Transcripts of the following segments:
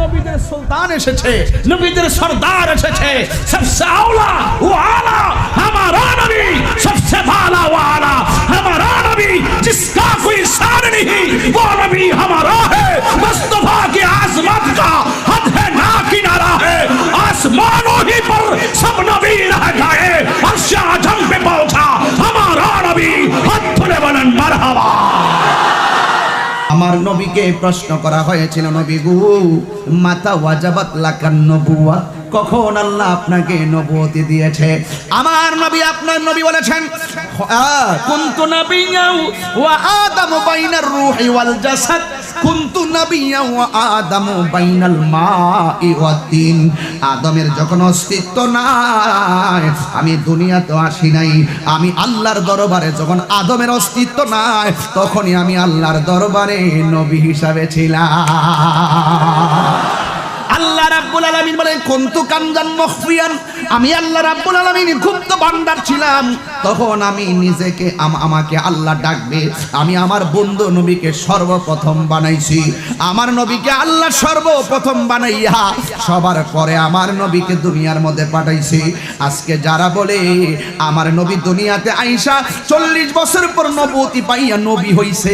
নবীদের সুলতান এসেছে, নবীদের সরদার এসেছে। সবসে আওলা ওয়া আলা हमारा नबी, सबसे वाला वाला हमारा नबी, जिसका कोई सार नहीं वो नबी हमारा है। मुस्तफा की आजमत का हद है ना किनारा है। आसमानों ही पर सब नबी रह गए, अर्श आजम पे पहुंचा हमारा नबी। हद खुले बनन मरहबा। আমার নবীকে প্রশ্ন করা হয়েছিল, নবী গো মাতা ওয়াজাবাত লাকান নবুওয়া, কখন আল্লাহ আপনাকে নবুয়তি দিয়েছে? আমার নবী আপনার নবী বলেছেন কুনতু নাবিয়্যা ওয়া আদামু বাইনার রূহি ওয়াল জাসাদ, কুনতু নাবিয়্যা ওয়া আদামু বাইনাল মাই ওয়াদ তিন। আদমের যখন অস্তিত্ব নাই, আমি দুনিয়াতে আসি নাই, আমি আল্লাহর দরবারে যখন আদমের অস্তিত্ব নাই, তখনই আমি আল্লাহর দরবারে নবী হিসাবে ছিলাম। আল্লাহ রাব্বুল আলামিন বলেন কুনতু কানজান মুখফিয়ান, আমি আল্লাহ রাব্বুল আলামিন গুপ্ত ভান্ডার ছিলাম। তখন আমি নিজেকে আমাকে আল্লাহ ডাকবে, আমি আমার বন্ধু নবীকে সর্বপ্রথম বানাইছি। আমার নবীকে আল্লাহ সর্বপ্রথম বানাইয়া সবার পরে আমার নবীকে দুনিয়ার মধ্যে পাঠাইছি। আজকে যারা বলে আমার নবী দুনিয়াতে আইসা 40 বছর পর নবুয়তি পাইয়া নবী হইছে,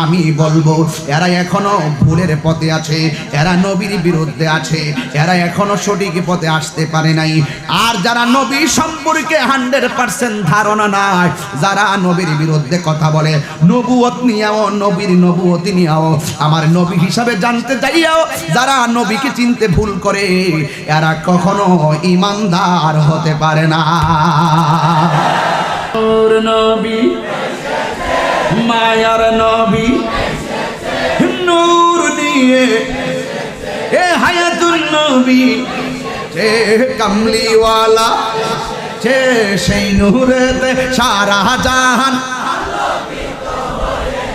আমি বলবো এরা এখনো ভুলের পথে আছে, এরা নবীর বিরুদ্ধে আছে, এরা এখনো সঠিক পথে আসতে পারে নাই। আর যারা নবী সম্পর্কে 100% ধারণা নাই, যারা নবীর বিরুদ্ধে কথা বলে, নবুয়ত নিয়েও, নবীর নবুয়তি নিয়েও, আমার নবী হিসাবে জানতে চাইও, যারা নবীকে চিনতে ভুল করে, এরা কখনো ঈমানদার হতে পারে না। নূর নবী, মায়ার নবী, নূর নিয়ে এ হায়াতুন নবী, যে কামলিওয়ালা, যে সেই নূরেতে সারা জাহান,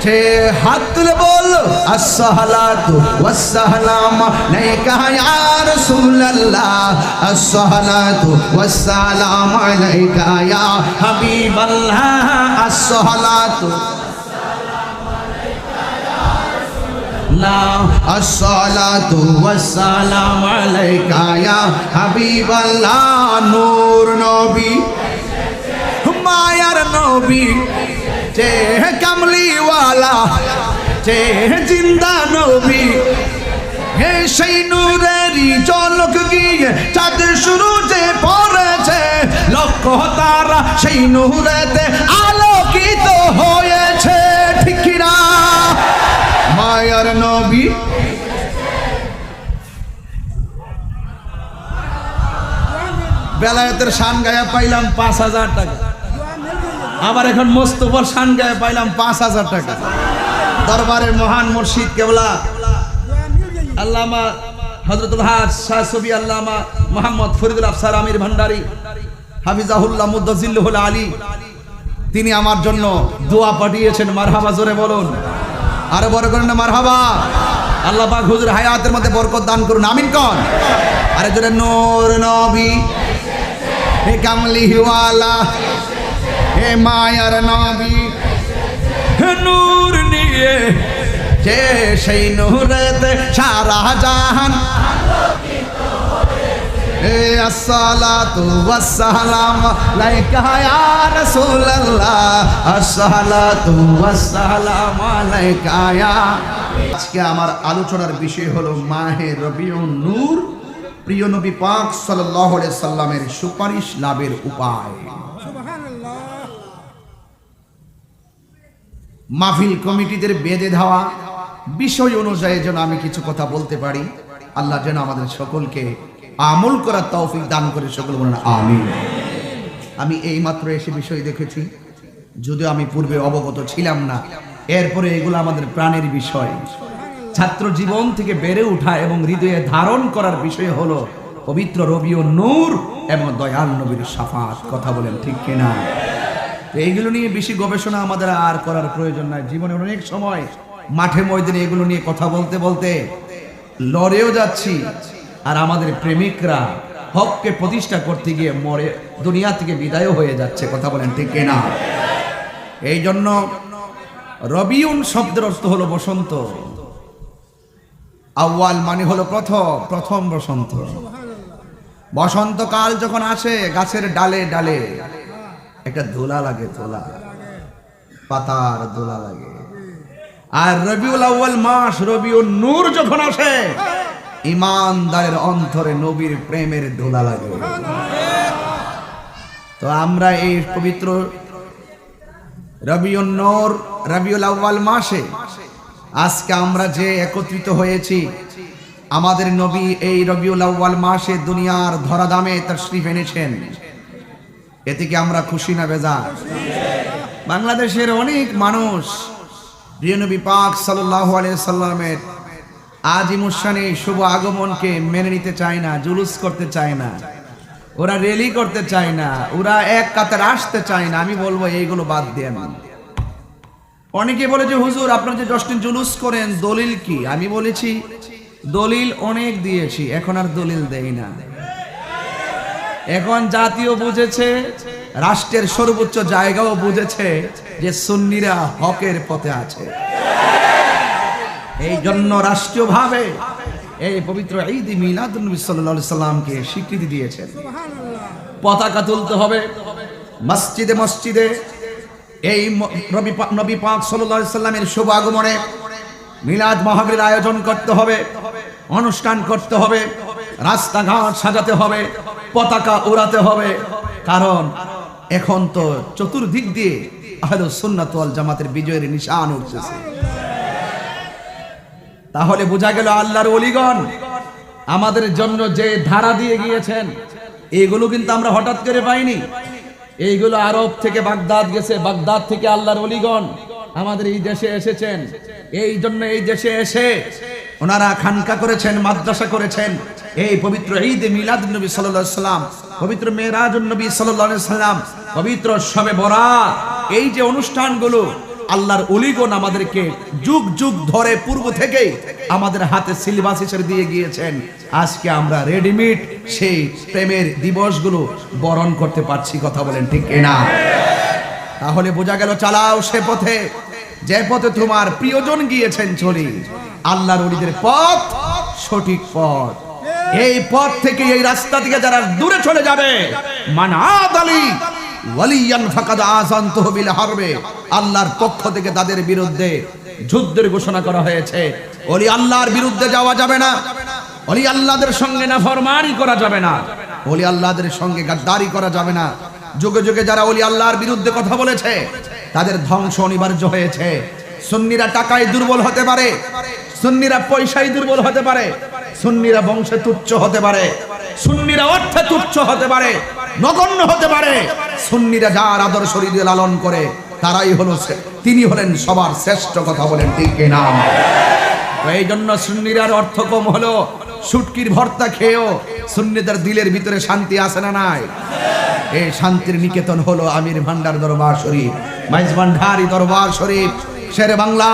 যে হাত তুলে বল আসসালাতু ওয়াসসালাম আলাইকা ইয়া রাসূলুল্লাহ, আসসালাতু ওয়াসসালাম আলাইকা ইয়া হাবিবাল্লাহ, আসসালাতু আসসালাতু ওয়াসসালাম আলাইকা ইয়া হাবিবাল্লাহ। নূর নবী, মায়ার নবী, যে কামলিওয়ালা, যে জিন্দা নবী, হে সেই নূরেরই ঝলক গিয়ে চাঁদ শুরু যে পড়েছে, লক্ষ তারা সেই নূরেতে আলোকিত হয়েছে, ঠিক না? মায়ার নবী, বেলায়েতের শান গায়ে পাইলাম 5000 টাকা, আবার এখন মোস্তফার শান গায়ে পাইলাম 5000 টাকা। দরবারের মহান মুর্শিদ কেবলা আল্লামা হযরতুল হাজ শাহ সুফি আল্লামা মুহাম্মদ ফরিদুল আফসার আমির ভান্ডারী হাফিজাহুল্লাহ মুদ্দাজিল্লুহুল আলী, তিনি আমার জন্য দোয়া পাঠিয়েছেন। মারহাবা, জোরে বলুন, আরো বড় করেন না মারহাবা। আল্লাহ পাক হুজুর হায়াতের মধ্যে বরকত দান করুন, আমিন কোন। আরে জোরে নূর নবী, হে কামলিওয়ালা, হে মায়ার নবী, হে নূর নিয়ে, যে সেই নূরেতে সারা জাহান আলোকিত হয়েছে। আসসালাতু ওয়াসসালাম আলাইকা ইয়া রাসূলুল্লাহ, আসসালাতু ওয়াসসালাম আলাইকা ইয়া। আজকে আমার আলোচনার বিষয় হলো মাহে রবিউন নূর, প্রিয় নবী পাক সাল্লাল্লাহু আলাইহি সাল্লামের সুপারিশ লাভের উপায়। মাহফিল কমিটিদের বেঁধে দেওয়া বিষয় অনুযায়ী যেন আমি কিছু কথা বলতে পারি, আল্লাহ যেন আমাদের সকলকে আমল করার তৌফিক দান করে, সকল বলেন আমিন। আমি এই মাত্র এসে বিষয় দেখেছি, যদিও আমি পূর্বে অবগত ছিলাম না, এরপরে এগুলো আমাদের প্রাণের বিষয়। ছাত্র জীবন থেকে বেড়ে ওঠা এবং হৃদয়ে ধারণ করার বিষয় হলো পবিত্র রবিউন নূর এবং দয়াল নবীর শাফাত। কথা বলেন ঠিক কিনা? এইগুলো নিয়ে বেশি গবেষণা আমাদের আর করার প্রয়োজন নাই। জীবনে অনেক সময় মাঠে ময়দানে এগুলো নিয়ে কথা বলতে বলতে লড়েও যাচ্ছি, আর আমাদের প্রেমিকরা হককে প্রতিষ্ঠা করতে গিয়ে মরে দুনিয়া থেকে বিদায়ও হয়ে যাচ্ছে। কথা বলেন ঠিক কিনা? এই জন্য রবিউন শব্দের অর্থ হলো বসন্ত। আউয়াল মানে হলো প্রথম বসন্ত। বসন্তকাল যখন আসে গাছের ডালে ডালে একটা দোলা লাগে, দোলা, পাতার দোলা লাগে। আর রবিউল আউয়াল মাস, রবিউল নূর যখন আসে ইমানদারের অন্তরে নবীর প্রেমের দোলা লাগে। তো আমরা এই পবিত্র রবিউল নূর, রবিউল আউয়াল মাসে আজকে আমরা যে একত্রিত হয়েছি, আমাদের নবী এই রবিউল আউয়াল মাসে দুনিয়ার ধরাধামে তাশরীফ এনেছেন। এতে কি আমরা খুশি না বেজার? বাংলাদেশের অনেক মানুষ প্রিয় নবী পাক সাল্লাল্লাহু আলাইহি সাল্লামের আজিমুশানে শুভ আগমনকে মেনে নিতে চায় না, জুলুস করতে চায় না, ওরা র্যালি করতে চায় না, ওরা এক কাতারে আসতে চায় না। আমি বলবো এইগুলো বাদ দেন। অনেকে বলে যে হুজুর আপনারা যে 10 দিন জুলুস করেন দলিল কি? আমি বলেছি দলিল অনেক দিয়েছি, এখন আর দলিল দেই না। এখন জাতীয় বুঝেছে, রাষ্ট্রের সর্বোচ্চ জায়গাও বুঝেছে যে সুন্নিরা হকের পথে আছে। এই জন্য রাষ্ট্রীয়ভাবে এই পবিত্র ঈদ মিলাদুন নবী সাল্লাল্লাহু আলাইহি সাল্লামকে স্বীকৃতি দিয়েছেন। পতাকা তুলতে হবে মসজিদে মসজিদে। এই নবী পাক সাল্লাল্লাহু আলাইহি সাল্লামের শুভ আগমনে মিলাদ মাহফিলের আয়োজন করতে হবে, অনুষ্ঠান করতে হবে, রাস্তাঘাট সাজাতে হবে, পতাকা উড়াতে হবে। কারণ এখন তো চতুর্দিক দিয়ে আহলুস সুন্নাত ওয়াল জামাতের বিজয়ের নিশান উঠতেছে। তাহলে বোঝা গেল আল্লাহর ওলিগণ আমাদের জন্য যে ধারা দিয়ে গিয়েছেন, এইগুলো কিন্তু আমরা হঠাৎ করে পাইনি। এইগুলো আরব থেকে বাগদাদ গেছে, বাগদাদ থেকে আল্লাহর ওলিগণ আমাদের এই দেশে এসেছেন। এই জন্য এই দেশে এসে ওনারা খানকা করেছেন, মাদ্রাসা করেছেন। এই পবিত্র ঈদ মিলাদুন নবী সাল্লাল্লাহু আলাইহি সাল্লাম, পবিত্র মেরাজুন নবী সাল্লাল্লাহু আলাইহি সাল্লাম, পবিত্র শবে বরাত, এই যে অনুষ্ঠানগুলো আল্লাহর ওলিগণ আমাদেরকে যুগ যুগ ধরে পূর্ব থেকেই আমাদের হাতে সিলেবাস হিসেবে দিয়ে গিয়েছেন। আজকে আমরা রেডিমেড সেই প্রেমের দিবসগুলো বরণ করতে পারছি। কথা বলেন ঠিক কিনা? তাহলে বোঝা গেল চালাও সে পথে যে পথে তোমার প্রিয়জন গিয়েছেন চলি। আল্লাহর ওলিদের পথ সঠিক পথ। এই পথ থেকে, এই রাস্তা থেকে যারা দূরে চলে যাবে, মান আদালি ওয়ালিয়ান ফাকাদ আযানতুহু বিল হারবে, আল্লাহর পক্ষ থেকে তাদের বিরুদ্ধে যুদ্ধের ঘোষণা করা হয়েছে। ওলি আল্লাহর বিরুদ্ধে যাওয়া যাবে না, ওলি আল্লাহদের সঙ্গে নাফরমানি করা যাবে না, ওলি আল্লাহদের সঙ্গে গাদ্দারি করা যাবে না। যুগে যুগে যারা ওলি আল্লাহর বিরুদ্ধে কথা বলেছে তাদের ধ্বংস অনিবার্য হয়েছে। সুন্নিরা টাকায় দুর্বল হতে পারে, সুন্নিরা পয়সায় দুর্বল হতে পারে, সুন্নিরা বংশে তুচ্ছ হতে পারে, সুন্নিরা অর্থে তুচ্ছ হতে পারে, নগণ্য হতে পারে। সুন্নিরা যার আদর্শ হৃদয়ে লালন করে তারাই হলো, তিনি হলেন সবার শ্রেষ্ঠ। কথা বলেন ঠিক কিনা? এই জন্য সুন্নিরার অর্থ কম হলো শুটকির ভর্তা খেয়েও সুন্নিদের দিলের ভিতরে শান্তি আছে না নাই? এই শান্তির নিকেতন হলো আমির ভান্ডার দরবার শরীফ, মাইজ ভান্ডারি দরবার শরীফ, শেরে বাংলা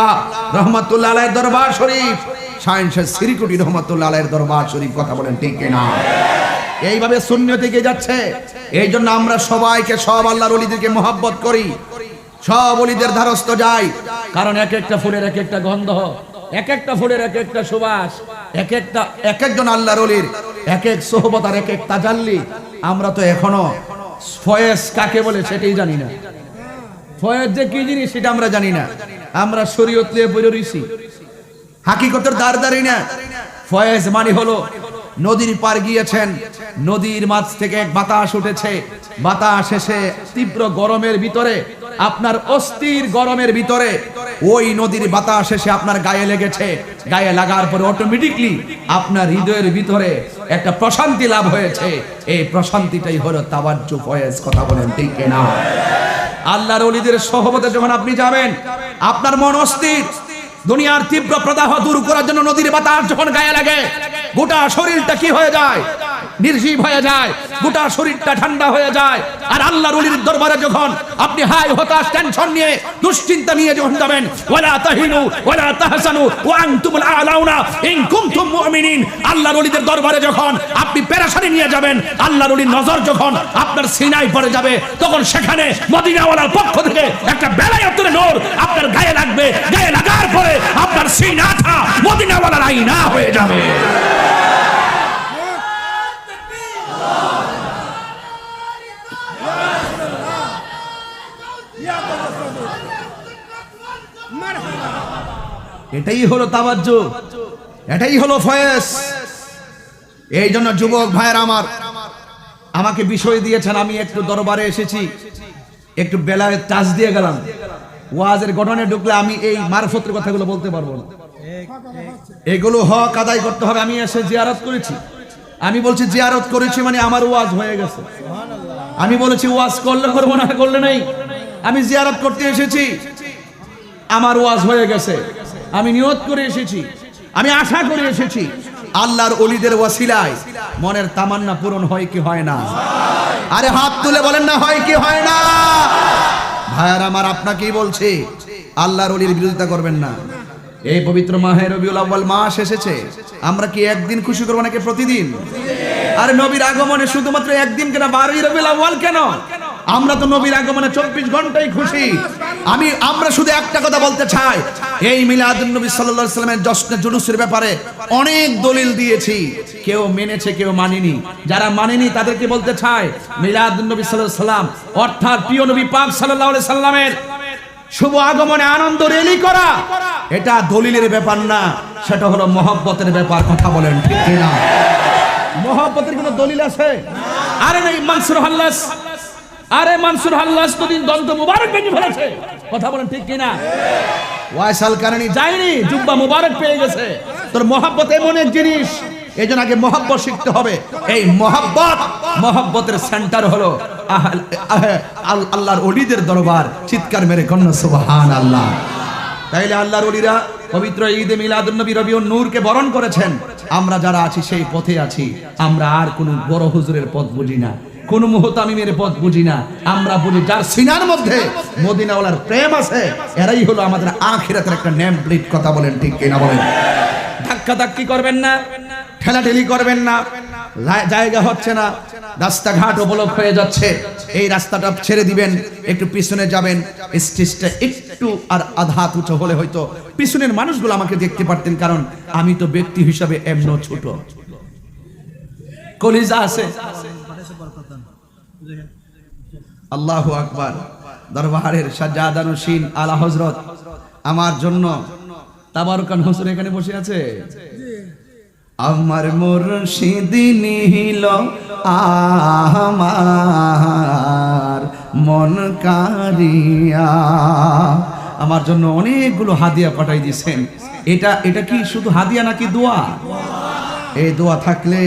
রহমাতুল্লাহ আলাইহির দরবার শরীফ, সায়েন্সের শ্রীকুটি রহমাতুল্লাহ আলাইহির দরবার শরীফ। কথা বলেন ঠিক কিনা? এইভাবে সুন্নিয়ত এগিয়ে যাচ্ছে। এই জন্য আমরা সবাইকে, সব আল্লাহর ওলিদেরকে মহব্বত করি, সব ওলিদের ধারস্থ যাই। কারণ এক একটা ফুলের এক একটা গন্ধ, এক একটা ফুলের এক একটা সুবাস, এক একজন আল্লাহর ওলির এক এক সোহবত আর এক এক তাজাল্লি। আমরা তো এখনো ফয়েজ কাকে বলে সেটাই জানি না। ফয়েজ যে কি জিনিস সেটা আমরা জানি না। আমরা শরীয়ত নিয়ে পড়ে রইছি, হাকিকতের দ্বার দাঁড়ি না। ফয়েজ মানে হলো নদীর পার গিয়েছেন, নদীর মাছ থেকে এক বাতাস উঠেছে, বাতাস এসে তীব্র গরমের ভিতরে, আপনার অস্থির গরমের ভিতরে ওই নদীর বাতাস এসে আপনার গায়ে লেগেছে। গায়ে লাগার পরে অটোমেটিকলি আপনার হৃদয়ের ভিতরে একটা প্রশান্তি লাভ হয়েছে। এই প্রশান্তিটাই হলো তাওয়াজ্জু ফয়েজ। কথা বলেন ঠিক কিনা? আল্লাহর ওলিদের সহবতে যখন আপনি যাবেন, আপনার মন অস্থির, দুনিয়ার তীব্র প্রদাহ দূর করার জন্য নদীর বাতাস যখন গায়ে লাগে গোটা শরীরটা কি হয়ে যায়? নির্জীব হয়ে যায়, গোটা শরীরটা ঠান্ডা হয়ে যায়। আর আল্লাহর ওলির দরবারে যখন আপনি হাই হতাশ টেনশন নিয়ে দুশ্চিন্তা নিয়ে যখন যাবেন, ওয়ালা তাহিনু ওয়ালা তাহসানু ওয়া আনতুমুল আ'লাউনা ইন কুনতুম মুমিনিন, আল্লাহর ওলিদের দরবারে যখন আপনি পেরেশানি নিয়ে যাবেন, আল্লাহর ওলির নজর যখন আপনার সিনায় পড়ে যাবে, তখন সেখানে মদিনাওয়ালার পক্ষ থেকে একটা বেলায়েতের নূর আপনার গায়ে লাগবে। গায়ে লাগার পরে আপনার সিনাটা মদিনাওয়ালার আয়না হয়ে যাবে। এটাই হলো তাওয়াজ্জু, এটাই হলো ফয়েজ। এই জন্য যুবক ভাইয়ের আমাকে বিষয় দিয়েছেন, আমি একটু দরবারে এসেছি, একটু বেলায় টাচ দিয়ে গেলাম। ওয়াজের গঠনে ঢুকলে আমি এই মারফতের কথাগুলো বলতে পারবো না, এগুলো হক আদায় করতে হবে। আমি এসে জিয়ারত করেছি, আমি বলছি জিয়ারত করেছি মানে আমার ওয়াজ হয়ে গেছে। আমি বলেছি ওয়াজ করলে করবো না করলে নেই, আমি জিয়ারত করতে এসেছি, আমার ওয়াজ হয়ে গেছে। আমি নিয়ত করে এসেছি, আমি আশা করে এসেছি, আল্লাহর ওলিদের ওয়াসিলায় মনের তামান্না পূরণ হয় কি হয় না? আরে হাত তুলে বলেন না, হয় কি হয় না? ভাইয়ার আমার, আপনাকেই বলছি, আল্লাহর ওলির বিরোধিতা করবেন না। এই পবিত্র মাহে রবিউল আউয়াল মাস এসেছে, আমরা কি একদিন খুশি করবো নাকি প্রতিদিন? আরে নবীর আগমনে শুধুমাত্র একদিন কেন, 12ই রবিউল আউয়াল কেন? আমরা তো নবীর আগমনে 24 ঘন্টাই খুশি। আমরা শুধু একটা কথা বলতে চাই, এই মিলাদুন নবী সাল্লাল্লাহু আলাইহি সাল্লামের জশ্নে জুলুসের ব্যাপারে অনেক দলিল দিয়েছি, কেউ মেনেছে কেউ মানেনি। যারা মানেনি তাদেরকে বলতে চাই, মিলাদুন নবী সাল্লাল্লাহু আলাইহি সাল্লাম অর্থাৎ প্রিয় নবী পাক সাল্লাল্লাহু আলাইহি সাল্লামের শুভ আগমনে আনন্দ রেলি করা, এটা দলিলের ব্যাপার না, সেটা হলো মহব্বতের ব্যাপার। কথা বলেন ঠিক কিনা? মহব্বতের কোনো দলিল আছে? আরে নাই। মানসুর হাল্লাস, আরে মানসুর হাল্লাস তো দিন দন্ত মুবারক ভেঙে ফেলেছে। কথা বলেন ঠিক কিনা? ওয়াইসাল কারণী যায়নি, জুব্বা মুবারক পেয়ে গেছে। তোর মহব্বত এমন এক জিনিস, এই জন্য আগে মহব্বত শিখতে হবে। এই মহব্বতের সেন্টার হলো আল্লাহর ওলিদের দরবার। চিৎকার মেরে কন্যা সুবহানাল্লাহ। তাইলে আল্লাহর ওলিরা পবিত্র ঈদে মিলাদুন নবী রবিউন নূরকে বরণ করেছেন। আমরা যারা আছি সেই পথে আছি। আমরা আর কোনো বড় হুজুরের পথ বুঝি না, কোন মুহতামিমের পথ বুঝি না। আমরা বুঝি যার সিনার মধ্যে মদিনাওয়ালার প্রেম আছে, এরাই হলো আমাদের আখিরাতের একটা নেম প্লেট। কথা বলেন ঠিক কিনা? বলেন। ধাক্কা ধাক্কি করবেন না, ঠেলাঠেলি করবেন না, জায়গা হচ্ছে না, রাস্তাঘাট অবলোক হয়ে যাচ্ছে, এই রাস্তাটা ছেড়ে দিবেন, একটু পিছনে যাবেন। স্টেজটা একটু আর আধা উঁচু হলে হয়তো পিছনের মানুষগুলো আমাকে দেখতে পারতেন, কারণ আমি তো ব্যক্তি হিসাবে এমন ছোট, কলিজা আছে। আল্লাহু আকবার। দরবারের সাজ্জাদানুশীন আলা হযরত আমার জন্য তাবারকান হুজুর এখানে বসে আছে। আমার মুর্শিদ নিল আমার মন কারিয়া, আমার জন্য অনেকগুলো হাদিয়া পাঠাই দিয়েছেন। এটা কি শুধু হাদিয়া নাকি দোয়া? এই দোয়া থাকলে,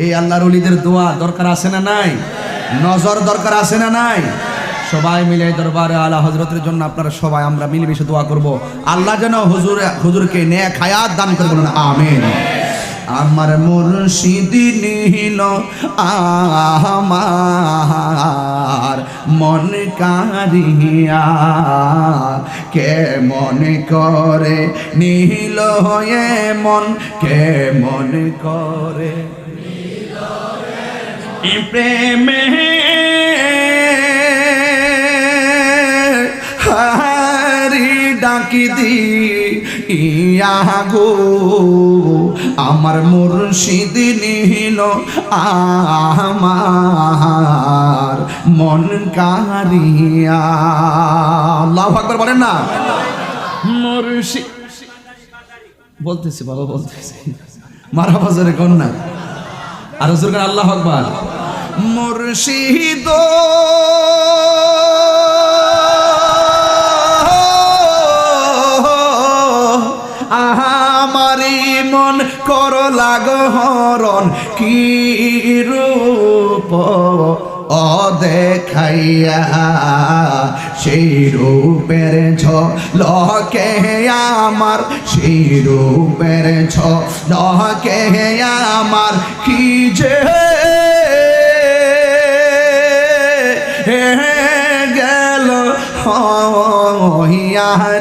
এই আল্লাহর ওলিদের দোয়া দরকার আছে না নাই? নজর দরকার আছে না নাই? সবাই মিলে দরবারে আলা হযরতের জন্য আপনারা সবাই আমরা মিলেমিশে দোয়া করব, আল্লাহ যেন হুজুরকে নেক হায়াত দান করে। বলুন আমিন। আমার মুর্শিদ নিল আমার মন কারিয়া, কে মনে করে নিল মন, কে মনে করে প্রেমে হারি ডাকি দি ইয়া গো। আমার মুর্শিদ নিল আমার মন কারিয়া। আল্লাহু আকবার বলেন না। মুর্শিদ বলতেছি বাবা, বলতেছি মারা বাজারে কোন না, আর হুজুর গান আল্লাহু আকবার। মুর্শিদ আমারি মন কর লাগহরণ, কি রূপ ও দেখাইয়া, সেই রূপের ঝলকে আমার, সেই রূপের ঝলকে আমার কি যে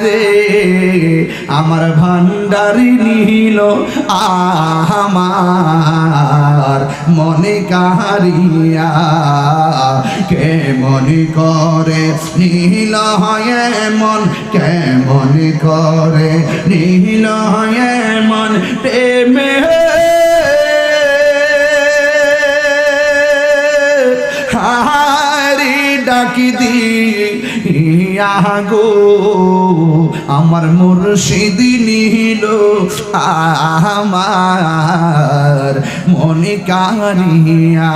রে আমার ভান্ডারি নীল আমার মনে কাহারিয়া কেমন করে নীল হয় মন কেমন করে নীল হয় মন প্রেমে হারি ডাকি দিয়া গো আমার মুর্শিদ নীল আমার মনে কারিয়া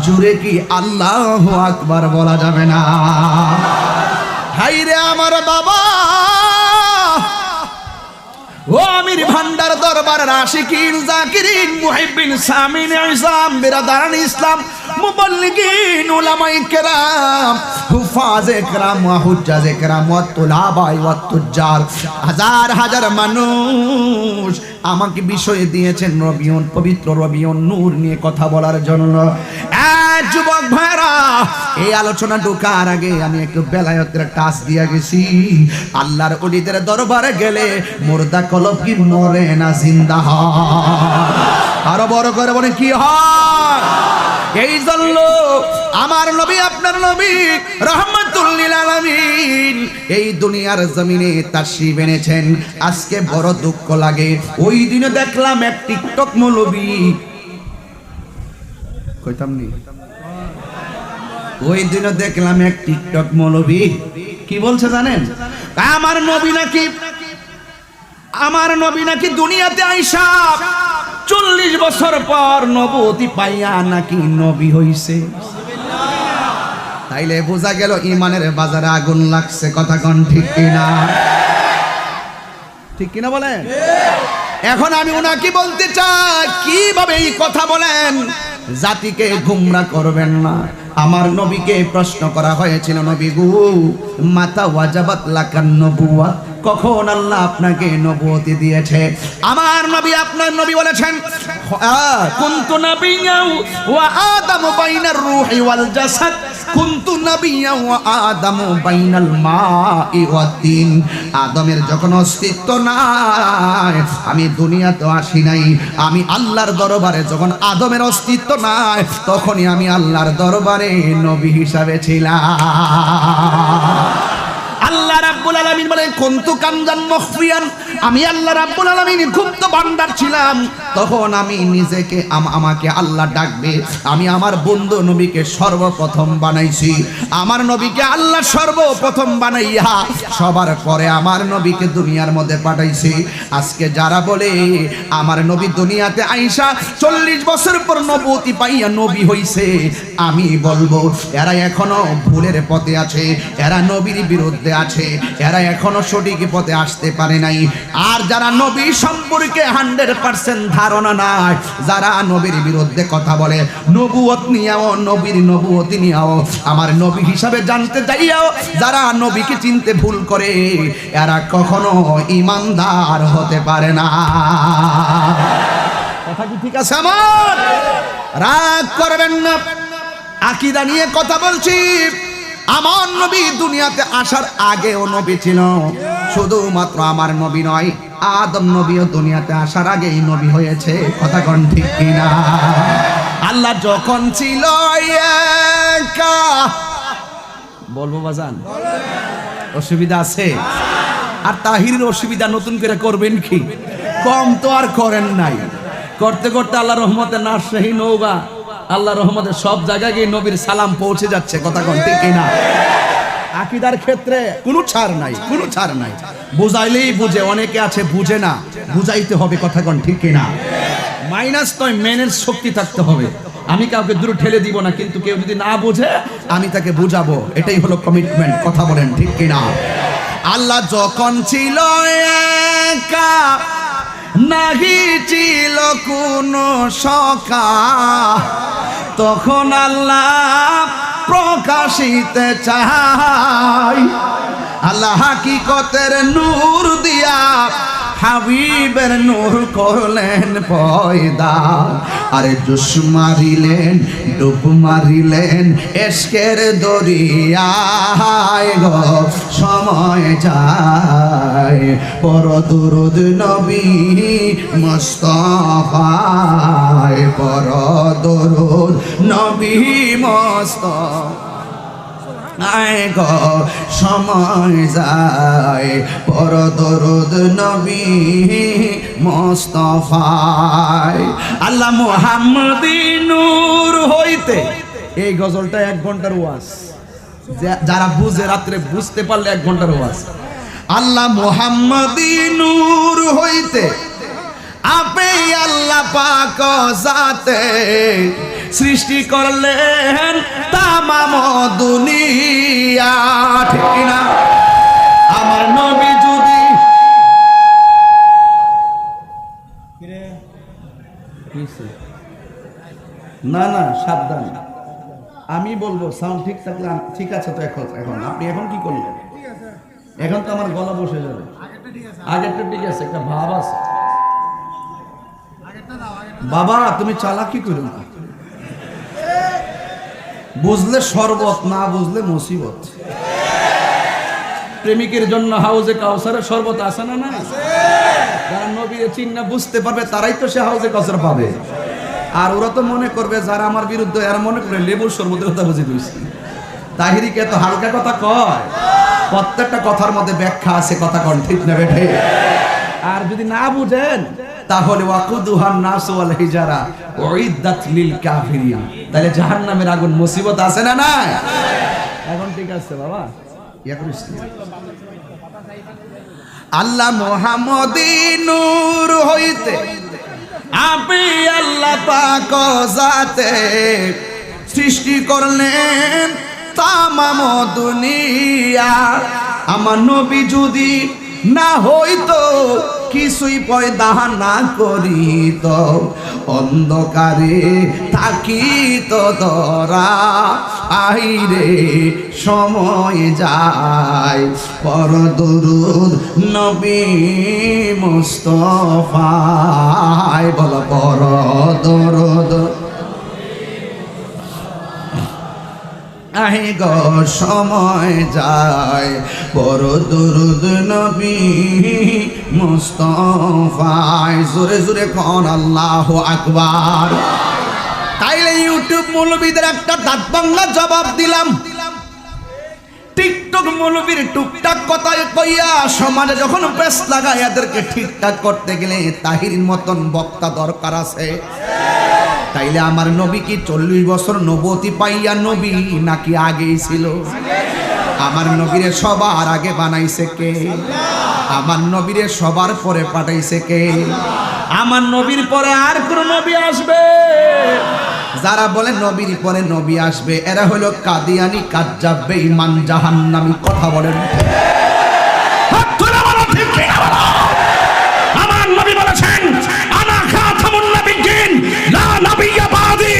জুড়ে কি আল্লাহু আকবার বলা যাবে না? হাইরে আমার বাবা ও আমির ভান্ডার দরবার আশিকিন জাকিরিন মুহিব্বিন সামিন ইসলাম বিরাদারান ইসলাম মুবাল্লিগিন উলামায়ে কেরাম হুফাজে কেরাম ওয়া হুজ্জাজে কেরাম ওয়া তুলাবা ওয়া তুজ্জার হাজার হাজার মানুষ আমাকে বিষয় দিয়েছেন রবিউন পবিত্র রবিউন নূর নিয়ে কথা বলার জন্য। যুবক ভাইরা এই আলোচনা ঢোকার আগে আমি একটু বেলায়েতের টাচ দিয়ে গেছি। আল্লাহর ওলিদের দরবারে গেলে মুর্দা কলব কি মরে না জিন্দা হয়? আরো বড় করে বলে কি হয়? এই জন্য আমার নবী আপনার নবী রাহমাতুল লিল আলামিন এই দুনিয়ার জমিনে তাশরীফ এনেছেন। আজকে বড় দুঃখ লাগে, ওই দিনে দেখলাম এক টিকটক মৌলবী কইতাম নি, ওই দিনে দেখলাম এক টিকটক মৌলবী কি বলছে জানেন? আমার নবী নাকি দুনিয়াতে আইসা 40 বছর পর নবুয়তি পাইয়া নাকি নবী হইছে। তাইলে বোঝা গেল ইমানের বাজারে আগুন লাগছে। কথা কোন ঠিক কিনা? ঠিক কিনা বলেন? এখন আমি উনাকে বলতে চাই, কিভাবে এই কথা বলেন? জাতিকে গুমরা করবেন না। আমার নবীকে প্রশ্ন করা হয়েছিল, নবী গো মাতা ওয়াজাবাত লাকান নবুওয়া, কখন আল্লাহ আপনাকে নবুয়তি দিয়েছে? আমার নবী আপনার নবী বলেছেন কুনতু নাবিয়্যা ওয়া আদামু বাইনার রূহি ওয়াল জাসাদ, কুনতু নাবিয়্যা ওয়া আদামু বাইনাল মাই ওয়াত তিন। আদমের যখন অস্তিত্ব নাই, আমি দুনিয়াতে আসি নাই। আমি আল্লাহর দরবারে যখন আদমের অস্তিত্ব নাই, তখনই আমি আল্লাহর দরবারে নবী হিসাবে ছিলাম। আল্লাহ রাব্বুল আলামিন বলেন কুনতু কামজান মুখফিয়ান, আমি আল্লাহ রাব্বুল আলামিন গুপ্ত ভান্ডার ছিলাম। তখন আমি নিজেকে আমাকে আল্লাহ ডাকবে, আমি আমার বন্ধু নবীকে সর্বপ্রথম বানাইছি। আমার নবীকে আল্লাহ সর্বপ্রথম বানাইয়া সবার পরে আমার নবীকে দুনিয়ার মধ্যে পাঠাইছি। আজকে যারা বলে আমার নবী দুনিয়াতে আইসা 40 বছর পর নবুয়তি পাইয়া নবী হইছে, আমি বলবো এরা এখনো ভুলের পথে আছে, এরা নবীর বিরুদ্ধে আছে, এরা এখনো সঠিক পথে আসতে পারে নাই। আর যারা নবী সম্পর্কে 100% ধারণা নাই, যারা নবীর বিরুদ্ধে কথা বলে, নবুয়ত নিয়েও নবীর নবুয়তি নিয়েও আমার নবী হিসাবে জানতে চাইও, যারা নবীকে চিনতে ভুল করে, এরা কখনো ঈমানদার হতে পারে না। কথা কি ঠিক আছে? আমার রাগ করবেন না, আকীদা নিয়ে কথা বলছি। আমার নবী দুনিয়াতে আসার আগেও নবী ছিল। শুধুমাত্র আমার নবী নয়, আদম নবীও দুনিয়াতে আসার আগেই নবী হয়েছে। কথা কোন ঠিক কিনা? আল্লাহ যখন ছিল একা, বলবো বাজান অসুবিধা আছে? আর তাহিরের অসুবিধা নতুন করে করবেন কি? কম তো আর করেন নাই। করতে করতে আল্লাহ রহমতে নাসরাহি নৌবা, আল্লাহ রহমতে সব জায়গায় গিয়ে নবীর সালাম পৌঁছে যাচ্ছে। কথা কোন ঠিক কিনা? আকীদার ক্ষেত্রে কোনো ছাড় নাই, কোনো ছাড় নাই। বুঝাইলেই বুঝে, অনেকে আছে বুঝে না, বুঝাইতে হবে। কথা কোন ঠিক কিনা? মাইনাস নয়, মেনের শক্তি থাকতে হবে। আমি কাউকে দূরে ঠেলে দিব না, কিন্তু কেউ যদি না বোঝে আমি তাকে বুঝাবো। এটাই হলো কমিটমেন্ট। কথা বলেন ঠিক কিনা? আল্লাহ যখন ছিল একা, নাহি ছিল কোনো সখা, তখন আল্লাহ প্রকাশিতে চাই। আল্লাহ হাকিকতের নূর দিয়া হাবিবের নূর করলেন পয়দা, আরে জোশ মারিলেন ডুব মারিলেন এশকের দরিয়ায় গো সময় যায় পর দুরুদ নবী মুস্তাফায় পর দুরুদ নবী মুস্তাফায় গো সময় যায় পর দুরুদ নবী মুস্তাফায় আল্লাহ মুহাম্মদী নূর হইতে। এই গজলটা 1 ঘন্টার ওয়াজ, যারা বুঝে রাত্রে বুঝতে পারলে 1 ঘন্টার ওয়াজ। আল্লাহ মুহাম্মদী নূর হইতে আপে আল্লাহ পাক জাতে সৃষ্টি করলেন তামাম দুনিয়া, ঠিক না? আমার নবী যদি না না সাবধান, আমি বলবো সাউন্ড ঠিক থাকলে ঠিক আছে তো। এখন আপনি এখন কি করলেন? এখন তো আমার গলা বসে যাবে। আগেরটা ঠিক আছে, একটা ভাব আছে। বাবা তুমি চালাকি করো না, বুঝলে শরবত, না বুঝলে মুসিবত। প্রেমিকের জন্য হাউজে কাউসারের শরবত আছে না? না, যারা নবীর চিন্না বুঝতে পারবে তারাই তো সে হাউজে কাউসার পাবে। আর ওরা তো মনে করবে যারা আমার বিরুদ্ধে, এরা মনে করে লেবুর শরবতের কথা বুঝে দিয়েছি। তাহিরিকে তো হালকা কথা কয়, প্রত্যেকটা কথার মধ্যে ব্যাখ্যা আছে, কথা কন ঠিক না বেঠে? আর যদি না বুঝেন তাহলে ওয়াকুদুহান নাস ওয়াল হিজারা উইদ্দাত লিল কাফিরিন, তাহলে জাহান্নামের আগুন মুসিবত আছে না? না, এখন ঠিক আছে বাবা। আল্লাহ মুহাম্মদী নূর হইতে আপনি আল্লাহ পাক জাতে সৃষ্টি করলেন তামাম দুনিয়া। আমার নবী যদি না হইতো, কিছুই পয়দা না করিত, অন্ধকারে থাকিত ধরা আইরে সময় যায় পর দুরুদ নবী মুস্তাফায় বল পর দুরুদ আহে গো সময় যায় পর দুরুদ নবী মুস্তাফায়। জোরে জোরে কোন আল্লাহু আকবার। তাইলে ইউটিউব মৌলবীদের একটা দাঁত বাংলা জবাব দিলাম। টিকটক মৌলবীর টুকটাক কথা কইয়া সমাজে যখন প্রেস লাগায় এদেরকে ঠিকঠাক করতে গেলে তাহিরির মতন বক্তা দরকার আছে। তাইলে আমার নবী কি 40 বছর নবুয়তি পাইয়া নবী নাকি আগেই ছিল? আমার নবীরে সবার আগে বানাইছে কে? আমার নবীরে সবার পরে পাঠাইছে কে? আমার নবীর পরে আর কোন নবী আসবে? যারা বলে নবীর পরে নবী আসবে এরা হলো কাদিয়ানি, কাজ্জাব, বেঈমান, জাহান্নামী। কথা বলেন। আমার নবী বলেছেন আনা খাতামুন নাবিয়্যিন লা নাবিয়্যা বাদি,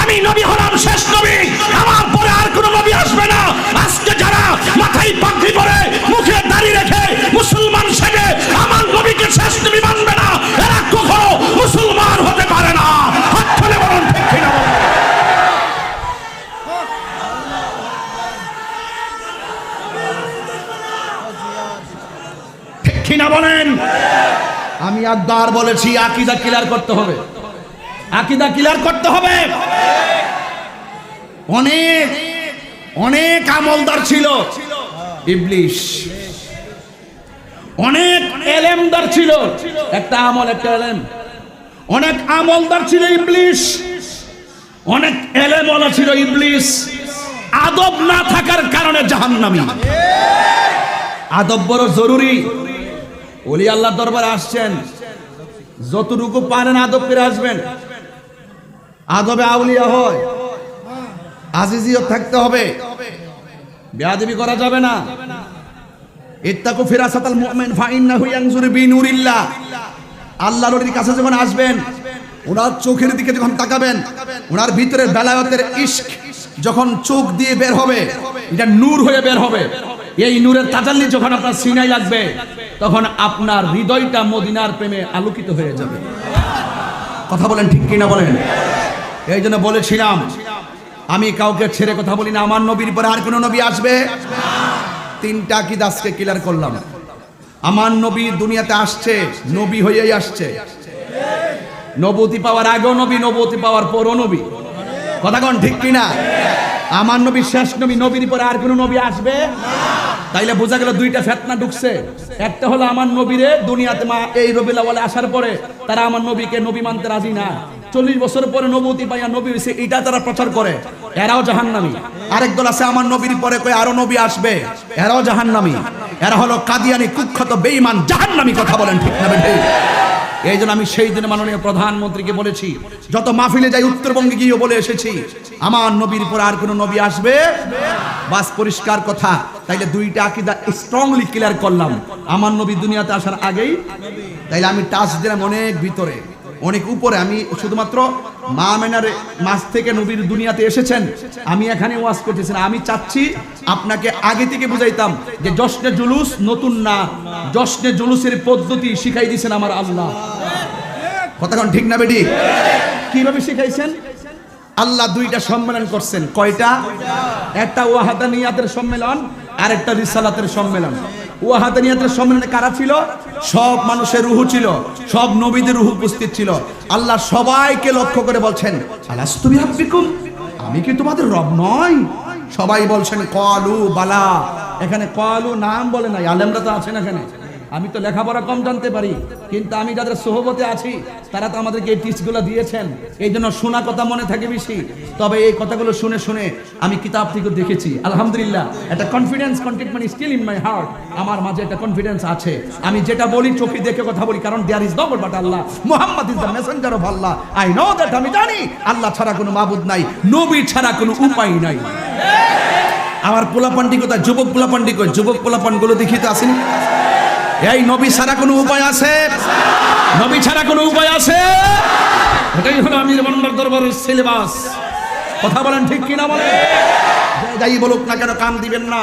আমি নবী হলাম শেষ নবী, আমার পরে আর কোন নবী আসবে না। আজকে যারা মাথায় পাগড়ি পরে মুখে দাড়ি রেখে মুসলমান সেজে আমার নবীকে শেষ নবী মানবে না, এরা কখনো মুসলমান হতে পারে না। হাত তুলে বলুন ঠিক কিনা? ঠিক কিনা বলেন? আমি একবার বলেছি আকীদা ক্লিয়ার করতে হবে, আকীদা ক্লিয়ার করতে হবে। অনেক অনেক আমলদার ছিল ইবলিশ, অনেক এলেমদার ছিল, একটা আমল একটা এলেম। অনেক আমলদার ছিল ইবলিশ, অনেক এলেমওয়ালা ছিল ইবলিশ। আদব না থাকার কারণে জাহান্নামী। আদব বড় জরুরি। ওলি আল্লাহর দরবারে আসছেন, যতটুকু পারেন আদব করে আসবেন। আদবে আউলিয়া হয়, আজিজিয়ত থাকতে হবে, বেয়াদবি করা যাবে না। ইত্তাকু ফিরাসাতাল মুমিন ফাইন্নাহু ইয়ানজুরু বিনুরিল্লাহ। আল্লাহর ওলির কাছে যখন আসবেন, ওনার চোখের দিকে যখন তাকাবেন, ওনার ভিতরের বেলায়েতের ইশক যখন চোখ দিয়ে বের হবে, এটা নূর হয়ে বের হবে। এই নূরের তাজাল্লি যখন আপনার সিনায় লাগবে তখন আপনার হৃদয়টা মদিনার প্রেমে আলোকিত হয়ে যাবে। কথা বলেন ঠিক কিনা বলেন? এই জন্য বলেছিলাম আমি কাউকে ছেড়ে কথা বলি না। আমার নবীর পরে আর কোনো নবী আসবে? তিনটা আকীদা আজকে ক্লিয়ার করলাম। আমার নবী দুনিয়াতে আসছে, নবী হয়েই আসছে। নবুতি পাওয়ার আগেও নবী, নবুতি পাওয়ার পরও নবী। কথা কোন ঠিক কিনা? আমার নবী শেষ নবী, নবীর পরে আর কোনো নবী আসবে? তাইলে বোঝা গেল দুইটা ফিতনা ঢুকছে। একটা হলো আমার নবীরে দুনিয়াতে এই রবিউল আউয়ালে আসার পরে তারা আমার নবীকে নবী মানতে রাজি না। 40 বছর পরে নবুতি পাইয়া নবী হইছে, এটা তারা প্রচার করে, এরাও জাহান্নামী। আরেক দল আছে আমার নবীর পরে কই আরো নবী আসবে, এরাও জাহান্নামী। এরা হলো কাদিয়ানি, কুখ্যাত বেঈমান, জাহান্নামী। কথা বলেন ঠিক না বেঠিক? এই জন্য আমি সেই দিনে মাননীয় প্রধানমন্ত্রীকে বলেছি, যত মাহফিলে যাই উত্তরবঙ্গে গিয়েও বলে এসেছি, আমার নবীর পর আর কোনো নবী আসবে? বাস পরিষ্কার কথা। তাইলে দুইটা আকীদা স্ট্রংলি ক্লিয়ার করলাম। আমার নবী দুনিয়াতে আসার আগেই, তাইলে আমি টাচ দিলাম অনেক ভিতরে, অনেক উপরে। আমি শুধুমাত্র মা মেনার মাস থেকে নবীর দুনিয়াতে এসেছেন, আমি এখানে ওয়াজ করতেছি না। আমি চাচ্ছি আপনাকে আগে থেকে বুঝাইতাম যে জশ্নে জুলুস নতুন না, জশ্নে জুলুসের পদ্ধতি শিখাই দিয়েছেন আমার আল্লাহ। কথা কোন ঠিক না বেটি? কিভাবে শিখাইছেন? আল্লাহ দুইটা সম্মেলন করছেন। কয়টা? একটা ওয়াহাদানিয়াতের সম্মেলন, আর একটা রিসালাতের সম্মেলন। ওয়াহাদানিয়াতের সম্মেলনে কারা ছিল? সব মানুষের রূহ ছিল, সব নবীদের রূহ উপস্থিত ছিল। আল্লাহ সবাইকে লক্ষ্য করে বলছেন, আলাস্তু বিরাব্বিকুম, আমি কি তোমাদের রব নয়? সবাই বলছেন ক্বালু বালা। এখানে ক্বালু নাম বলে নাই। আলেমরা তো আছেন এখানে, আমি তো লেখাপড়া কম জানতে পারি, কিন্তু আমি যাদের সোহবতে আছি তারা তো আমাদেরকে এই টিপসগুলো দিয়েছেন, এই জন্য শোনা কথা মনে থাকে বেশি। তবে এই কথাগুলো শুনে শুনে আমি কিতাব থেকে দেখেছি, আলহামদুলিল্লাহ একটা confidence, contentment still in my heart. আমার মাঝে একটা কনফিডেন্স আছে। আমি যেটা বলি চোখে দেখে কথা বলি, কারণ there is not but Allah, Muhammad is the messenger of Allah. I know that, আমি জানি আল্লাহ ছাড়া কোনো মাবুদ নাই, নবী ছাড়া কোনো উপায় নাই। আমার পোলাপান্ডি কোথায়? যুবক পোলাপান্ডি কই? যুবক পোলাপানগুলো দেখি তো আসেনি। এই নবী ছাড়া কোনো উপায় আছে? নবী ছাড়া কোনো উপায় আছে? এটাই হলো আমির বান্দার দরবারের সিলেবাস। কথা বলেন ঠিক কিনা বলেন? যাই বলুক না কেন কান দিবেন না।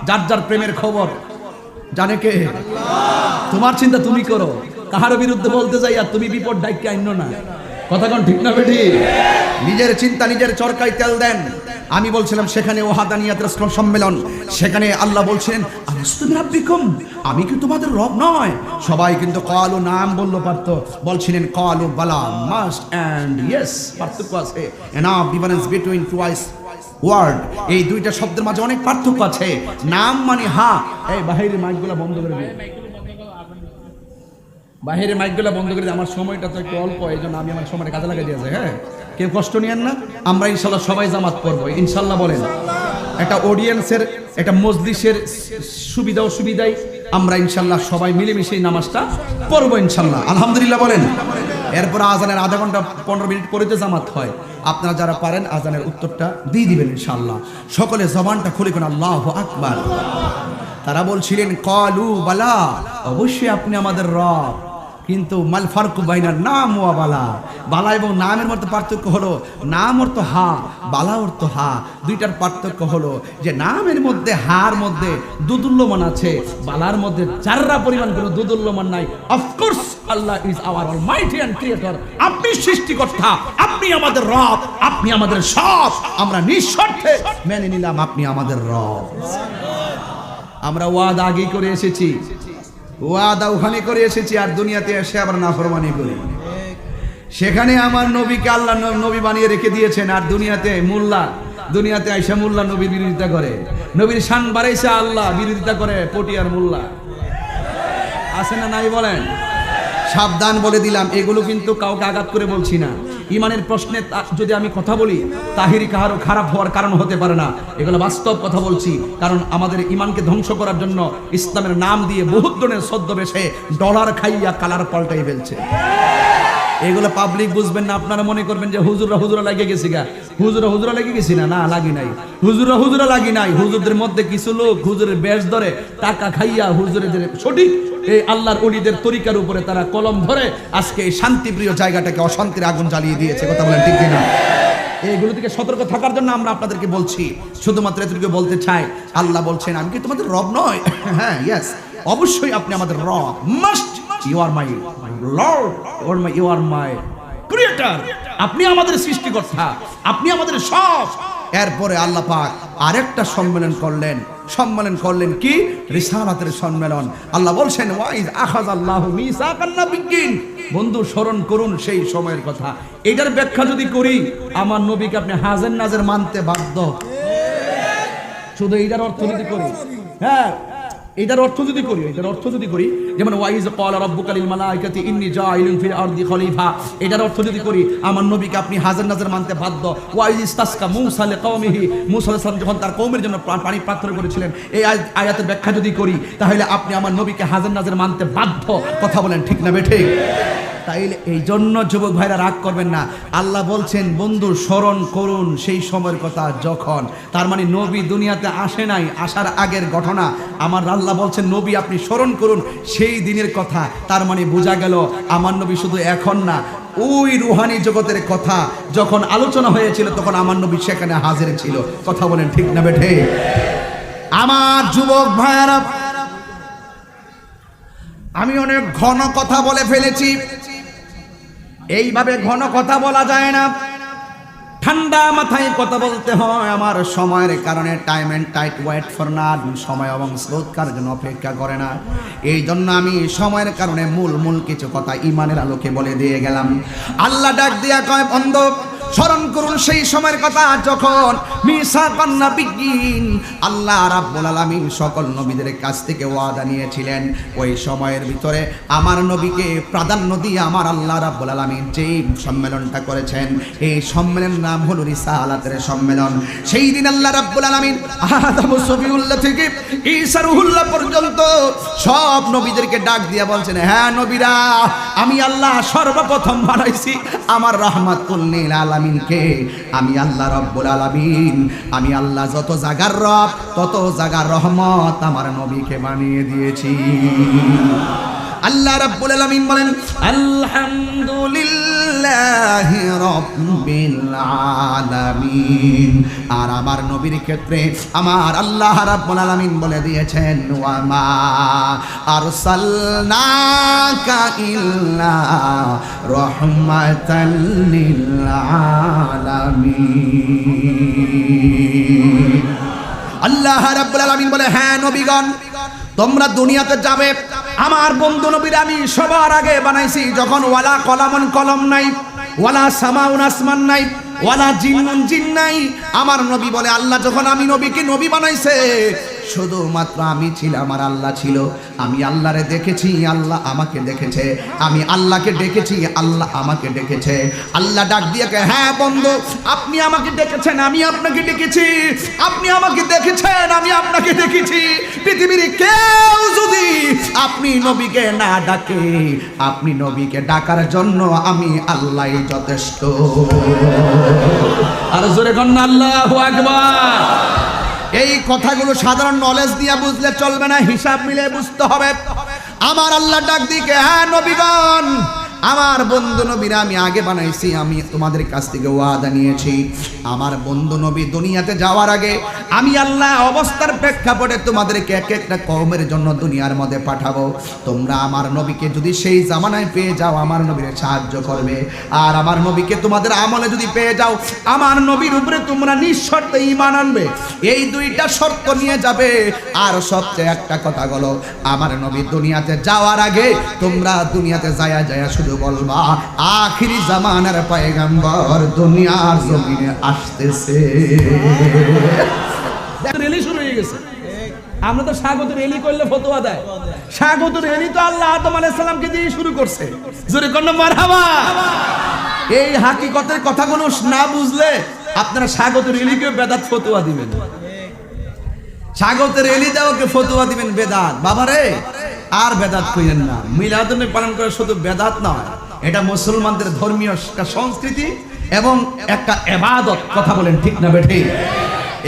যার যার প্রেমের খবর জানে কে? তোমার চিন্তা তুমি করো, কাহার বিরুদ্ধে বলতে যাই আর তুমি বিপদ ডাইকে আইনো না। কথা কোন ঠিক না বেটি? নিজের চিন্তা নিজের চরকায় তেল দেন। আমি বলছিলাম সেখানে ওয়াহাদানিয়াতের সম্মেলন, সেখানে আল্লাহ বলছেন আলাস্তু বিরাব্বিকুম, আমি কি তোমাদের রব নয়? সবাই কিন্তু ক্বালু নাম বললো পারতো, বলছিলেন ক্বালু বালা, মাস্ট এন্ড ইয়েস। পার্থক্য আছে, enough difference between twice word. এই দুইটা শব্দের মাঝে অনেক পার্থক্য আছে। নাম মানে হা। এই বাহিরের মাইকগুলো বন্ধ করে দিন, বাহিরে মাইকগুলো বন্ধ করে দিন। আমার সময়টা তো একটু অল্প, এই জন্য আমি আমার সময়টা কাজে লাগিয়ে দিয়েছি। হ্যাঁ, কেউ কষ্ট নিয়েন না। আমরা ইনশাল্লাহ সবাই জামাত পড়বো ইনশাল্লাহ। বলেন একটা অডিয়েন্সের, একটা মজলিসের সুবিধা অসুবিধায় আমরা ইনশাল্লাহ সবাই মিলেমিশে এই নামাজটা পড়বো ইনশাল্লাহ। আলহামদুলিল্লাহ বলেন। এরপর আজানের আধা ঘন্টা 15 মিনিট পরে তো জামাত হয়। আপনারা যারা পারেন আজানের উত্তরটা দিয়ে দিবেন ইনশাল্লাহ। সকলে জবানটা খুলে কোন আল্লাহু আকবার। তারা বলছিলেন ক্বালু বালা, অবশ্যই আপনি আমাদের রব, কিন্তু মাল ফারকু বাইনান নাম ওয়া বালা। বালা এবং নামের মধ্যে পার্থক্য হলো, নাম অর্থ হা, বালা অর্থ হা। দুইটার পার্থক্য হলো যে নামের মধ্যে হার মধ্যে দুদুল্যমান আছে, বালার মধ্যে যাররা পরিমাণ কোনো দুদুল্যমান নাই। Of course Allah is our almighty and creator. আপনি সৃষ্টিকর্তা, আপনি আমাদের রব, আপনি আমাদের সব। আমরা নিঃস্বার্থে মেনে নিলাম আপনি আমাদের রব। আমরা ওয়াদা আগেই করে এসেছি, ওয়াদা ওখানে করে এসেছি, আর দুনিয়াতে এসে আবার নাফরমানি করি। সেখানে আমার নবীকে আল্লাহ নবী বানিয়ে রেখে দিয়েছেন, আর দুনিয়াতে মোল্লা, দুনিয়াতে আইসা মোল্লা নবীর বিরোধিতা করে। নবীর শান বাড়াইছে আল্লাহ, বিরোধিতা করে পটিয়ার মোল্লা। আছে না নাই বলেন? সাবধান বলে দিলাম, এগুলো কিন্তু কাউকে আঘাত করে বলছি না। ইমানের প্রশ্নে যদি আমি কথা বলি, তাহিরি কাহারও খারাপ হওয়ার কারণ হতে পারে না। এগুলো বাস্তব কথা বলছি, কারণ আমাদের ইমানকে ধ্বংস করার জন্য ইসলামের নাম দিয়ে বহুত জনের ছদ্মবেশে ডলার খাইয়া কালার পাল্টাই ফেলছে। এগুলো পাবলিক বুঝবেন না। আপনারা মনে করবেন যে হুজুরা লাগে গেছি গা, হুজুরা লাগে গেছি না। না, লাগি নাই। হুজুরা লাগি নাই। হুজুরদের মধ্যে কিছু লোক হুজুরের বেশ ধরে টাকা খাইয়া হুজুরের সঠিক এই আল্লাহর ওলিদের তরিকার উপরে তারা কলম ধরে আজকে এই শান্তিপ্রিয় জায়গাটাকে অশান্তির আগুন জ্বালিয়ে দিয়েছে। কথা বলেন ঠিক কিনা? এইগুলো থেকে সতর্ক থাকার জন্য আমরা আপনাদেরকে বলছি। শুধুমাত্র এতটুকু বলতে চাই, আল্লাহ বলছেন আমি কি তোমাদের রব নয়? হ্যাঁ, ইয়েস, অবশ্যই আপনি আমাদের রব। Must, you are my Lord, you are my creator. আপনি আমাদের সৃষ্টিকর্তা, আপনি আমাদের সব। এরপরে আল্লাহ পাক আরেকটা সম্মেলন করলেন কি? রিসালাতের সম্মেলন। আল্লাহ বলছেন ওয়াইজ আখাযাল্লাহু মিসাকান নাবিয়্যিন। বন্ধু, স্মরণ করুন সেই সময়ের কথা। এটার ব্যাখ্যা যদি করি, আমার নবীকে আপনি হাজের নাজের মানতে বাধ্য। শুধু এইটার অর্থ যদি করি, হ্যাঁ, এটার অর্থ যদি করি, যেমন ওয়াইজ ক্বালা রাব্বুকা লিল মালাইকাতি ইন্নী জাইলুন ফিল আরদি খলিফা, এটার অর্থ যদি করি, আমার নবীকে আপনি হাজার নাজার মানতে বাধ্য। ওয়াইজ ইসতাসকা মূসা লিকওমিহি, মূসা আলাইহিস সালাম যখন তার কওমের জন্য পানি প্রার্থনা করেছিলেন, এই আয়াতের ব্যাখ্যা যদি করি, তাহলে আপনি আমার নবীকে হাজার নাজার মানতে বাধ্য। কথা বলেন ঠিক না বেঠিক? তাইলে এই জন্য যুবক ভাইরা রাগ করবেন না। আল্লাহ বলছেন বন্ধু স্মরণ করুন সেই সময়ের কথা যখন, তার মানে নবী দুনিয়াতে আসে নাই, আসার আগের ঘটনা। আমার আল্লাহ বলছেন নবী আপনি স্মরণ করুন সেই দিনের কথা। তার মানে বোঝা গেল আমার নবী শুধু এখন না, ওই রুহানি জগতের কথা যখন আলোচনা হয়েছিল তখন আমার নবী সেখানে হাজির ছিল। কথা বলেন ঠিক না বেঠে? আমার যুবক ভাইরা, আমি অনেক ঘন কথা বলে ফেলেছি। এইভাবে ঘন কথা বলা যায় না, ঠান্ডা মাথায় কথা বলতে হয়। আমার সময়ের কারণে time and tide wait for none, সময় এবং স্রোত কার জন্য অপেক্ষা করে না। এই জন্য আমি সময়ের কারণে মূল কিছু কথা ইমানের আলোকে বলে দিয়ে গেলাম। আল্লাহ ডাক দিয়া কয় বন্ধু স্মরণ করুন সেই সময়ের কথা যখন মিসাকান নাবিয়্যিন, আল্লাহ রাব্বুল আলামিন সকল নবীদের কাছ থেকে ওয়াদা নিয়েছিলেন। ওই সময়ের ভিতরে আমার নবীকে প্রাধান্য দিয়ে আমার আল্লাহ রাব্বুল আলামিন যে সম্মেলনটা করেছেন, এই সম্মেলনের নাম হলো রিসালাতের সম্মেলন। সেই দিন আল্লাহ রাব্বুল আলামিন আদম সফিউল্লাহ থেকে ঈসা রুহুল্লাহ পর্যন্ত সব নবীদেরকে ডাক দিয়া বলছেন, হ্যাঁ নবীরা, আমি আল্লাহ সর্বপ্রথম বানাইছি আমার রাহমাতুল লিল আলামিনকে। আমি আল্লাহ রাব্বুল আলামিন, আমি আল্লাহ যত জাগার রব তত জাগার রহমত আমার নবীকে বানিয়ে দিয়েছি। আল্লাহ রাব্বুল আলামিন বলেন আলহামদুলিল্লাহি রাব্বিল আলামিন। আর আমার নবীর ক্ষেত্রে আমার আল্লাহ রাব্বুল আলামিন বলে দিয়েছেন ওয়া মা আরসালনাকা ইল্লা রাহমাতাল লিল আলামিন। আল্লাহ রাব্বুল আলামিন বলে, হ্যাঁ নবীগণ, তোমরা দুনিয়াতে যাবে, আমার বন্ধু নবীর আমি সবার আগে বানাইছি যখন ওয়ালা কলামন কলম নাই, ওয়ালা সামাউন আসমান নাই, ওয়ালা জিন্নুন জিন নাই। আমার নবী বলে আল্লাহ যখন আমি নবীকে নবী বানাইছে, শুধুমাত্র আমি ছিলাম আর আল্লাহ ছিল। আমি আল্লাহরে দেখেছি, আল্লাহ আমাকে দেখেছে। আমি আল্লাহকে ডেকেছি, আল্লাহ আমাকে ডেকেছে। আল্লাহ ডাক দিয়ে, হ্যাঁ বন্ধু, আপনি আমাকে ডেকেছেন, আমি আপনাকে ডেকেছি। আপনি আমাকে দেখেছেন, আমি আপনাকে দেখেছি। পৃথিবীর কেউ যদি আপনি নবীকে না ডাকে, আপনি নবীকে ডাকার জন্য আমি আল্লাহই যথেষ্ট। আর জোরে কন্যা আল্লাহু আকবার। এই কথাগুলো সাধারণ নলেজ দিয়ে বুঝলে চলবে না, হিসাব মিলে বুঝতে হবে। আমার আল্লাহ ডাক দিকে, হ্যাঁ নবীগণ, আমার বন্ধু নবীরা আমি আগে বানাইছি, আমি তোমাদের কাছ থেকে ওয়াদা নিয়েছি। আমার বন্ধু নবী দুনিয়াতে যাওয়ার আগে আমি আল্লাহ অবস্থার প্রেক্ষাপটে তোমাদেরকে এক একটা কওমের জন্য দুনিয়ার মধ্যে পাঠাবো। তোমরা আমার নবীকে যদি সেই জামানায় পেয়ে যাও, আমার নবীর সাহায্য করবে। আর আমার নবীকে তোমাদের আমলে যদি পেয়ে যাও, আমার নবীর উপরে তোমরা নিঃশর্তে ঈমান আনবে। এই দুইটা শর্ত নিয়ে যাবে। আর সবচেয়ে একটা কথা হলো, আমার নবী দুনিয়াতে যাওয়ার আগে তোমরা দুনিয়াতে যায়া শুধু বলবা আখিরি জামানার পয়গম্বর দুনিয়ার জমিনে আসতেছে। রেলি শুরু হয়ে গেছে। আমরা তো স্বাগত রেলি করলে ফতোয়া দেয়। স্বাগত রেলি তো আল্লাহ আদম আলাইহিস সালামকে দিয়ে শুরু করছে। জোরে কন্যা মারহাবা। এই হাকিকতের কথাগুলো না বুঝলে আপনারা স্বাগত রেলিকে বেদাত ফতোয়া দিবেন। স্বাগত রেলি দেওয়াকে ফতোয়া দিবেন বেদাত। বাবারে, আর বেদাত কইলেন না। মিলাদুন নবী পালন করা শুধু বেদাত নয়, এটা মুসলমানদের ধর্মীয় সংস্কৃতি এবং একটা ইবাদত। কথা বলেন ঠিক না বেঠিক?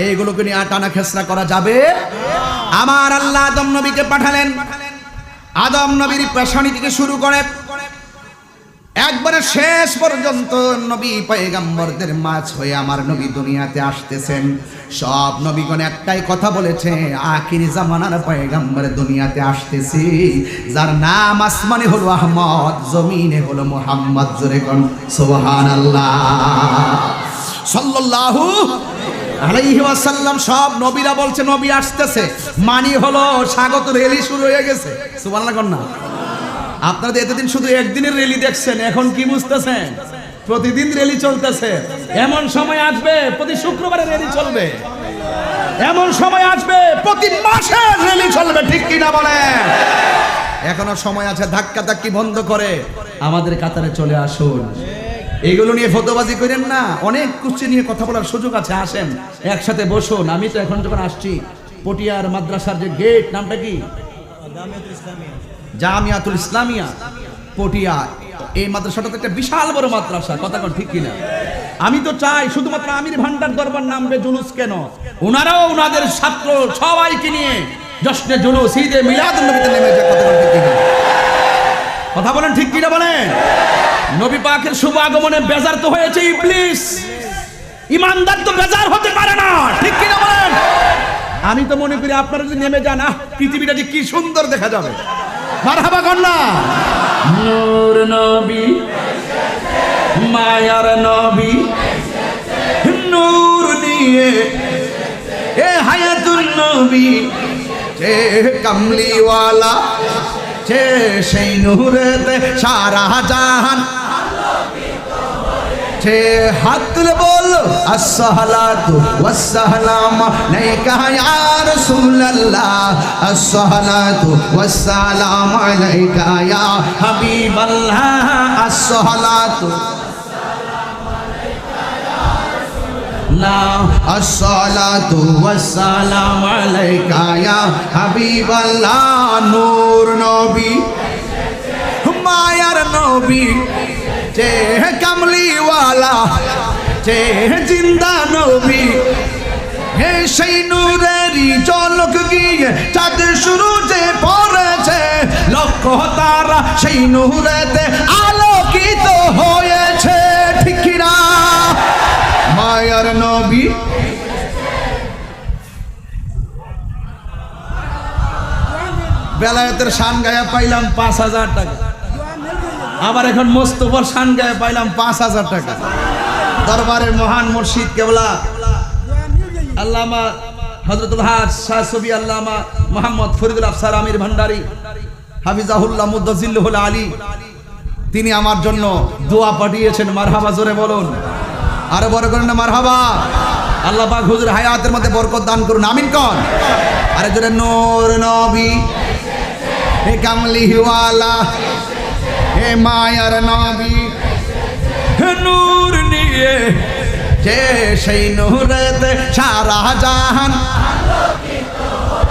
এইগুলোকে নিয়ে টানা খেসরা করা যাবে? আমার আল্লাহ আদম নবীকে পাঠালেন। আদম নবীর পেশানি থেকে শুরু করে একবারে শেষ পর্যন্ত নবী পয়গম্বরদের মাঝ হয়ে আমার নবী দুনিয়াতে আসতেছেন। সব নবীগণ একটাই কথা বলেছে, আখির জামানার পয়গম্বর দুনিয়াতে আসতেছি, যার নাম আসমানে হলো আহমদ, জমিনে হলো মুহাম্মদ। জোরে কোন সুবহানাল্লাহ, সাল্লাল্লাহু আলাইহি ওয়াসাল্লাম। সব নবীরা বলছে নবী আসতেছে, মানি হলো স্বাগত র্যালি শুরু হয়ে গেছে। সুবহানাল্লাহ কোন না? আপনারা এতদিন শুধু একদিনের র্যালি দেখছেন, এখন কি বুঝতেছেন? প্রতিদিন র্যালি চলতেছে। এমন সময় আসবে প্রতি শুক্রবারে র্যালি চলবে, এমন সময় আসবে প্রতি মাসে র্যালি চলবে, ঠিক কি না বলেন? এখনো সময় আছে, ধাক্কা ধাক্কি বন্ধ করে আমাদের কাতারে চলে আসুন। এগুলো নিয়ে ফতোবাজি করেন না, অনেক কিছু নিয়ে কথা বলার সুযোগ আছে, আসেন একসাথে বসুন। আমি তো এখন যখন আসছি পটিয়ার মাদ্রাসার যে গেট, নামটা কি? জামিয়াতুল ইসলামিয়া পটিয়া। এই মাদ্রাসাটা তো একটা বিশাল বড় মাদ্রাসা, কথা কোন ঠিক কিনা? আমি তো চাই শুধুমাত্র আমির ভান্ডার দরবার নামবে, জুলুস কেন? ওনারাও ওনাদের ছাত্র সবাইকে নিয়ে জশ্নে জুলুস, ঈদে মিলাদুন নবীতে নেমে যায়, কথা কোন ঠিক কিনা? কথা বলেন ঠিক কিনা বলেন? নবী পাকের শুভ আগমনে বেজার তো হয়েছে ইবলিস, ইমানদার তো বেজার হতে পারে না, ঠিক কিনা বলেন? আমি তো মনে করি আপনারা যদি নেমে যান, পৃথিবীটা যে কি সুন্দর দেখা যাবে। মারহাবা কন্যা। নূর নবী, মায়ার নবী, নূর নিয়ে এ হায়াতুন নবী, যে কামলিওয়ালা, যে সেই নূরেতে সারা জাহান, যে হাত তুলে বল আসসালাতু ওয়াসসালাম আলাইকা ইয়া রাসূলুল্লাহ, আসসালাতু ওয়াসসালাম আলাইকা ইয়া হাবিবাল্লাহ, আসসালাতু আসসালাতু ওয়াসসালাম আলাইকা ইয়া হাবিবাল্লাহ। নূর নবী, মায়ার নবী, যে কামলিওয়ালা, যে জিন্দা নবী, হে সেই নূরেরই ঝলক গিয়ে চাঁদ সূরজে পড়েছে, লক্ষ তারা সেই নূরেতে আলোকিত হয়েছে, ঠিক কি না? মায়ার নবী, বেলায়েতের শান গায়ে পাইলাম ৫,০০০ টাকা, আবার এখন মোস্তফার শান গায়ে পাইলাম ৫,০০০ টাকা। দরবারের মহান মুর্শিদ কেবলা আল্লামা হযরতুল হাজ শাহ সুফি আল্লামা মুহাম্মদ ফরিদুল আফসার আমির ভান্ডারী হাফিজাহুল্লাহ মুদ্দাজিল্লুহুল আলী, তিনি আমার জন্য দোয়া পাঠিয়েছেন। মারহাবা, জোরে বলুন, আরো বড় করেন না মারহাবা। আল্লাহ পাক হুজুর হায়াতের মধ্যে বরকত দান করুন, আমিন কোন? আরে জোরে নূর নবী, হে কামলিওয়ালা, হে মায়ার নবী, হে নূর নিয়ে, যে সেই নূরেতে সারা জাহান আলোকিত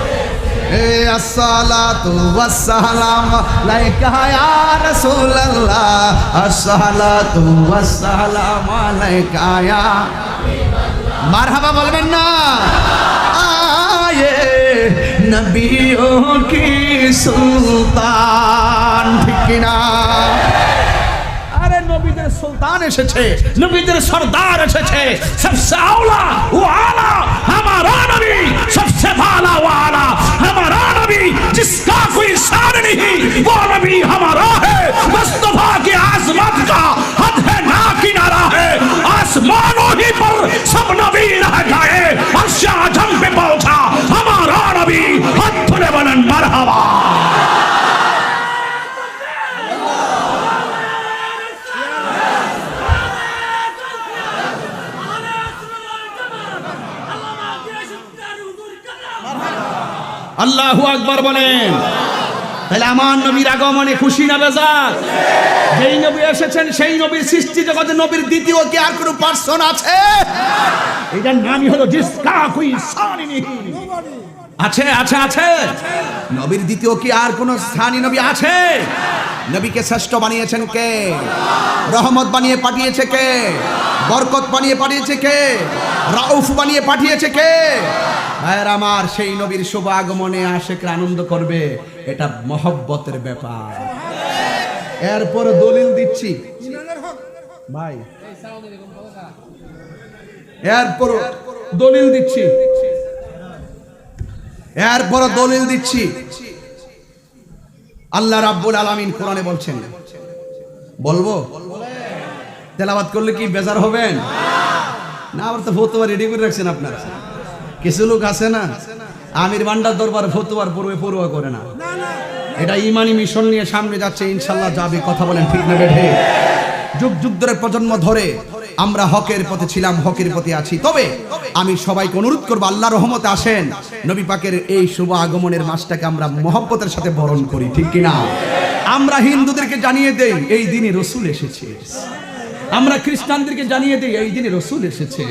হয়েছে, আসসালাতু ওয়াসসালাম আলাইকা ইয়া রাসূলুল্লাহ, আসসালাতু ওয়াসসালাম আলাইকা ইয়া হাবিবাল্লাহ। মারহাবা বলবেন না? আয়ে নবিয়ো কি সুলতান, ঠিক কি না? আরে নবীদের সুলতান এসেছে, নবীদের সরদার এসেছে, সবসে আওলা ও আলা हमारा नबी, सबसे भाला वाला हमारा नबी, जिसका कोई शान नहीं वो नबी हमारा है। मुस्तफा की आजमत का हद है ना किनारा है, आसमानों ही पर सब नबी रह गए, अर्श आजम पे पहुंचा हमारा नबी। हाथ धुले बनन मरहबा। আল্লাহু আকবার বলেন। তাহলে আমার নবীর আগমনে খুশি না বেজার? যেই নবী এসেছেন সেই নবীর সৃষ্টি জগতে নবীর দ্বিতীয় কি আর কোনো পার্সন আছে? এটার নামই হলো জিসকা কোই শান নেই। আছে আছে আছে, নবীর দ্বিতীয় কি আর কোনো স্থানীয় নবী আছে? নবীকে শ্রেষ্ঠ বানিয়েছেন কে? রহমত বানিয়ে পাঠিয়েছে কে? বরকত বানিয়ে পাঠিয়েছে কে? রাউফ বানিয়ে পাঠিয়েছে কে? ভাইয়ের আমার, সেই নবীর শুভ আগমনে আশিকরা আনন্দ করবে, এটা মহব্বতের ব্যাপার। এরপর দলিল দিচ্ছি, ভাই এরপর দলিল দিচ্ছি, আল্লাহ রাব্বুল আলামিন কোরআনে বলছেন, বলবো তেলাওয়াত করলে কি বেজার হবেন না? আবার তো ফতোয়া রেডি করে রাখছেন আপনারা। কিছু লোক আছে না, আমির ভান্ডার দরবার ফতোয়ার পড়ুয়া করে না। এটা ইমানি মিশন নিয়ে সামনে যাচ্ছে, ইনশাল্লাহ যাবে। কথা বলেন ঠিক না বেঠে? যুগ যুগ ধরে প্রজন্ম ধরে আমরা হকের পথে ছিলাম, হকের পথে আছি। তবে আমি সবাইকে অনুরোধ করবো, আল্লাহর রহমতে আসেন, নবী পাকের এই শুভ আগমনের মাসটাকে আমরা মহব্বতের সাথে বরণ করি, ঠিক কিনা? আমরা হিন্দুদেরকে জানিয়ে দেই এই দিনে রসুল এসেছে, আমরা খ্রিস্টানদেরকে জানিয়ে দেই এই দিনে রসুল এসেছে,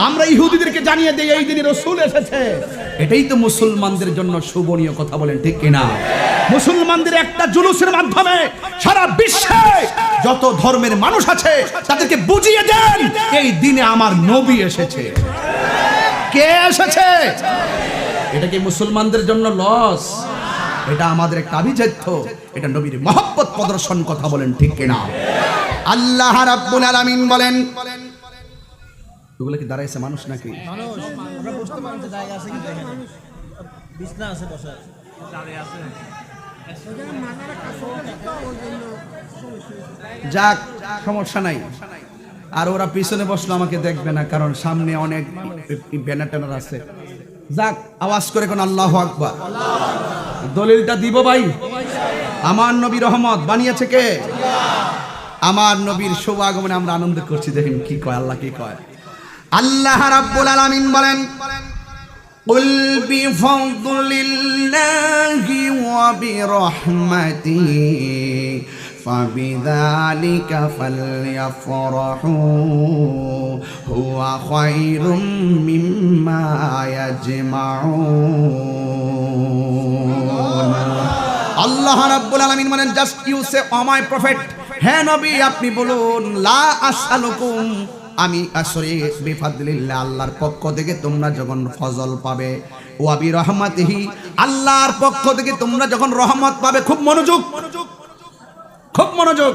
আমরা ইহুদিদেরকে জানিয়ে দেই এই দিনে রসুল এসেছে। এটাই তো মুসলমানদের জন্য শোভনীয়। কথা বলেন ঠিক কিনা? মুসলমানদের একটা জুলুসের মাধ্যমে সারা বিশ্বে যত ধর্মের মানুষ আছে তাদেরকে বুঝিয়ে দেন এই দিনে আমার নবী এসেছে। কে এসেছে? এটা কি মুসলমানদের জন্য লস? এটা আমাদের একটা আভিজাত্য, এটা নবীর মহব্বত প্রদর্শন। কথা বলেন ঠিক কিনা? আল্লাহ রাব্বুল আলামিন বলেন, এগুলো কি দাঁড়াইছে মানুষ নাকি? যাক, সমস্যা নাই। আর ওরা পিছনে বসলো, আমাকে দেখবে না, কারণ সামনে অনেক ব্যানার ট্যানার আছে। যাক, আওয়াজ করে কোন আল্লাহু আকবার। দলিলটা দিব ভাই। আমার নবী রহমত বানিয়েছে কে? আমার নবীর শুভ আগমনে আমরা আনন্দ করছি। দেখেন কি কয় আল্লাহ, কি কয় আল্লাহ রাব্বুল আলামিন বলেন, কুল বিফাদলিল্লাহি ওয়া বিরহমাতিহি ফাবিযালিকা ফালইফরাহু হুয়া খায়রুম মিম্মা ইয়াজমাউন। আল্লাহ রাব্বুল আলামিন বলেন, just you say oh my prophet, হে নবী আপনি বলুন, লা আসআলুকুম, আমি আসরে বিফাদলিল্লাহ, আল্লাহর পক্ষ থেকে তোমরা যখন ফজল পাবে, ওয়া বিরহমাতিহি, আল্লাহর পক্ষ থেকে তোমরা যখন রহমত পাবে, খুব মনোযোগ, খুব মনোযোগ,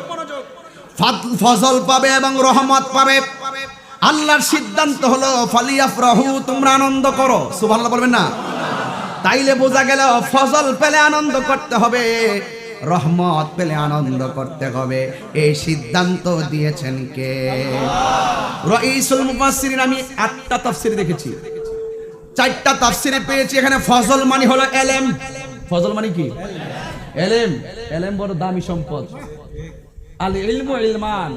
ফজল পাবে এবং রহমত পাবে, আল্লাহর সিদ্ধান্ত হলো ফালিয়াফরাহু, তোমরা আনন্দ করো। সুবহানাল্লাহ বলবেন না? তাইলে বোঝা গেল ফজল পেলে আনন্দ করতে হবে, রহমত পেলে আনন্দ করতে হবে। এই সিদ্ধান্ত দিয়েছেন কে? রাইসুল মুফাসসিরিন। আমি 8টা তাফসীর দেখেছি, 4টা তাফসীরে পেয়েছি এখানে ফজল মানে হলো এলেম। ফজল মানে কি? এলেম। এলেম বড় দামি সম্পদ। আল ইলমু ইলমান,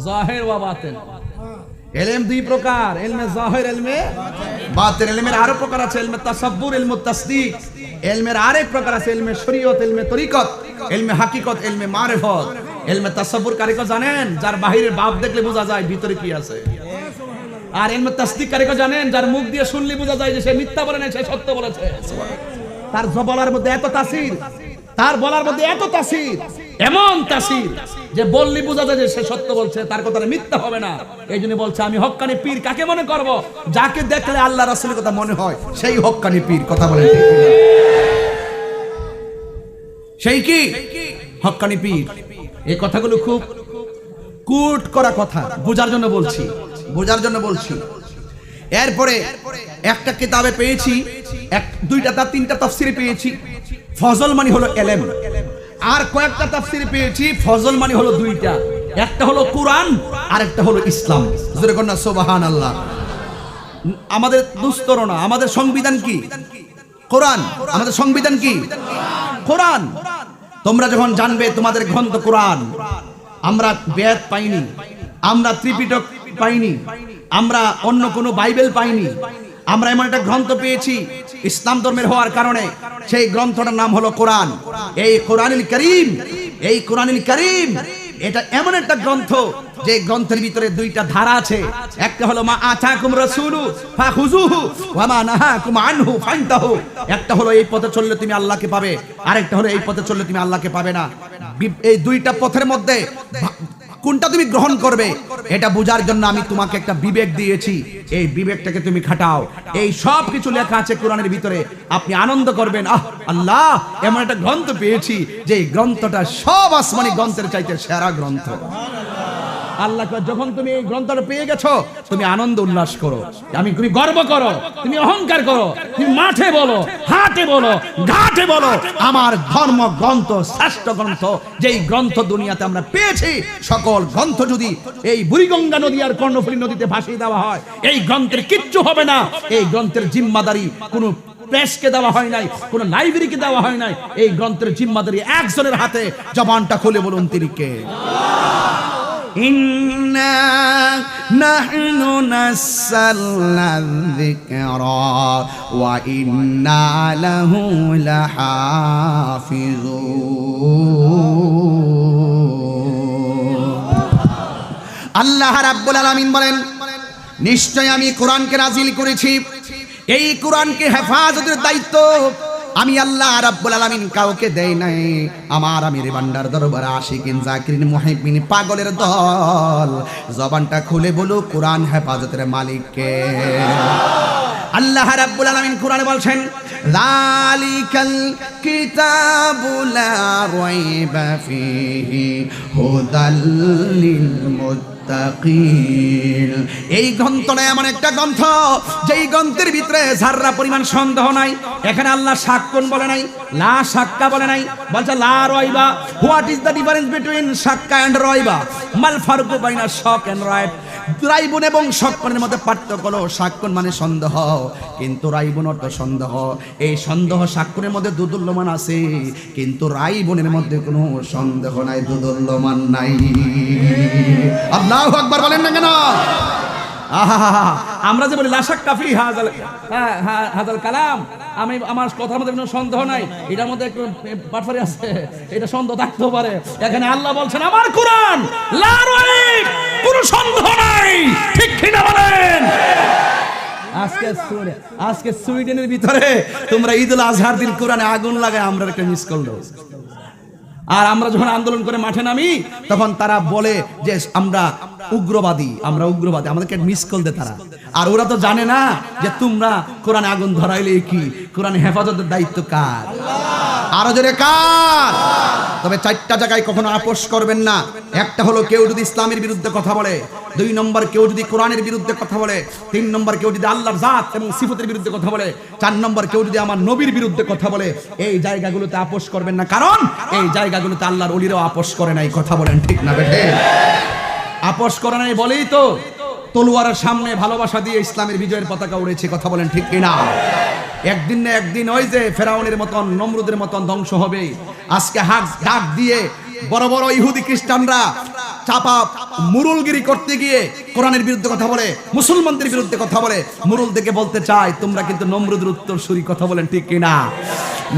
জাহির ওয়া বাতিন। এলেম দুই প্রকার, ইলমে জাহির, ইলমে বাতিন। ইলমের আরো প্রকার আছে, ইলমে তাসাব্বুর, ইলমে তাসদীক। ইলমের আরেক প্রকার আছে, ইলমে শরীয়ত, ইলমে তরিকত, ইলমে হাকিকত, ইলমে মারিফত। ইলমে তাসাব্বুর কারিকে জানেন? যার বাহিরের ভাব দেখলে বোঝা যায় ভিতরে কি আছে। আর ইলমে তাসদীক কারিকে জানেন? যার মুখ দিয়ে শুনলে বোঝা যায় যে সে মিথ্যা বলে না, সে সত্য বলেছে। তার বলার মধ্যে এত তাসির, তার বলার মধ্যে এত তাসির, এমন তাসির যে বললি বোঝা যায় যে সে সত্য বলছে, তার কথাটা মিথ্যা হবে না। এই জন্য বলছে, আমি হক্কানি পীর কাকে মনে করব? যাকে দেখলে আল্লাহ রাসূলের কথা মনে হয়, সেই হক্কানি পীর। কথা বলেন ঠিক না? সেই কি হক্কানি পীর? এই কথাগুলো খুব কুট করা কথা, বোঝার জন্য বলছি, বোঝার জন্য বলছি। এরপরে একটা কিতাবে পেয়েছি, 2টা 3টা তাফসীরে পেয়েছি ফজল মানে হলো এলেম। আর কয়েকটা তাফসীরে পেয়েছি ফজল মানে হলো 2টা, একটা হলো কোরআন আর একটা হলো ইসলাম। জোরে কন্যা সুবহানাল্লাহ। আমাদের দুস্তর না, আমাদের সংবিধান কি? কোরআন। আমাদের সংবিধান কি? কোরআন। তোমরা যখন জানবে তোমাদের গ্রন্থ কোরআন, আমরা বেদ পাইনি, আমরা ত্রিপিটক পাইনি, আমরা অন্য কোনো বাইবেল পাইনি, আমরা এমন একটা গ্রন্থ পেয়েছি ইসলাম ধর্মের হওয়ার কারণে, সেই গ্রন্থটার নাম হলো কোরআন। এই কোরআনুল কারীম, এই কোরআনুল কারীম এটা এমন একটা গ্রন্থ যে গ্রন্থের ভিতরে 2টা ধারা আছে। একটা হলো মা আতাকুম রাসূলু ফাখুযুহু ওয়া মা নাহাকুম আনহু ফান্তাহু। একটা হলো এই পথে চললে তুমি আল্লাহকে পাবে, আরেকটা হলো এই পথে চললে তুমি আল্লাহকে পাবে না। এই 2টা পথের মধ্যে কোনটা তুমি গ্রহণ করবে এটা বোঝার জন্য আমি তোমাকে একটা বিবেক দিয়েছি, এই বিবেকটাকে তুমি খাটাও। এই সব কিছু লেখা আছে কোরআনের ভিতরে, আপনি আনন্দ করবেন, আহ আল্লাহ এমন একটা গ্রন্থ পেয়েছি যে গ্রন্থটা সব আসমানি গ্রন্থের চাইতে সেরা গ্রন্থ। আল্লাহকে যখন তুমি এই গ্রন্থটা পেয়ে গেছো, তুমি আনন্দ উল্লাস করো, তুমি গর্ব করো, তুমি অহংকার করো, তুমি মাঠে বলো, হাটে বলো, ঘাটে বলো, আমার ধর্ম গ্রন্থ শ্রেষ্ঠ গ্রন্থ। যেই গ্রন্থ দুনিয়াতে আমরা পেয়েছি, সকল গ্রন্থ যদি এই বুড়িগঙ্গা নদী আর কর্ণফুলী নদীতে ভাসিয়ে দেওয়া হয়, এই গ্রন্থের কিচ্ছু হবে না। এই গ্রন্থের জিম্মাদারি কোন প্রেসকে দেওয়া হয় নাই, কোন লাইব্রেরিকে দেওয়া হয় নাই। এই গ্রন্থের জিম্মাদারি একজনের হাতে। জবানটা খুলে বলুন তিনি কে? ইন্না নাহনু নাসালনা যিকরা ওয়া ইন্না লাহু লাহাফিজুন। আল্লাহ রাব্বুল আলামিন বলেন, নিশ্চয় আমি কোরআনকে নাজিল করেছি, এই কোরআনকে হেফাজতের দায়িত্ব আমি আল্লাহ রাব্বুল আলামিন কাউকে দেই নাই। আমার আমির বান্দার দরবারে আশিকিন জাকিরিন মুহিব্বিন পাগলের দল। জবানটা খুলে বলো, কোরআন হেফাজতের মালিক কে? আল্লাহ রাব্বুল আলামিন কোরআনে বলছেন, যালিকাল কিতাবু লা রাইবা ফীহি হুদাল লিল মুত্তাকিন। এই গ্রন্থটা এমন একটা গ্রন্থ, যেই গ্রন্থের ভিতরে যাররা পরিমাণ সন্দেহ নাই। এখানে আল্লাহ শাক্কুন বলে নাই, লা শাক্কা বলে নাই, বলছে লা রাইবা। What is the difference between শাক্কা এন্ড রাইবা? মাল ফারকু বাইনা শাক এন্ড রাইব? রাইবুন এবং শাক্কুনের মধ্যে পার্থক্য হলো, শাক্কুন মানে সন্দেহ, কিন্তু রাইবুন অর্থ সন্দেহ। এই সন্দেহ শাক্কুনের মধ্যে দুদুল্যমান আছে, কিন্তু রাইবুনের মধ্যে কোনো সন্দেহ নাই, দুদুল্যমান নাই। আল্লাহু আকবার বলেন না কেন? আমরা যে বলি লাশাক কাফি হাজাল কালাম, আমি আমার কথার মধ্যে কোনো সন্দেহ নাই, এটার মধ্যে একটু বাটফারি আছে, এটা সন্দেহ থাকতেও পারে। এখানে আল্লাহ বলছেন আমার কোরআন লা রাইব, কোনো সন্দেহ নাই। ঠিক কিনা বলেন? আজকে সুইডেনের ভিতরে তোমরা ঈদুল আজহার দিন কোরআনে আগুন লাগায় আমরা একটা মিস কল দাও। আর আমরা যখন আন্দোলন করে মাঠে নামি, তখন তারা বলে যে আমরা উগ্রবাদী, আমাদেরকে মিস কল দে তারা। আর ওরা তো জানে না যে তোমরা কোরআনে আগুন ধরাইলে কি, কোরআনে হেফাজতের দায়িত্ব কার? আরো জোরে কার? তবে চারটা জায়গায় কখনো আপোষ করবেন না। একটা হলো, কেউ যদি ইসলামের বিরুদ্ধে কথা বলে, 2 নম্বর কেউ যদি কোরআনের বিরুদ্ধে কথা বলে, 3 নম্বর কেউ যদি আল্লাহর জাত এবং সিফতের বিরুদ্ধে কথা বলে, 4 নম্বর কেউ যদি আমার নবীর বিরুদ্ধে কথা বলে। এই জায়গাগুলোতে আপোষ করবেন না, কারণ এই জায়গাগুলোতে আল্লাহর ওলিরাও আপোষ করে নাই। কথা বলেন ঠিক না বেঠে? আপোষ করে নাই বলেই তো তলোয়ারের সামনে ভালোবাসা দিয়ে ইসলামের বিজয়ের পতাকা উড়েছে। কথা বলেন ঠিক কিনা? একদিন না একদিন ওই যে ফেরাউনের মতন, নমরুদের মতন ধ্বংস হবে। আজকে হাক ডাক দিয়ে বড় বড় ইহুদি খ্রিস্টানরা চাপা মুরুলগিরি করতে গিয়ে কোরআনের বিরুদ্ধে কথা বলে, মুসলমানদের বিরুদ্ধে কথা বলে। মুরুল থেকে বলতে চাই, তোমরা কিন্তু নমরুদের উত্তরসূরি। কথা বলেন ঠিক কিনা?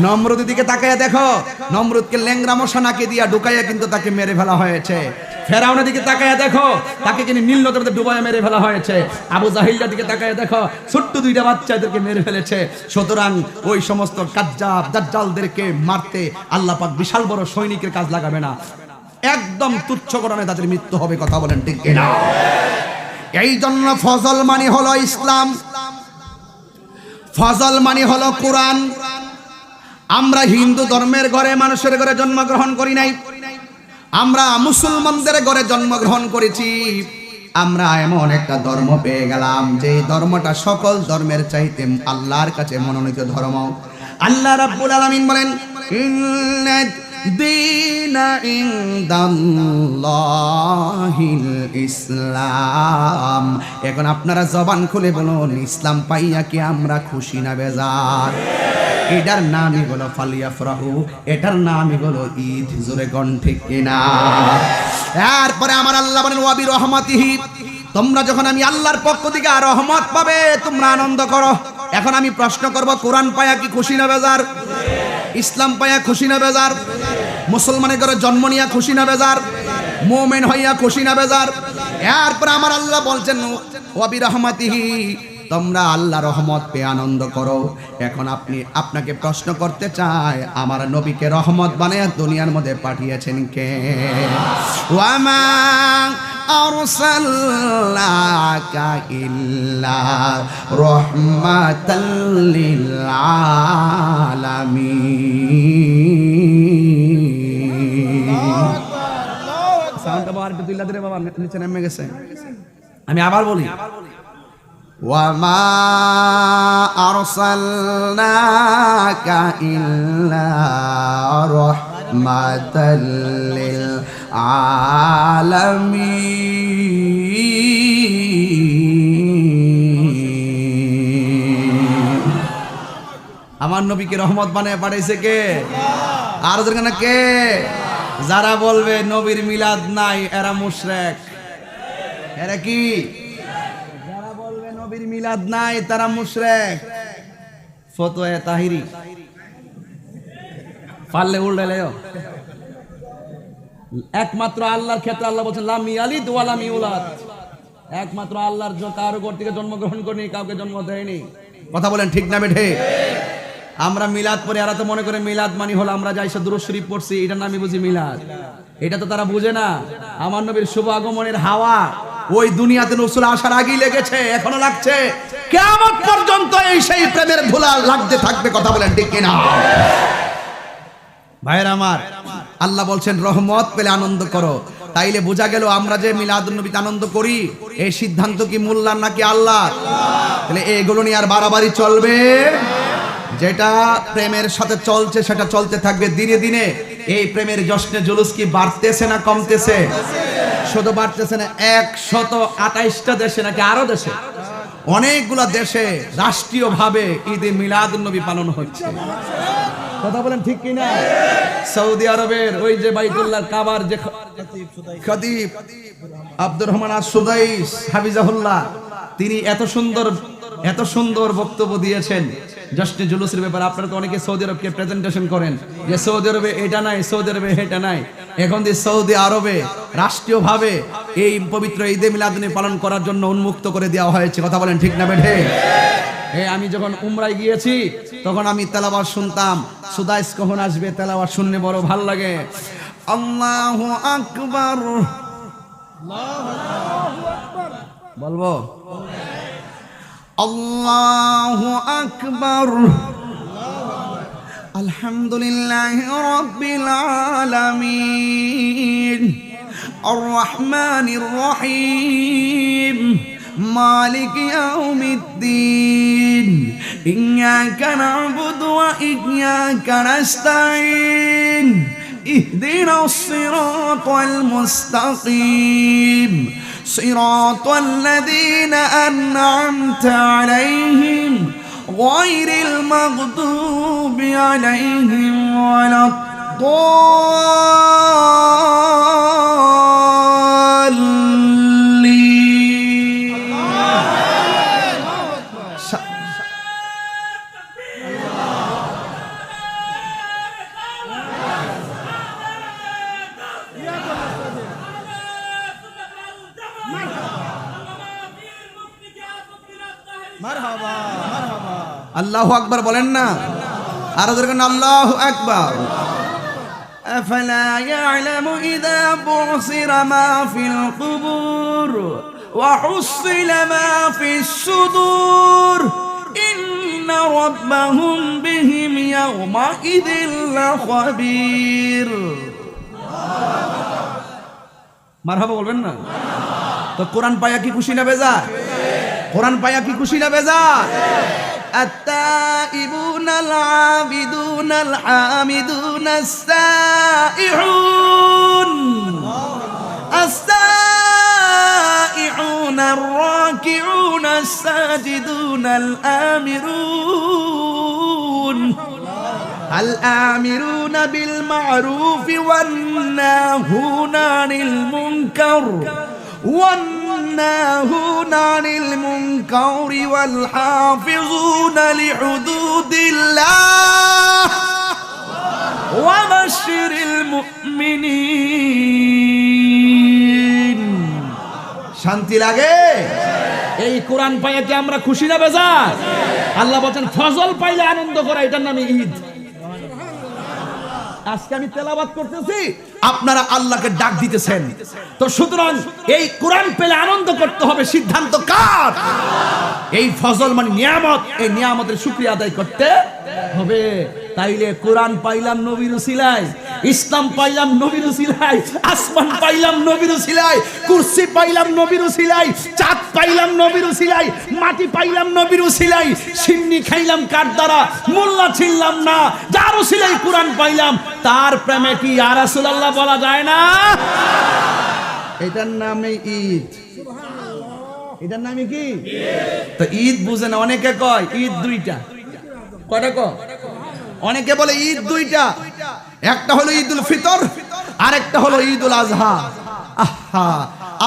নমরুদের দিকে তাকায়া দেখো, নমরুদকে ল্যাংরা মশা নাকে দিয়া ঢুকাইয়া কিন্তু তাকে মেরে ফেলা হয়েছে। ফেরাউনের দিকে তাকায়া দেখো, তাকে কিন্তু নীল নদের ডুবাইয়া মেরে ফেলা হয়েছে। আবু জাহিলের দিকে তাকায়া দেখো, ছোট্ট 2টা বাচ্চাদেরকে মেরে ফেলেছে। সুতরাং ওই সমস্ত কাজ্জাব দাজ্জালদেরকে মারতে আল্লাহ পাক বিশাল বড় সৈনিকের কাজ লাগাবে না, একদম তুচ্ছ করণে তাদের মৃত্যু হবে। কথা বলেন ঠিক কিনা? এই জন্য ফজল মানে হলো ইসলাম, ফজল মানে হলো কোরআন। আমরা হিন্দু ধর্মের ঘরে, মানুষের ঘরে জন্মগ্রহণ করি নাই, আমরা মুসলমানদের ঘরে জন্মগ্রহণ করেছি। আমরা এমন একটা ধর্ম পেয়ে গেলাম, যে ধর্মটা সকল ধর্মের চাইতে আল্লাহর কাছে মনোনীত ধর্ম। আল্লাহ রাব্বুল আলামিন বলেন, ইন্নাদ দীনা ইনদাল্লাহিল ইসলাম। এখন আপনারা জবান খুলে বলুন, ইসলাম পাইয়া কি আমরা খুশি না বেজার? এটার নামই হলো ফালিয়াফরাহু, এটার নামই হলো ঈদ। জোরে কোন ঠিক কিনা? এরপরে আমার আল্লাহ বলেন, ওয়া বিরহমাতিহি, তোমরা যখন আমি আল্লাহর পক্ষ থেকে রহমত পাবে, তোমরা আনন্দ করো। এখন আমি প্রশ্ন করব, কোরআন পায়া কি খুশি না বেজার? ইসলাম পায়া খুশি না বেজার? মুসলমানের ঘরে জন্ম নিয়া খুশি না বেজার? মুমিন হইয়া খুশি না বেজার? এরপরে আমার আল্লাহ বলছেন, ওয়া বিরহমাতিহি, তোমরা আল্লাহ রহমত পেয়ে আনন্দ করো। এখন আপনাকে প্রশ্ন করতে চাই, আমার নবীকে রহমত বানায় দুনিয়ার মধ্যে পাঠিয়েছেন কে? ওয়ামা আরসালনাকা ইল্লা রাহমাতাল লিল আলামিন। বাবা আর একটু তুইলা দে রে বাবা, নিচে নেমে গেছে। আমি আবার বলি, ওয়ামা আরসালনাকা ইল্লা রাহমাতাল লিল আলামিন। আমার নবীকে রহমত বানায় পাঠাইছে কে? আর ওদের কেন কে? যারা বলবে নবীর মিলাদ নাই এরা মুশরিক। এরা কি? যারা বলবে নবীর মিলাদ নাই তারা মুশরিক। ফতোয়া তাহিরি পারলে উল্টালেও একমাত্র আল্লাহর ক্ষেত্রে আল্লাহ বলেন লাম ইয়ালিদ ওয়া লাম ইউলাদ। একমাত্র আল্লাহর কারো ঘর থেকে জন্মগ্রহণ করেনি, কাউকে জন্ম দেয়নি। কথা বলেন ঠিক না বেঠে? আমরা মিলাদ পড়ি, এরা তো মনে করে মিলাদ মানে হলো আমরা যাই দুরূদ শরীফ পড়ছি, এটার নামই বুঝি মিলাদ। এটা তো তারা বুঝে না। আমার নবীর শুভ আগমনের হাওয়া ওই দুনিয়াতে রাসূল আসার আগেই লেগেছে, এখনো লাগছে, কিয়ামত পর্যন্ত এই সেই প্রেমের ধুলা লাগতে থাকবে। কথা বলেন ঠিক কিনা? ভাইরা আমার, আল্লাহ বলছেন রহমত পেলে আনন্দ করো। তাইলে বোঝা গেল আমরা যে মিলাদুন নবীতে আনন্দ করি এই সিদ্ধান্ত কি মোল্লার নাকি আল্লাহ? তাহলে এগুলো নিয়ে আর বাড়াবাড়ি চলবে? যেটা প্রেমের সাথে চলছে সেটা চলতে থাকবে দিনে দিনে। এই প্রেমের জশ্নে জুলুস কি বাড়তেছে না কমতেছে? শুধু বাড়তেছে না, 128টা দেশে নাকি আরো দেশে, অনেকগুলা দেশে রাষ্ট্রীয়ভাবে ঈদে মিলাদুন নবী পালন হচ্ছে। কথা বলেন ঠিক কিনা? সৌদি আরবের ওই যে বাইতুল্লাহ কাবার যে খতিব আব্দুর রহমান আস-সুদাইস হাফিজাহুল্লাহ, তিনি এত সুন্দর বক্তব্য দিয়েছেন জশ্নে জুলুসের ব্যাপারে। আপনারা তো অনেকে সৌদি আরবকে প্রেজেন্টেশন করেন যে সৌদি আরবে এটা নাই, সৌদি আরবে এটা নাই। এখন যে সৌদি আরবে রাষ্ট্রীয়ভাবে এই পবিত্র ঈদে মিলাদুন নবী পালন করার জন্য উন্মুক্ত করে দেওয়া হয়েছে। কথা বলেন ঠিক না বেঠে? আমি যখন উমরায় গিয়েছি তখন আমি তেলাওয়াত শুনতাম। সুদাইস কখন আসবে, তেলাওয়াত শুনলে বড় ভালো লাগে। আল্লাহু আকবার, বলবো আল্লাহু আকবার, আলহামদুলিল্লাহি রাব্বিল আলামিন, আর রহমানির রহিম, মালিক ইয়াউমিদ্দিন, ইয়্যাকা না'বুদু ওয়া ইয়্যাকা নাস্তাঈন, ইহদিনাস সিরাতাল মুস্তাকিম, সিরাতাল লাযীনা আন'আমতা আলাইহিম গায়রিল মাগদুবি আলাইহিম ওয়ালাদ আল্লাহু আকবার বলেন না? আর ওদের কেন আল্লাহু আকবার। আফালা ইয়ালামু ইযা বুসিরা মা ফিল কুবুর ওয়া হুসিলা মা ফিস সুদুর ইন্না রাব্বাহুম বিহিম ইয়াওমা ইযিল লাখাবীর। মারহাবা বলবেন না? তো কোরআন পায়া কি খুশি না বেজার? কোরআন পায়া কি খুশি না বেজার? التائبون العابدون الحامدون السائحون الراكعون الساجدون الآمرون بالمعروف والناهون عن المنكر والناهون عن المنكر والحافظون لحدود الله وبشر المؤمنين। শান্তি লাগে? এই কোরআন পাইয়া কি আমরা খুশি না বেজার? আল্লাহ বলেন ফজল পাইলে আনন্দ করা, এটার নামে ঈদ। আজকে আমি তেলাওয়াত করতেছি, আপনারা আল্লাহকে ডাক দিতেছেন। তো সুতরাং এই কোরআন পেলে আনন্দ করতে হবে, সিদ্ধান্ত কার? এই ফজল মানে নিয়ামত, এই নিয়ামতের শুকরিয়া আদায় করতে হবে। তাইলে কোরআন পাইলাম নবীর উসিলায়, ইসলাম পাইলাম নবীর উসিলায়, আসমান পাইলাম নবীর উসিলায়, কুরসি পাইলাম নবীর উসিলায়, চাঁদ পাইলাম নবীর উসিলায়, মাটি পাইলাম নবীর উসিলায়, সিন্নি খাইলাম কার দ্বারা, মোল্লা ছিলাম না, যার উসিলায় কোরআন পাইলাম, তার প্রেমে কি ইয়া রাসূলুল্লাহ বলা যায় না? এটার নামে ঈদ। এটার নামে কি? তো ঈদ বুঝে না, অনেকে কয় ঈদ দুইটা। কয়টা কয়? অনেকে বলে ঈদ দুইটা, একটা হলো ঈদুল ফিতর আর একটা হলো ঈদুল আজহা। আহা,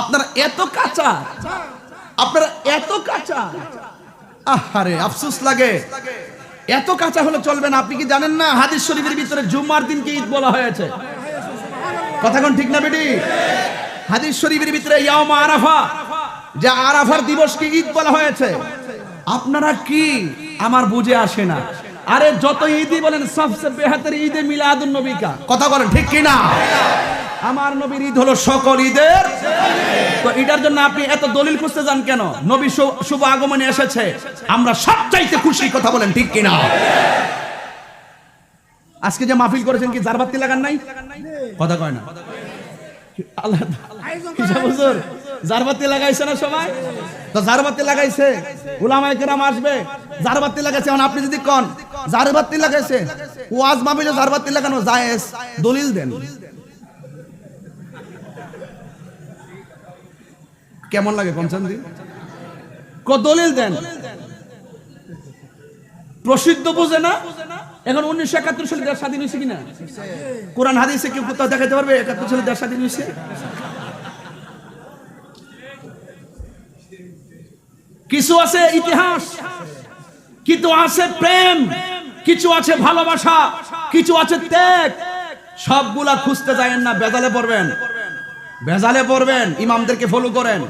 আপনারা এত কাঁচা, আপনারা এত কাঁচা, আহারে আফসোস লাগে। এত কাঁচা হলে চলবে না। আপনি কি জানেন না হাদিস শরীফের ভিতরে জুম্মার দিনকে ঈদ বলা হয়েছে? কথা কোন ঠিক না বেটি? হাদিস শরীফের ভিতরে ইয়াউম আরাফা, যে আরাফার দিবসকে ঈদ বলা হয়েছে। আপনারা কি, আমার বুঝে আসে না। আরে যত ঈদই বলেন, সবচেয়ে বেহতর ঈদে মিলাদুন নবী কা, কথা বলেন ঠিক কি না? আমার নবীর ঈদ হলো সকল ঈদের। তো এটার জন্য আপনি এত দলিল খুঁজতে যান কেন? নবী শুভ আগমনে এসেছে, আমরা সবচাইতে খুশি, কথা বলেন ঠিক কি না? আজকে যে মাহফিল করেছেন, কি জারবাতি লাগান নাই? কথা কয় না। আল্লাহ হুজুর জারবাতি লাগাইছে না সবাই? তো জারবাতি লাগাইছে, উলামায়ে কেরাম আসবে, জারবাতি লাগাইছে। এখন আপনি যদি কোন জারবাতি লাগাইছে, ওয়াজ মাহফিলে জারবাতি লাগানো জায়েজ, দলিল দেন। কেমন লাগে কোনছেন দিন? দলিল দেন। প্রসিদ্ধ বুঝে না। এখন 1971 সালে দেশ স্বাধীন হয়েছে কিনা? কোরআন হাদিসে কি কোথাও দেখাতে পারবে 71 সালে দেশ স্বাধীন হয়েছে? কিছু আছে ইতিহাস, কিছু আছে প্রেম, কিছু আছে ভালোবাসা, কিছু আছে ত্যাগ। সবগুলা খুঁজতে যায়েন না, বেজালে পড়বেন, বেজালে পড়বেন। ইমামদেরকে ফলো করেন,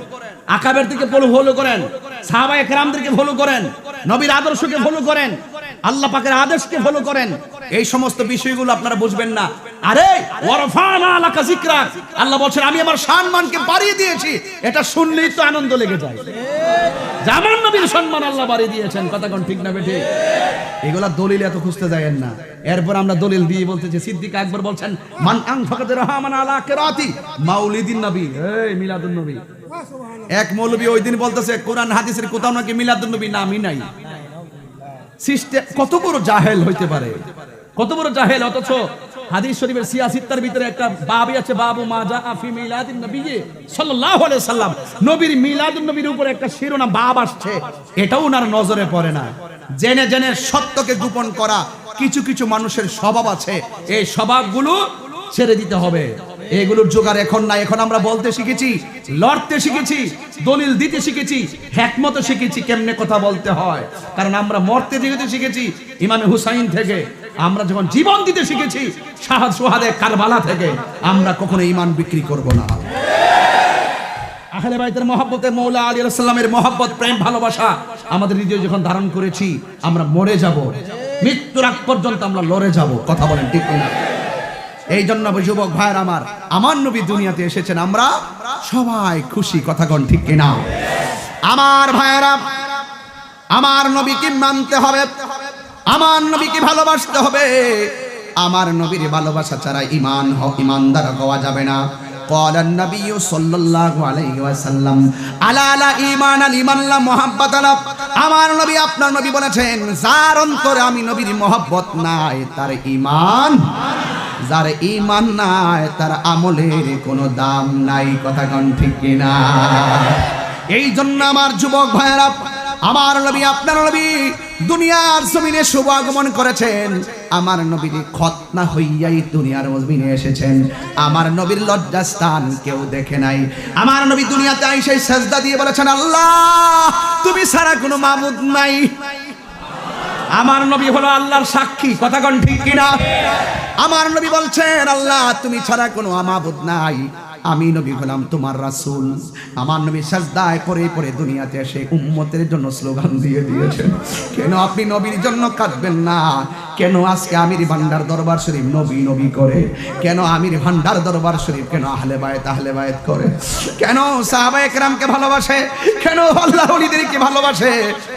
আকাবেরদেরকে ফলো করেন, সাহাবায়ে কেরামদেরকে ফলো করেন, নবীর আদর্শকে ফলো করেন, আল্লাহ পাকের আদেশকে ফলো করেন। এই সমস্ত বিষয়গুলো আপনারা বুঝবেন না। আরে ওয়ারফানা লাকা যিকরাক, আল্লাহ বলছেন আমি আমার সম্মানকে বাড়িয়ে দিয়েছি। এটা শুনলেই তো আনন্দ লেগে যায়। জামান নবীর সম্মান আল্লাহ বাড়িয়ে দিয়েছেন, কথা কোন ঠিক না বেঠি? এগুলা দলিল এত খুঁজতে যায়েন না। এরপর আমরা দলিল দিয়ে বলতেছি, সিদ্দিক আকবর বলছেন মান আনফাকা দিরহামান আলা কিরাতি মাউলিদিন নবী, এই মিলাদুন নবী। এক মৌলবী ওই দিন বলতেছে কোরআন হাদিসের কোথাও নাকি মিলাদুন নবী নামই নাই। সিস্টেম কত বড় জাহেল হইতে পারে, কত বড় জাহেল। অথচ হাদিস শরীফের সিয়াসিত্তার ভিতরে একটা বাবই আছে, বাবু মা জা ফি মিলাদিন নবী সাল্লাল্লাহু আলাইহি সাল্লাম। নবীর মিলাদুন নবীর উপরে একটা শিরোনাম বাব আসছে, এটাও ওনার নজরে পড়ে না। জেনে জেনে সত্যকে গোপন করা কিছু কিছু মানুষের স্বভাব আছে, এই স্বভাবগুলো ছেড়ে দিতে হবে। এগুলোর জোগাড় এখন না। এখন আমরা বলতে শিখেছি, লড়তে শিখেছি, দলিল দিতে শিখেছি, হিকমত শিখেছি কেমনে কথা বলতে হয়। কারণ আমরা মরতে যেতে শিখেছি ইমামে হুসাইন থেকে, আমরা যখন জীবন দিতে শিখেছি শাহাদে কারবালা থেকে। আমরা কখনো ঈমান বিক্রি করব না। আহলে বাইতের মহব্বতে, মৌলা আলী আলাইহিস সালামের মহব্বত, প্রেম, ভালোবাসা আমাদের হৃদয়ে যখন ধারণ করেছি, আমরা মরে যাব, মৃত্যুর আগ পর্যন্ত আমরা লড়ে যাব। কথা বলেন ঠিক না? এই জন্য যুবক ভাইয়ের আমার নবী দুনিয়াতে এসেছেন, আমরা সবাই খুশি। কথা কোন ঠিক কিনা? আমার ভাইয়েরা, আমার নবীকে মানতে হবে, আমার নবীকে ভালোবাসতে হবে। আমার নবীর ভালোবাসা ছাড়া ইমানদার হওয়া যাবে না। قال النبي صلى الله عليه وسلم আলা লা ঈমান আল ঈমান লা মুহাব্বাত লা। আমার নবী, আপনার নবী বলেছেন, যার অন্তরে আমি নবীর মহব্বত নাই তার ঈমান, যার ঈমান নাই তার আমলের কোনো দাম নাই। কথা কোন ঠিক কিনা? এই জন্য আমার যুবক ভাইয়েরা, আমার নবী, আপনার নবী দুনিয়ার জমিনে শুভ আগমন করেছেন। আমার নবীর খতনা হইয়াই দুনিয়ার জমিনে এসেছেন। আমার নবীর লজ্জাস্থান কেউ দেখে নাই। আমার নবী দুনিয়াতে আইসা সেজদা দিয়ে বলেছেন, আল্লাহ তুমি ছাড়া কোনো মাবুদ নাই। আমার নবী হলো আল্লাহর সাক্ষী। কথা কোন ঠিক কিনা? আমার নবী বলছেন, আল্লাহ তুমি ছাড়া কোনো মাবুদ নাই, আমি নবী হলাম তোমার রাসূল। আমার নবী সাজদায় পড়ে পড়ে দুনিয়াতে এসে উম্মতের জন্য স্লোগান দিয়ে দিয়েছেন, কেন আপনি নবীর জন্য কাঁদবেন না? কেন আজকে আমির ভান্ডার দরবার শরীফ নবী নবী করে? কেন আমির ভান্ডার দরবার শরীফ কেন আহলে বায়ত করে? কেন সাহাবায়ে কেরামকে ভালোবাসে? কেন আল্লাহর ওলিদেরকে আমাকে ভালোবাসে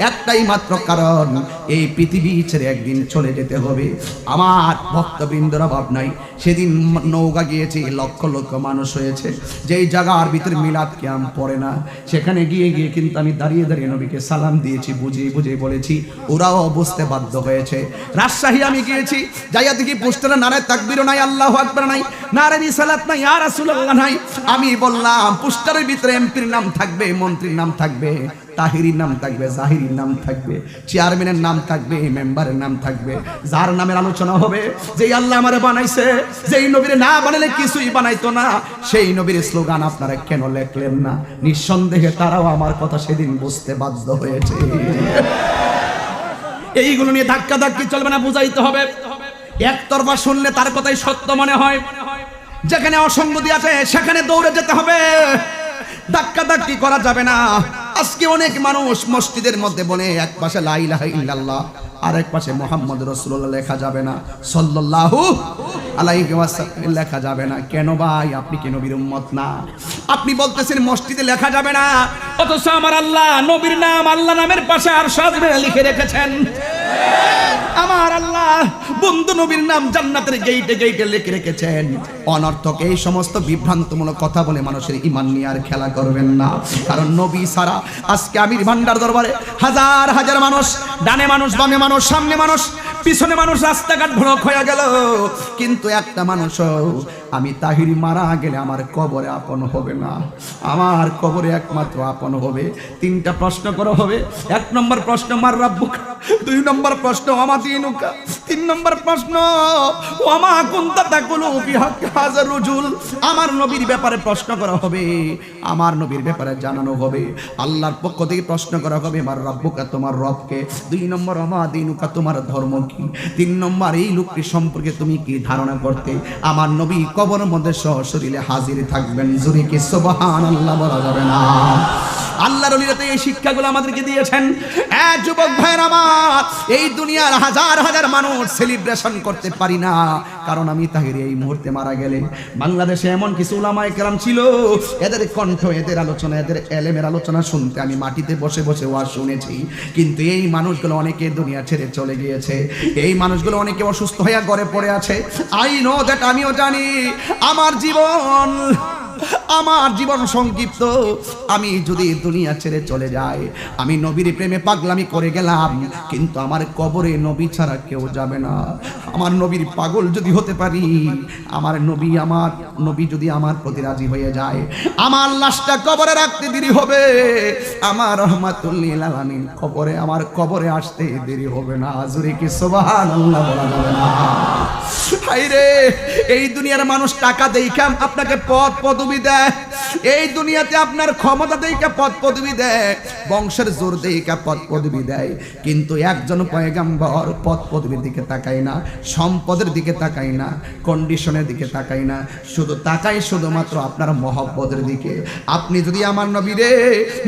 একটাই মাত্র কারণ, এই পৃথিবী ছেড়ে একদিন চলে যেতে হবে। আমার ভক্তবৃন্দর অভাব নাই। সেদিন নৌকা গিয়েছি, লক্ষ লক্ষ মানুষ হয়েছে, যেই জায়গার ভিতরে মিলাদ কিয়াম পড়ে না, সেখানে গিয়ে গিয়ে কিন্তু আমি দাঁড়িয়ে দাঁড়িয়ে নবীকে সালাম দিয়েছি, বুঝিয়ে বুঝিয়ে বলেছি, ওরাও বুঝতে বাধ্য হয়েছে। রাজশাহী আমি গিয়েছি, যাইয়া দেখি পোস্টারে নারে তাকবীর নাই, আল্লাহু আকবার নাই, নারে রিসালাত নাই, ইয়া রাসূলুল্লাহ নাই। আমি বললাম পোস্টারের ভিতরে এমপির নাম থাকবে, মন্ত্রীর নাম থাকবে, তাহিরির নাম থাকবে, জাহিরির নাম থাকবে, চেয়ারম্যানের নাম থাকবে, মেম্বারের নাম থাকবে, যার নামের আলোচনা হবে, যেই আল্লাহ আমারে বানাইছে, যেই নবীরে না বানাইলে কিছুই বানাইতো না, সেই নবীর স্লোগান আপনারা কেন লেখলেন না? নিঃসন্দেহে তারাও আমার কথা সেদিন বুঝতে বাধ্য হয়েছে। এইগুলো নিয়ে ধাক্কা ধাক্কি চলবে না, বুঝাইতে হবে। একতরফা শুনলে তার কথাই সত্য মনে হয়, যেখানে অসঙ্গতি আছে সেখানে দৌড়ে যেতে হবে, ধাক্কা ধাক্কি করা যাবে না। আজকে অনেক মানুষ মসজিদের মধ্যে বলে এক পাশে লা ইলাহা ইল্লাল্লাহ আর এক পাশে মুহাম্মদ রাসূলুল্লাহ লেখা যাবে না, সাল্লাল্লাহু আলাইহি ওয়াসাল্লাম লেখা যাবে না। কেন ভাই? আপনি কি নবীর উম্মত না? আপনি বলতেছেন মসজিদে লেখা যাবে না, অথচ আমার আল্লাহ নবীর নাম আল্লাহ নামের পাশে আর সাজবে লিখে রেখেছেন। আমার আল্লাহ বন্ধু নবীর নাম জান্নাতের গেইটে গেইটে লিখে রেখেছেন। অনর্থক এই সমস্ত বিভ্রান্তমূলক কথা বলে মানুষের ঈমান নিয়ে আর খেলা করবেন না, কারণ নবী ছাড়া আজকে আমির ভান্ডার দরবারে হাজার হাজার মানুষ, ডানে মানুষ, বামে মানুষ, সামনে মানুষ, পিছনে মানুষ, রাস্তাঘাট ব্লক হয়ে গেল, কিন্তু একটা মানুষও আমি তাহিরি মারা গেলে আমার কবরে আপন হবে না। আমার কবরে একমাত্র আপন হবে তিনটা প্রশ্ন করা হবে। এক নম্বর প্রশ্ন মার রাব্বুকা, দুই নম্বর প্রশ্ন ওমা দীনুকা, তিন নম্বর প্রশ্ন ওমা কুনতা তাকুলু ফি হাক্কি হাযার রুজুল। আমার নবীর ব্যাপারে প্রশ্ন করা হবে, আমার নবীর ব্যাপারে জানানো হবে, আল্লাহর পক্ষ থেকে প্রশ্ন করা হবে মার রাব্বুকা, তোমার রবকে। দুই নম্বর ওমা দীনুকা, তোমার ধর্ম কি। তিন নম্বর এই লোকটি সম্পর্কে তুমি কি ধারণা করতে। আমার নবী কবরের মধ্যে সশরীরে হাজির থাকবেন, জোরে কি সুবহানাল্লাহ বলা যাবে না? আল্লাহর ওলিরা তো এই শিক্ষাগুলো আমাদেরকে দিয়েছেন। যুবক ভাইরা আমার, এই দুনিয়ার হাজার হাজার মানুষ সেলিব্রেশন করতে পারি না, কারণ আমি তাহিরি এই মুহূর্তে মারা গেলে বাংলাদেশে এমন কিছু উলামায়ে কেরাম ছিল, এদের কণ্ঠ, এদের আলোচনা, এদের এলেমের আলোচনা শুনতে আমি মাটিতে বসে বসে ওয়াজ শুনেছি। কিন্তু এই মানুষগুলো অনেকে দুনিয়া ছেড়ে চলে গিয়েছে, এই মানুষগুলো অনেকে অসুস্থ হয়ে ঘরে পড়ে আছে। আই নো দ্যাট, আমিও জানি আমার জীবন সংক্ষিপ্ত। আমি যদি দুনিয়া ছেড়ে চলে যাই, আমি নবীর প্রেমে পাগলামি করে গেলাম, কিন্তু আমার কবরে নবী ছাড়া কেউ যাবে না। আমার নবীর পাগল যদি হতে পারি, আমার নবী যদি আমার প্রতি রাজি হয়ে যায়, আমার লাশটা কবরে রাখতে দেরি হবে, আমার রহমাতুল লিল আলামিন আমার কবরে আসতে দেরি হবে না। জোরে কি সুবহানাল্লাহ বলা যাবে না? হায়রে, এই দুনিয়ার মানুষ টাকা দেইখা আপনাকে পদ পদবি দেয়, এই দুনিয়াতে আপনার ক্ষমতা দেইখা পদ পদবি দেয়, বংশের জোর দেইখা পদ পদবি দেয়, কিন্তু একজন পয়গম্বর পদ পদবির দিকে তাকায় না, সম্পদের দিকে তাকায় না, কন্ডিশনের দিকে তাকায় না, শুধু তাকায় শুধুমাত্র আপনার মহব্বতের দিকে। আপনি যদি আমার নবীরে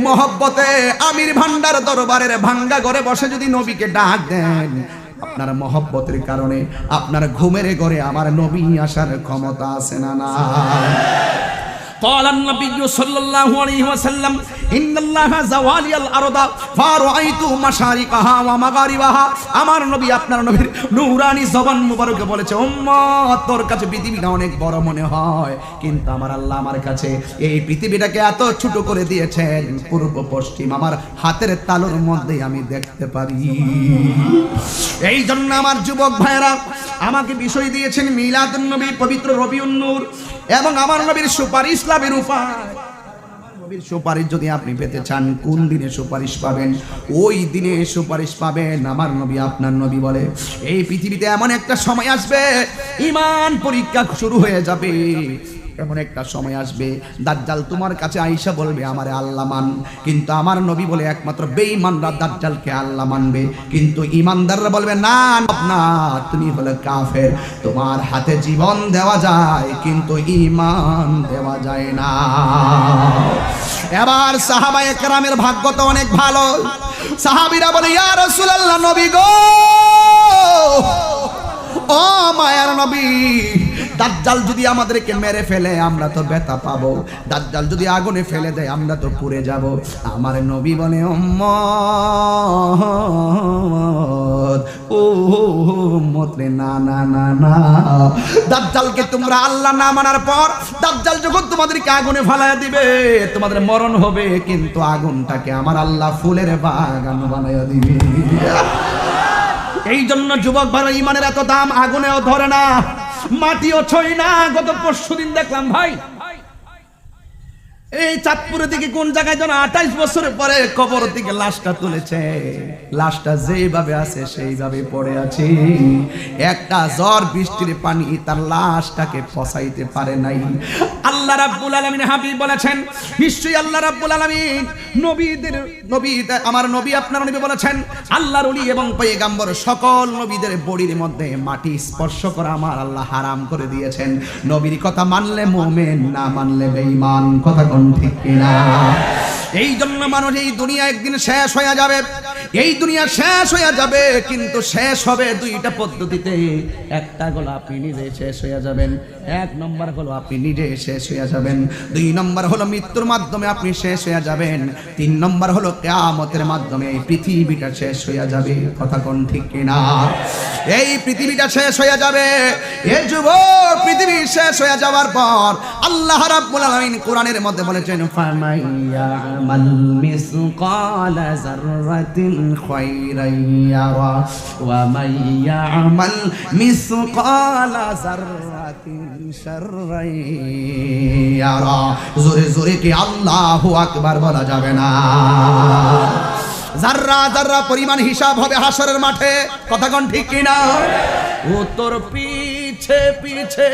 মহব্বতে আমির ভান্ডার দরবারের ভাঙ্গা ঘরে বসে যদি নবীকে ডাক দেন, আপনার মহব্বতের কারণে আপনার ঘুমের ঘরে আমার নবী আসার ক্ষমতা আছে না? না। قال النبي صلى الله عليه وسلم إن الله زوالي الأرض فرأيت مشارقها ومغاربها। আমার নবী, আপনার নবীর নূরানি জবান মুবারকে বলেছে, উম্মত তোর কাছে পৃথিবীটা অনেক বড় মনে হয়, কিন্তু আমার আল্লাহ আমার কাছে এই পৃথিবীটাকে এত ছোট করে দিয়েছেন, পূর্ব পশ্চিম আমার হাতের তালুর মধ্যে আমি দেখতে পারি। এই জন্য আমার যুবক ভাইরা আমাকে বিষয় দিয়েছেন মিলাদুন নবী, পবিত্র রবিউন নূর, এবং আমার নবীর সুপারিশ লাভের উপায়। নবীর সুপারিশ যদি আপনি পেতে চান, কোন দিনে সুপারিশ পাবেন? ওই দিনে সুপারিশ পাবেন। আমার নবী, আপনার নবী বলে, এই পৃথিবীতে এমন একটা সময় আসবে, ঈমান পরীক্ষা শুরু হয়ে যাবে। এমন একটা সময় আসবে, দাজ্জাল তোমার কাছে আয়েশা বলবে আমারে আল্লাহ মান, কিন্তু আমার নবী বলে একমাত্র বেঈমানরা দাজ্জালকে আল্লাহ মানবে, কিন্তু ঈমানদাররা বলবে না না, তুমি হলে কাফের, তোমার হাতে জীবন দেওয়া যায় কিন্তু ঈমান দেওয়া যায় না। এবার সাহাবায়ে কেরামের ভাগ্য তো অনেক ভালো। সাহাবীরা বলে, ইয়া রাসূলুল্লাহ, নবী গো, ও মায়ার নবী, দাজ্জাল যদি আমাদেরকে মেরে ফেলে আমরা তো ব্যথা পাবো, দাজ্জাল যদি আগুনে ফেলে দেয় আমরা তো পুড়ে যাব। আমার নবী বলে উম্মত ও উম্মত রে, না না না না, দাজ্জালকে তোমরা আল্লাহ না মানার পর দাজ্জাল যখন তোমাদেরকে আগুনে ফালায়া দিবে তোমাদের মরণ হবে, কিন্তু আগুনটাকে আমার আল্লাহ ফুলের বাগান বানায়া দিবে। এই জন্য যুবক ভাই, ইমানের এত দাম, আগুনেও ধরে না, মাটিও ছই না। গত পরশুদিন দেখলাম ভাই, এই চাঁদপুরের দিকে কোন জায়গায় যেন 28 বছরের পরে কবর থেকে লাশটা তুলেছে, লাশটা যেইভাবে আছে সেইভাবে পড়ে আছে। একটা ঝড় বৃষ্টির পানি তার লাশটাকে পচাইতে পারে নাই। আল্লাহ রাব্বুল আলামিন হাবিব বলেছেন, নিশ্চয়ই আল্লাহ রাব্বুল আলামিন নবী আমার নবী আপনার নবী বলেছেন, আল্লাহর ওলি এবং পয়গম্বর সকল নবীদের বডির মধ্যে মাটি স্পর্শ করা আমার আল্লাহ হারাম করে দিয়েছেন। নবীর কথা মানলে মুমিন, না মানলে বেঈমান। কথা ঠিক কিনা? এই জন্য মানুষ, এই দুনিয়া একদিন শেষ হয়ে যাবে, এই দুনিয়া শেষ হয়ে যাবে, কিন্তু শেষ হবে দুইটা পদ্ধতিতে। একটা হলো আপনি নিজে শেষ হয়ে যাবেন, এক নম্বর হলো আপনি নিজে শেষ হয়ে যাবেন, দুই নম্বর হলো মৃত্যুর মাধ্যমে আপনি শেষ হয়ে যাবেন, তিন নম্বর হলো কিয়ামতের মাধ্যমে এই পৃথিবীটা শেষ হয়ে যাবে। কথা কোন ঠিক কিনা? এই পৃথিবীটা শেষ হয়ে যাবে। এই যুবক, পৃথিবী শেষ হয়ে যাওয়ার পর আল্লাহ রাব্বুল আলামিন কোরআনের মধ্যে বলেছেন, ফামাইয়ামাল মিসকালা যাররাতিন খায়রান ইয়ারা ওয়া মাইয়ামাল মিসকালা যাররাতিন শাররান ইয়ারা। জোরে জোরে কি আল্লাহু আকবার বলা যাবে না? যাররা যাররা পরিমাণ হিসাব হবে হাসরের মাঠে। কথা কোন ঠিক কিনা? ও তোর পিছে পিছে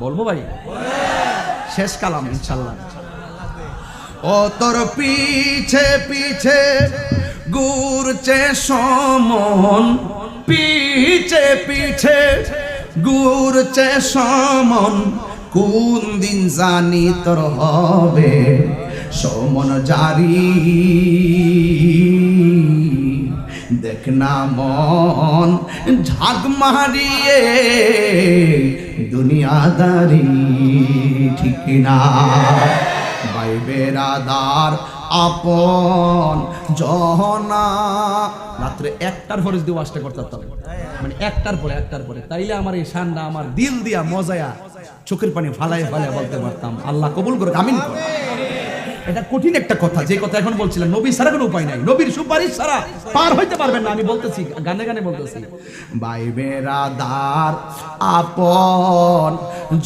বলবো ভাই, শেষ কালাম ইনশাআল্লাহ। ও তোর পিছে পিছে ঘুরছে সমন, পিছে পিছে ঘুরছে সমন, কোন দিন জানি তোর হবে সমন জারি। দেখ না মন ঝাঁক মারিয়ে দুনিয়াদারি। ঠিক না ভাই বেরাদার আপন জহনা? রাত্রে 1টার পরে যদি ওয়াজটা করতে, মানে 1টার পরে, তাইলে আমার এই শানটা আমার দিল দিয়া মজায়া চোখের পানি ফালাই ফালাই বলতে পারতাম। আল্লাহ কবুল করুক, আমিন। এটা কঠিন একটা কথা, যে কথা এখন বলছিলাম, নবী ছাড়া কোনো উপায় নাই, নবীর সুপারিশ ছাড়া পার হইতে পারবেন না। আমি বলতেছি, গানে গানে বলতেছি, ভাই বেরাদার আপন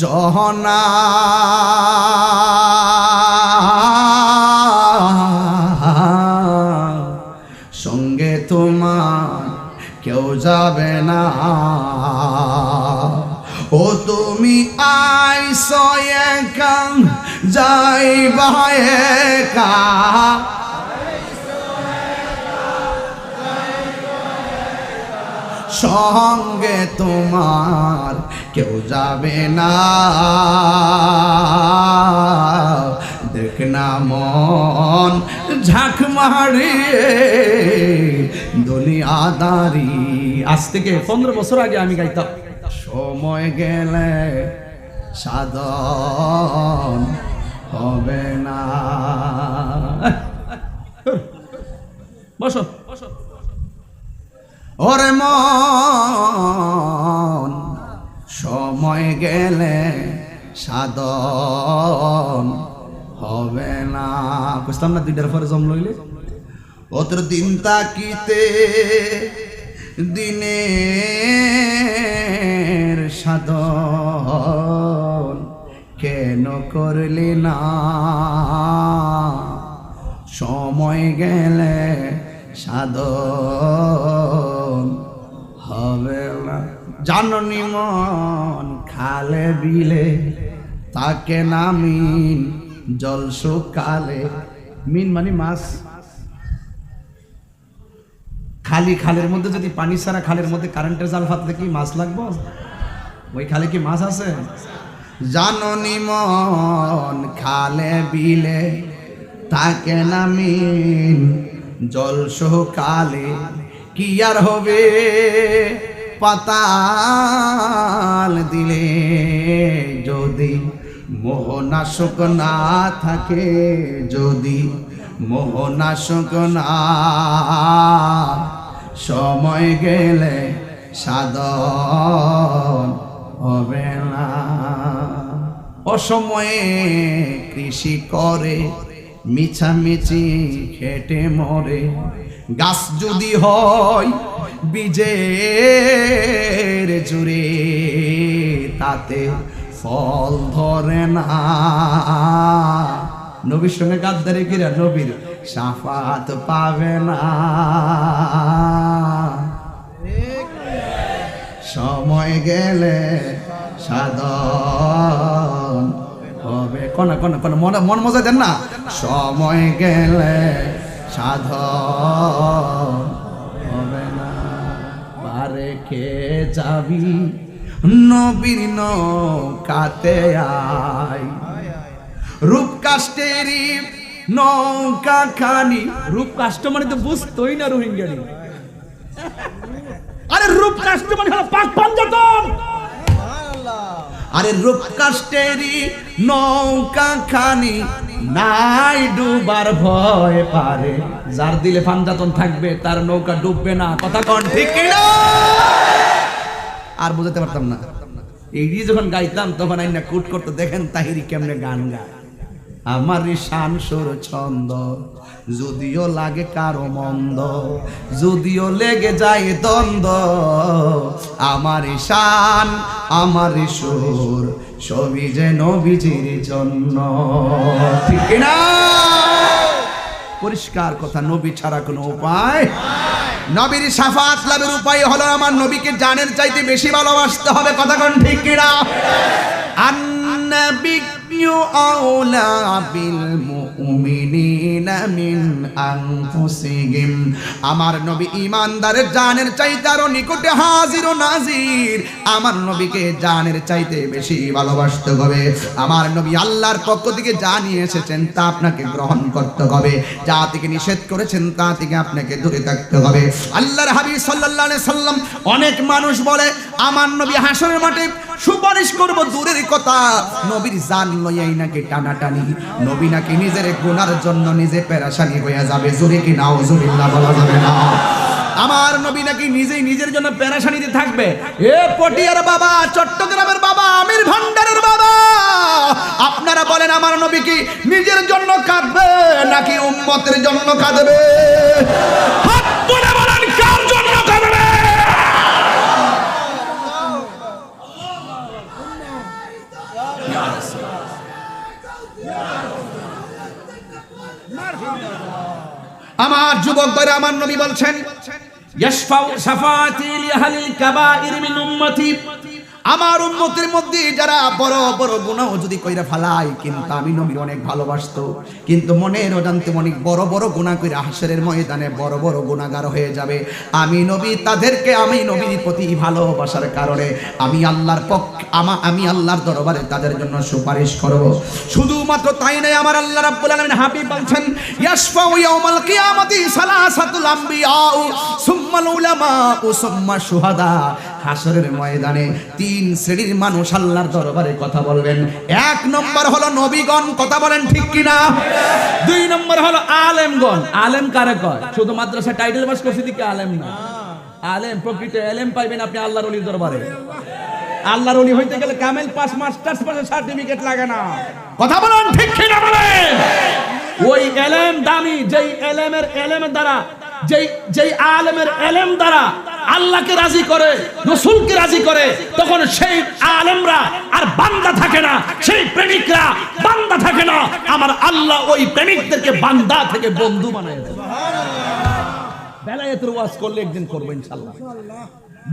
জহনা সঙ্গে তোমার কেউ যাবে না। ও তুমি আইসো একা যাইবা একা, সঙ্গে তোমার কেউ যাবে না। দেখ না মন ঝাঁক মারিয়ে দুনিয়াদারি। আজ থেকে 15 বছর আগে আমি গাইতাম, সময় গেলে সাধন হবে না। বসো ওরে মন, সময় গেলে সাধন হবে না। বুঝলাম না, 2টার পরে জম লইলে অতর দিন তাকিতে দিনের সাধন কেন করলি না? সময় গেলে সাধন হবে না। জাননি মন খালে বিলে তাকে নামিন জল শুকালে। মিন মানে মাছ। খালি খালের মধ্যে যদি পানি ছাড়া খালের মধ্যে কারেন্টের জাল ফাতলে কি মাছ লাগবো? ওই খালে কি মাছ আছে? জাননি মন খালে বিলে তাকে নামিন জল শুকালে কি আর হবে? পাতাল দিলে যদি মোহনাশক না থাকে, যদি মোহনাশক না, সময় গেলে সাধন হবে না। অসময়ে কৃষি করে মিছামিছি খেটে মরে, গাছ যদি হয় বীজের জুড়ে তাতে ফল ধরে না। নবীর সঙ্গে গাদ্দারি কিরা নবীর শাফাত পাবে না। সময় গেলে সাধন হবে। কোন কোন কোন মন মজা দেন না। সময় গেলে সাধন হবে না। পারে কে যাবি নবীর নৌকাতে আয়, রূপ কাষ্টেরি নৌকা খানি। রূপ কাষ্ট মানে তো বুঝতোই না রোহিঙ্গানি। আরে রূপ কাষ্ট মানে হলো পাক পাঞ্জাতন। আরে রূপ কাষ্টেরি নৌকা খানি নাই ডুবার ভয় পারে। যার দিলে পাঞ্জাতন থাকবে তার নৌকা ডুববে না। কথা কোন ঠিক কিনা? আর বুঝাতে পারতাম না। এই যখন গাইতাম তখন আইনা কুট করতে দেখেন তাহিরি কেমনে গান গায়। আমার শান সুর ছন্দ যদিও লাগে কারো মন্দ, যদিও লেগে যায় দ্বন্দ্ব, আমার শান আমার সুর সবই যে নবীজির জন্য। ঠিক না? পরিষ্কার কথা, নবী ছাড়া কোনো উপায়। নবীর শাফাত লাভের উপায় হলো আমার নবীকে জানের চাইতে বেশি ভালোবাসতে হবে। কথা কোন ঠিক কিনা? আন্নাবিয়্যু আওলা বিল মুমিনিনা মিন আনফুসিহিম। আমার নবী ঈমানদারের জানের চাইতে আরো নিকটে হাজির ও নাজির। আমার নবীকে জানের চাইতে বেশি ভালোবাসতে হবে। আমার নবী আল্লাহর পক্ষ থেকে যা নিয়ে এসেছেন তা আপনাকে গ্রহণ করতে হবে, যা থেকে নিষেধ করেছেন তা থেকে আপনাকে দূরে থাকতে হবে। আল্লাহর হাবিব সাল্লাল্লাহু আলাইহি সাল্লাম, অনেক মানুষ বলে আমার নবী হাসরের মাঠে সুপারিশ করব, দূরের কথা নবীর জান লইয়াই নাকি টানাটানি। নবী নাকি নিজের গুনার জন্য নিজে পেরেশানি হয়ে যাবে। জোরে কি নাউজুবিল্লাহ বলা যাবে না? আমার নবী নাকি নিজেই নিজের জন্য পেরেশানিতে থাকবে। এ পটিয়ার বাবা, চট্টগ্রামের বাবা, আমির ভান্ডারের বাবা, আপনারা বলেন আমার নবী কি নিজের জন্য কাঁদবে নাকি উম্মতের জন্য কাঁদবে? হাত তুলে বলেন কার জন্য কাঁদবে? আমার যুবক ভাইরা, আমার নবী বলছেন ইয়াশফাউ শাফাআতি লিআহলিল কাবাইর মিন উম্মতি। আমার উম্মতের মধ্যে যারা বড় বড় গুনাহ যদি কইরা ফেলায়, কিন্তু আমি নবীর অনেক ভালোবাসতো, কিন্তু মনের অজান্তে অনেক বড় বড় গুনাহ কইরা হাশরের ময়দানে বড় বড় গুনাহগার হয়ে যাবে, আমি নবী তাদেরকে আমি নবীর প্রতি ভালোবাসার কারণে আমি আল্লাহর আমি আল্লাহর দরবারে তাদের জন্য সুপারিশ করব। শুধুমাত্র তাই নয়, আমার আল্লাহ রাব্বুল আলামিন হাবিব বলছেন ইয়াশফাউ ইয়াউমাল কিয়ামাতি সালাসাতুল আমবিয়া সুম্মাল উলামা সুম্মা শুহাদা। হাশরের ময়দানে তিন শ্রেণীর মানুষ আল্লাহর দরবারে কথা বলবেন। এক নম্বর হলো নবীগণ। কথা বলেন ঠিক কিনা? দুই নম্বর হলো আলেমগণ। আলেম কারে কয়? শুধু মাদ্রাসা টাইটেল পাস করছি দিকে আলেম না। আলেম প্রকৃত আলেম পাইবেন আপনি আল্লাহর ওলির দরবারে। আল্লাহর ওলি হইতে গেলে কামেল পাস, মাস্টার্স পাসের সার্টিফিকেট লাগে না। কথা বলেন ঠিক কিনা বলেন? ওই এলেম দামি, যেই এলেমের দ্বারা, যেই আলেমের এলেম দ্বারা আল্লাহকে রাজি করে, রাসূলকে রাজি করে, তখন সেই আলেমরা আর বান্দা থাকে না, সেই প্রেমিকরা বান্দা থাকে না। আমার আল্লাহ ওই প্রেমিকদেরকে বান্দা থেকে বন্ধু বানায় দেয়। বেলায়েতের ওয়াজ করলে একদিন করবো ইনশাআল্লাহ।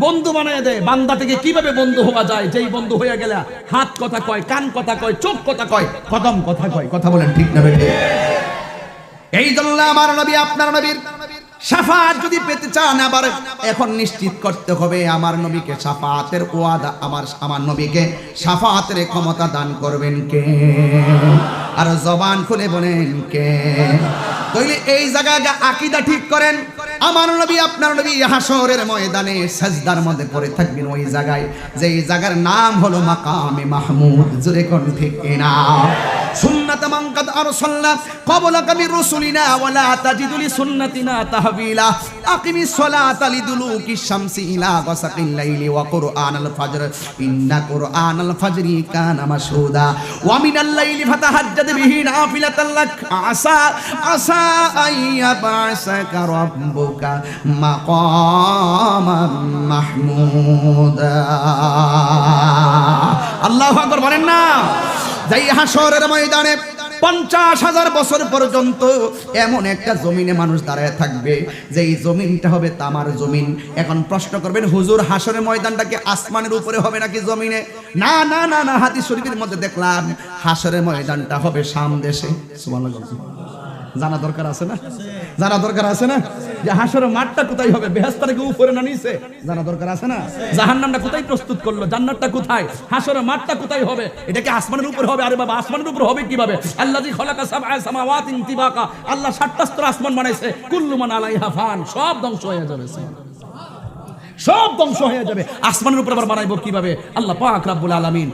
বন্ধু বানায় দেয়। বান্দা থেকে কিভাবে বন্ধু হওয়া যায়? যেই বন্ধু হয়ে গেলে হাত কথা কয়, কান কথা কয়, চোখ কথা কয়, কদম কথা কয়। কথা বলেন ঠিক না বেঠিক? এই জন্য আমার নবী, আপনার নবীর শাফাত যদি পেতে চান, আবার এখন নিশ্চিত করতে হবে আমার নবীকে শাফাতের ওয়াদা, আমার নবীকে শাফাতের ক্ষমতা দান করবেন কে? আর জবান খুলে বলেন কে? তাইলে এই জায়গায় আকীদা ঠিক করেন। আমার নবী আপনার নবী হাসরের ময়দানে সাজদার মধ্যে পড়ে থাকবেন ওই জায়গায়, যেই জায়গার নাম হলো মাকামে মাহমুদ। জোরে কোন ঠিক কিনা? সুন্নাত মান কাদ আরসালনা ক্বাবলাকা মির রাসূলিনা ওয়ালা তাজিদু লিসুন্নাতিনা তাহবিলা আকিমিস সালাতা লিদুলুকিশ শামসি ইলা গাসাকিল লাইলি ওয়া কুরআনাল ফাজর ইন্না কুরআনাল ফাজরি কানা মাশহুদা ওয়া মিনাল লাইলি ফাতাহাজ্জাদ বিহি নাফিলাতাল লাক আসা আসা আইয়াবাসাকা রাব্বুকা মাকামান মাহমুদা। আল্লাহু আকবার বলেন না? যাই হাসরের ময়দানে 50,000 বছর পর্যন্ত এমন একটা জমিনে মানুষ দাঁড়ায় থাকবে, যেই জমিনটা হবে তামার জমিন। এখন প্রশ্ন করবেন, হুজুর হাসরের ময়দানটা কি আসমানের উপরে হবে নাকি জমিনে? না না না না, হাদিস শরীফের মধ্যে দেখলাম হাসরের ময়দানটা হবে শাম দেশে। সুবহানাল্লাহ। জানা দরকার আছে না? জানা দরকার আছে না যে হাসরের মাঠটা কোথায় হবে? বেহেশতটা কি উপরে না নিচে? জানা দরকার আছে না? জাহান্নামটা কোথায় প্রস্তুত করলো? জান্নাতটা কোথায়? হাসরের মাঠটা কোথায় হবে? এটা কি আসমানের উপর হবে? আরে বাবা, আসমানের উপর হবে কিভাবে? আল্লাযী খালাকা সাবআ সামাওয়াতিন তিবাকা, আল্লাহ 7টা স্তর আসমান বানাইছে। কুল্লু মান আলাইহা ফান, সব ধ্বংস হয়ে যাবে, সব ধ্বংস হয়ে যাবে। আসমানের উপর আবার বানাইবো কিভাবে? আল্লাহ পাক রব্বুল আলামিন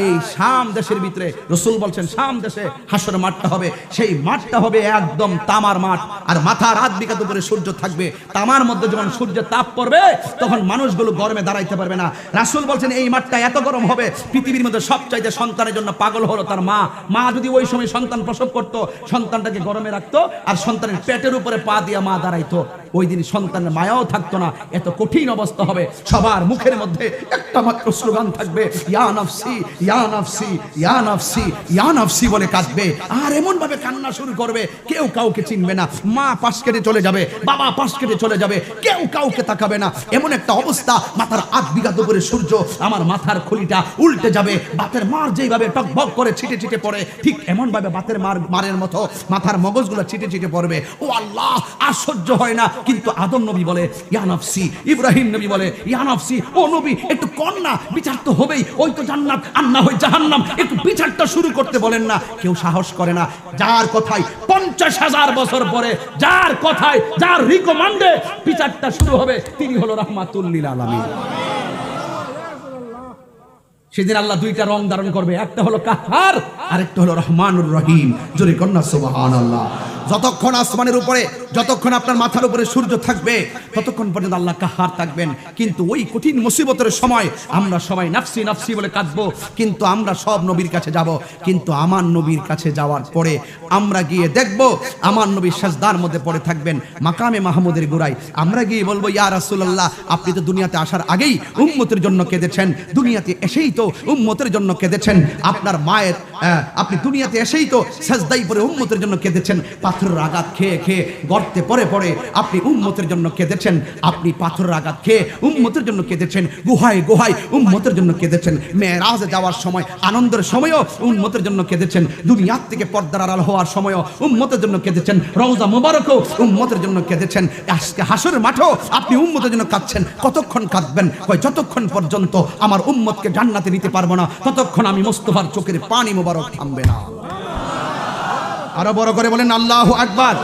এই শাম দেশের ভিতরে রাসূল বলছেন শাম দেশে হাসর মাঠটা হবে, সেই মাঠটা হবে একদম তামার মাঠ, আর মাথার হাত বিঘাত উপরে সূর্য থাকবে। তামার মধ্যে যখন সূর্যের তাপ পড়বে তখন মানুষগুলো গরমে দাঁড়াইতে পারবে না। রাসূল বলছেন এই মাঠটা এত গরম হবে, পৃথিবীর মধ্যে সবচাইতে সন্তানের জন্য পাগল হলো তার মা। মা যদি ওই সময় সন্তান প্রসব করত, সন্তানটাকে গরমে রাখতো, আর সন্তানের পেটের উপরে পা দিয়ে মা দাঁড়াইতো, ওই দিন সন্তানের মায়াও থাকতো না। এত কঠিন অবস্থা হবে। সবার মুখের মধ্যে একটা মাত্র স্লোগান থাকবে, ইয়া নাফসি ইয়া নাফসি ইয়া নাফসি ইয়া নাফসি বলে কাঁদবে। আর এমন ভাবে কান্না শুরু করবে, কেউ কাউকে চিনবে না। মা পাশ কেটে চলে যাবে, বাবা পাশ কেটে চলে যাবে, কেউ কাউকে তাকাবে না। এমন একটা অবস্থা, মাথার 8 বিঘা উপরে সূর্য, আমার মাথার খুলিটা উল্টে যাবে। বাতের মার যেইভাবে টকবক করে ছিটে ছিটে পড়ে, ঠিক এমন ভাবে বাতের মারের মতো মাথার মগজগুলো ছিটে ছিটে পড়বে। ও আল্লাহ, আর সহ্য হয় না। কিন্তু আদম নবী বলে ইয়া নাফসি, ইব্রাহিম নবী বলে ইয়া নাফসি। ও নবী, একটু কর না, বিচার তো হবেই, ওই তো জান্নাত আর না হয় জাহান্নাম, একটু বিচারটা শুরু করতে বলেন না। কেউ সাহস করে না। যার কথায় 50,000 বছর পরে, যার কথায়, যার রিকমান্ডে বিচারটা শুরু হবে, তিনি হলো রাহমাতুল লিল আলামিন। সেদিন আল্লাহ 2টা রং ধারণ করবে, একটা হলো কাহ্হার আর একটা হলো রহমানুর রহিম। জোরে কন্যা সুবহানাল্লাহ। যতক্ষণ আসমানের উপরে, যতক্ষণ আপনার মাথার উপরে সূর্য থাকবে, ততক্ষণ পর্যন্ত আল্লাহ কাহ্হার থাকবেন। কিন্তু ওই কঠিন মুসিবতের সময় আমরা সবাই নাফসি নাফসি বলে কাঁদবো, কিন্তু আমরা সব নবীর কাছে যাব। কিন্তু আমার নবীর কাছে যাওয়ার পরে আমরা গিয়ে দেখব আমার নবী সাজদার মধ্যে পড়ে থাকবেন মাকামে মাহমুদের গোড়ায়। আমরা গিয়ে বলবো, ইয়া রাসূলুল্লাহ, আপনি তো দুনিয়াতে আসার আগেই উম্মতের জন্য কেঁদেছেন, দুনিয়াতে এসেই তো উম্মতের জন্য কেঁদেছেন। আপনার মায়ের আপনি দুনিয়াতে এসেই তো সাজদাই পড়ে উম্মতের জন্য কেঁদেছেন। পাথরের আঘাত খেয়ে খেয়ে গর্তে পড়ে পড়ে আপনি উম্মতের জন্য কেঁদেছেন। আপনি পাথরের আঘাত খেয়ে উম্মতের জন্য কেঁদেছেন। গুহায় গুহায় উম্মতের জন্য কেঁদেছেন। মেরাজে যাওয়ার সময়, আনন্দের সময়ও উম্মতের জন্য কেঁদেছেন। দুনিয়ার থেকে পর্দার আড়াল হওয়ার সময়ও উম্মতের জন্য কেঁদেছেন। রওজা মুবারকও উম্মতের জন্য কেঁদেছেন। আজকে হাসরের মাঠেও আপনি উম্মতের জন্য কাঁদছেন। কতক্ষণ কাঁদবেন? কয় যতক্ষণ পর্যন্ত আমার উম্মতকে জান্নাতে নিতে পারবো না, ততক্ষণ আমি মুস্তাফার চোখের পানি মুবারক থামবে না। আরো বড় করে বলেন আল্লাহু আকবার।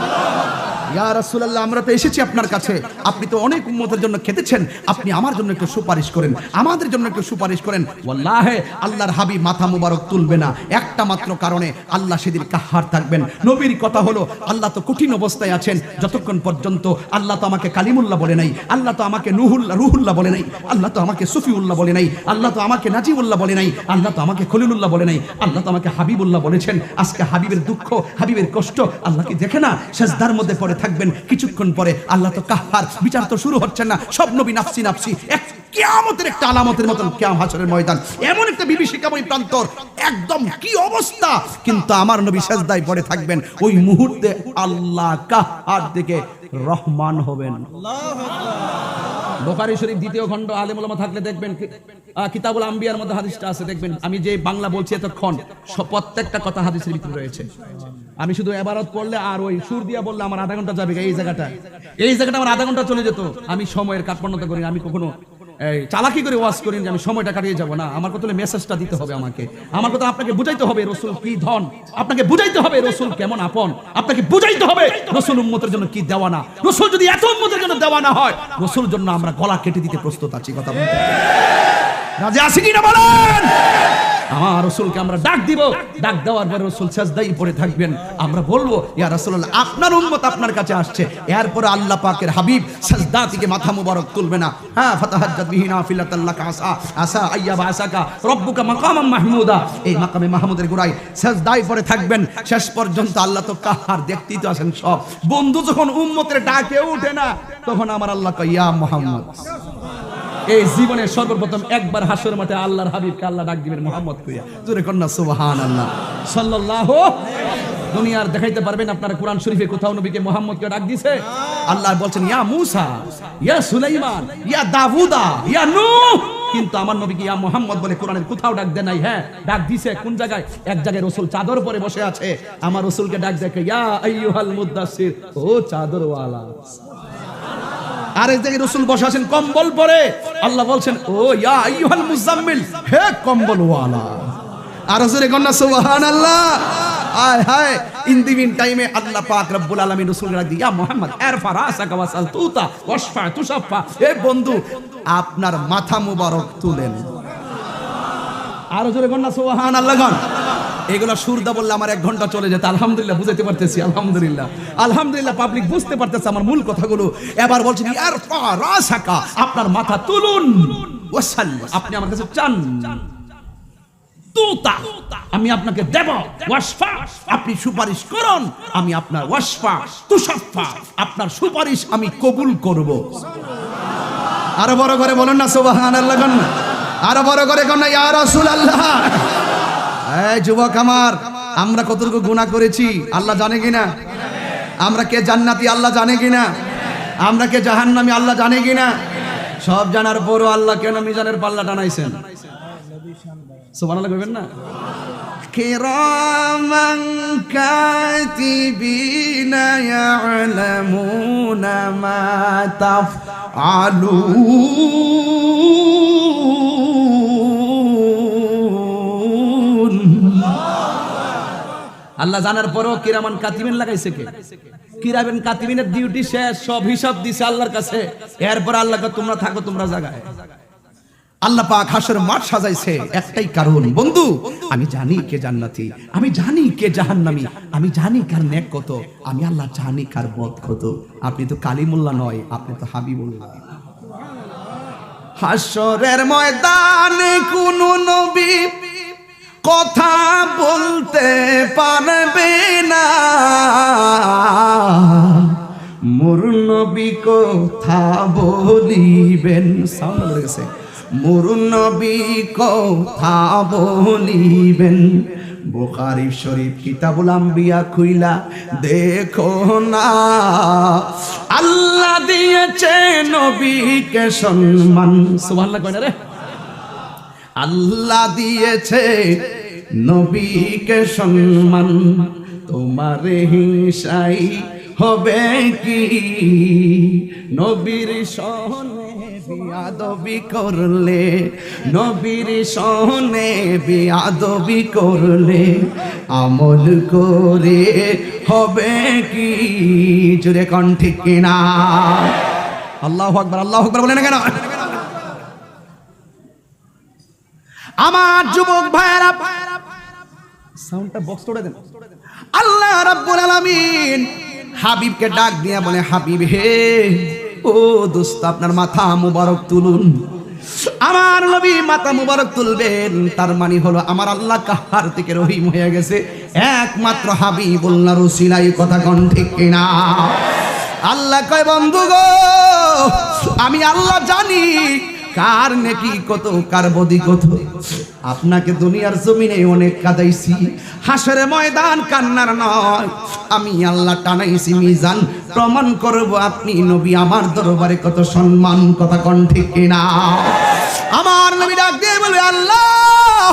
ইয়া রাসূলুল্লাহ, আমরা তো এসেছি আপনার কাছে, আপনি তো অনেক উম্মতের জন্য খেতেছেন, আপনি আমার জন্য একটু সুপারিশ করেন, আমাদের জন্য একটু সুপারিশ করেন। ওয়াল্লাহি আল্লাহর হাবিব মাথা মুবারক তুলবে না, একটা মাত্র কারণে, আল্লাহ সেদিন কাহ্হার থাকবেন। নবীর কথা হলো, আল্লাহ তো কঠিন অবস্থায় আছেন, যতক্ষণ পর্যন্ত আল্লাহ তো আমাকে কালিমুল্লাহ বলে নাই, আল্লাহ তো আমাকে রুহুল্লাহ বলে নাই, আল্লাহ তো আমাকে সুফিউল্লাহ বলে নাই, আল্লাহ তো আমাকে নাজিবুল্লাহ বলে নাই, আল্লাহ তো আমাকে খলিলুল্লাহ বলে নাই, আল্লাহ তো আমাকে হাবিবুল্লাহ বলেছেন। আজকে হাবিবের দুঃখ, হাবিবের কষ্ট আল্লাহ কি দেখে না? সাজদার মধ্যে পড়ে থাকবেন, কিছুক্ষণ পরে আল্লাহ তো কাহ্হার, বিচার তো শুরু হচ্ছে না, সব নবী নাফসি নাফসি। কিয়ামতের একটা আলামতের মতন কিয়াম হাসরের ময়দান, এমন একটা বিভীষিকাময় প্রান্তর, একদম কি অবস্থা। কিন্তু আমার নবী সাজদায় পড়ে থাকবেন, ওই মুহূর্তে আল্লাহ কাহ্হার দিকে রহমান হবেন। বুখারী শরীফ 2য় খণ্ড, আলেম ওলামা থাকলে দেখবেন, কিতাবুল আম্বিয়ার মধ্যে হাদিসটা আছে, দেখবেন আমি যে বাংলা বলছি এতক্ষণ প্রত্যেকটা কথা হাদিসের ভিতরে রয়েছে। আমি শুধু ইবারত পড়লে আর ওই সুর দিয়া বললে আমার আধা ঘন্টা যাবে। এই জায়গাটা আমার আধা ঘন্টা চলে যেত। আমি সময়ের কাঠমান্ডতা করি, আমি কখনো এই চালাকি করে ওয়াজ করেন যে আমি সময়টা কাটিয়ে যাব না। আমার কথা হলো মেসেজটা দিতে হবে আমাকে। আমার কথা আপনাকে বুঝাইতে হবে রসুল কি ধন, আপনাকে বুঝাইতে হবে রসুল কেমন আপন, আপনাকে বুঝাইতে হবে রসুল উম্মতের জন্য কি দেওয়ানা। রসুল যদি এত উম্মতের জন্য দেওয়ানা হয়, রসুল জন্য আমরা গলা কেটে দিতে প্রস্তুত আছি। কথা বলতে রাজি আছি কিনা বলেন? আমার রসুলকে আমরা ডাক দিব, ডাক দেওয়ার পরে রসুল সাজদাই পড়ে থাকবেন। আমরা বলবো ইয়া রাসূলুল্লাহ আপনার উম্মত আপনার কাছে আসছে। এরপরে আল্লাহ পাকের হাবিব সাজদা থেকে মাথা মুবারক তুলবে না। হ্যাঁ, ফাতাহাজ্জাত বিহি নাফিলাতাল লাকা আসা আইয়াবা আসাকা রব্বুকা মাকামাম মাহমুদা। এই মাকামে মাহমুদের গোড়ায় সাজদাই পড়ে থাকবেন শেষ পর্যন্ত। আল্লাহ তো কাহার, দেখতেই তো আছেন সব। বন্ধু যখন উম্মতের ডাকে ওঠে না, তখন আমার আল্লাহ কয় ইয়া মুহাম্মদ। এই জীবনে সর্বপ্রথম একবার হাসরের মাঠে আল্লাহর হাবিবকে আল্লাহ ডাক দিবেন মুহাম্মদ কইয়া। জোরে কন্না সুবহানাল্লাহ সাল্লাল্লাহু। দুনিয়ার দেখাইতে পারবেন আপনারা কোরআন শরীফে কোথাও নবীকে মুহাম্মদকে ডাক দিয়েছে? আল্লাহ বলছেন ইয়া মূসা, ইয়া সুলাইমান, ইয়া দাউদা, ইয়া নূহ, কিন্তু আমার নবীকে ইয়া মুহাম্মদ বলে কোরআনের কোথাও ডাক দেয় নাই। হ্যাঁ, ডাক দিয়েছে কোন জায়গায়? এক জায়গায় রাসূল চাদর পরে বসে আছে, আমার রাসূলকে ডাক দেখে ইয়া আইয়ুহাল মুদাসসির, ও চাদরওয়ালা। আর এই জায়গায় রাসূল বসে আছেন কম্বল পরে, আল্লাহ বলছেন ও ইয়া আইয়ুহাল মুজাম্মিল, হে কম্বলওয়ালা। আর জোরে কন্না সুবহানাল্লাহ। আয় হায়, ইন দি মিন টাইমে আল্লাহ পাক রব্বুল আলামিন রাসূলকে ডাক দিয়ে ইয়া মুহাম্মদ ইরফা রাসাকা ওয়াসাল তুতা ওয়াশফা তুশাফা। এ বন্ধু, আপনার মাথা মুবারক তুলেন। আর জোরে কন্না সুবহানাল্লাহ। এগুলো সুরদা বললে আমার 1 ঘন্টা চলে যেত। আলহামদুলিল্লাহ বুঝাইতে পারতেছি, আলহামদুলিল্লাহ আলহামদুলিল্লাহ পাবলিক বুঝতে পারতেছে আমার মূল কথাগুলো। এবার বলছেন ইরফা রাসাকা, আপনার মাথা তুলুন, ওয়াসাল, আপনি আমার কাছে চান, তুতা, আমি আপনাকে দেব, ওয়াশফা, আপনি সুপারিশ করুন, আমি আপনার ওয়াশফা তুশাফা, আপনার সুপারিশ আমি কবুল করব। আরো বড় করে বলুন না সুবহানাল্লাহ। আরো বড় করে কোন না ইয়া রাসূলুল্লাহ। এই যুবক আমার, আমরা কতটুকু গুনাহ করেছি আল্লাহ জানে কিনা? আমরা কে জান্নাতি আল্লাহ জানে কিনা? আমরা কে জাহান্নামী আল্লাহ জানে কিনা? সব জানার পরও আল্লাহ কেন মিজানের পাল্লা টানাইছেন? সুবহানাল্লাহ কইবেন না? কিরামান কাতিবিনা ইয়ালামুনা মা তাফআলুন। আল্লাহ জানার পরও কিরামান কাতিবিন লাগাইছে কে? কিরামান কাতিবিনের ডিউটি শেষ, সব হিসাব দিছে আল্লাহর কাছে। এরপর আল্লাহ কয় তোমরা থাকো, তোমরা জায়গায়। আল্লাহ পাক হাসরের মাঠ সাজাইছে একটাই কারণ, বন্ধু আমি জানি কে জান্নাতি, আমি জানি কে জাহান্নামী, আমি জানি কার নেক কত, আমি আল্লাহ জানি কার বদ কত। আপনি তো কালিমুল্লাহ নয়, আপনি তো হাবিবুল্লাহ। হাসরের ময়দানে কোন নবী কথা বলতে পারবে না, মোর নবী কথা বলিবেন। সাউন্ড হয়ে গেছে। মোর নবী কথা বলিবেন। বুখারী শরীফ কিতাবুল আম্বিয়া খুইলা দেখো না, আল্লাহ দিয়েছে নবীকে সম্মান। সুবহানাল্লাহ কয় না রে? আল্লাহ দিয়েছে নবীকে সম্মান, তোমার হিংসাই হবে কি? নবীর সনে বিয়াদবি করলে, নবীর সনে বিয়াদবি করলে আমল করে হবে কি? জোরে কোন ঠিক কিনা? আল্লাহু আকবার, আল্লাহু আকবার বলে না কেন? আমার যুবক ভাইরা, সাউন্ডটা বক্স তোড়ে দেন। আল্লাহ রাব্বুল আলামিন হাবিবকে ডাক দিয়া বলে, হাবিব হে, ও দোস্ত আপনার মাথা মুবারক তুলুন। আমার নবী মাথা মুবারক তুলবেন, তার মানে হলো আমার আল্লাহ কাহার থেকে রহিম হয়ে গেছে, একমাত্র হাবিবুল্লাহর ওসিলায়। কথা কোন ঠিক কিনা? আল্লাহ কয় বন্ধু গো, আমি আল্লাহ জানি কার নেকি কত, কার বদি কত। আপনাকে দুনিয়ার জমিনে অনেক কাঁদাইছি, হাসরে ময়দান কান্নার নয়, আমি আল্লাহ টানাইছি মিজান, প্রমাণ করব আপনি নবী আমার দরবারে কত সম্মান। কথা কোন ঠিক কিনা? আমার নবী ডাক দিয়ে বলে, আল্লাহ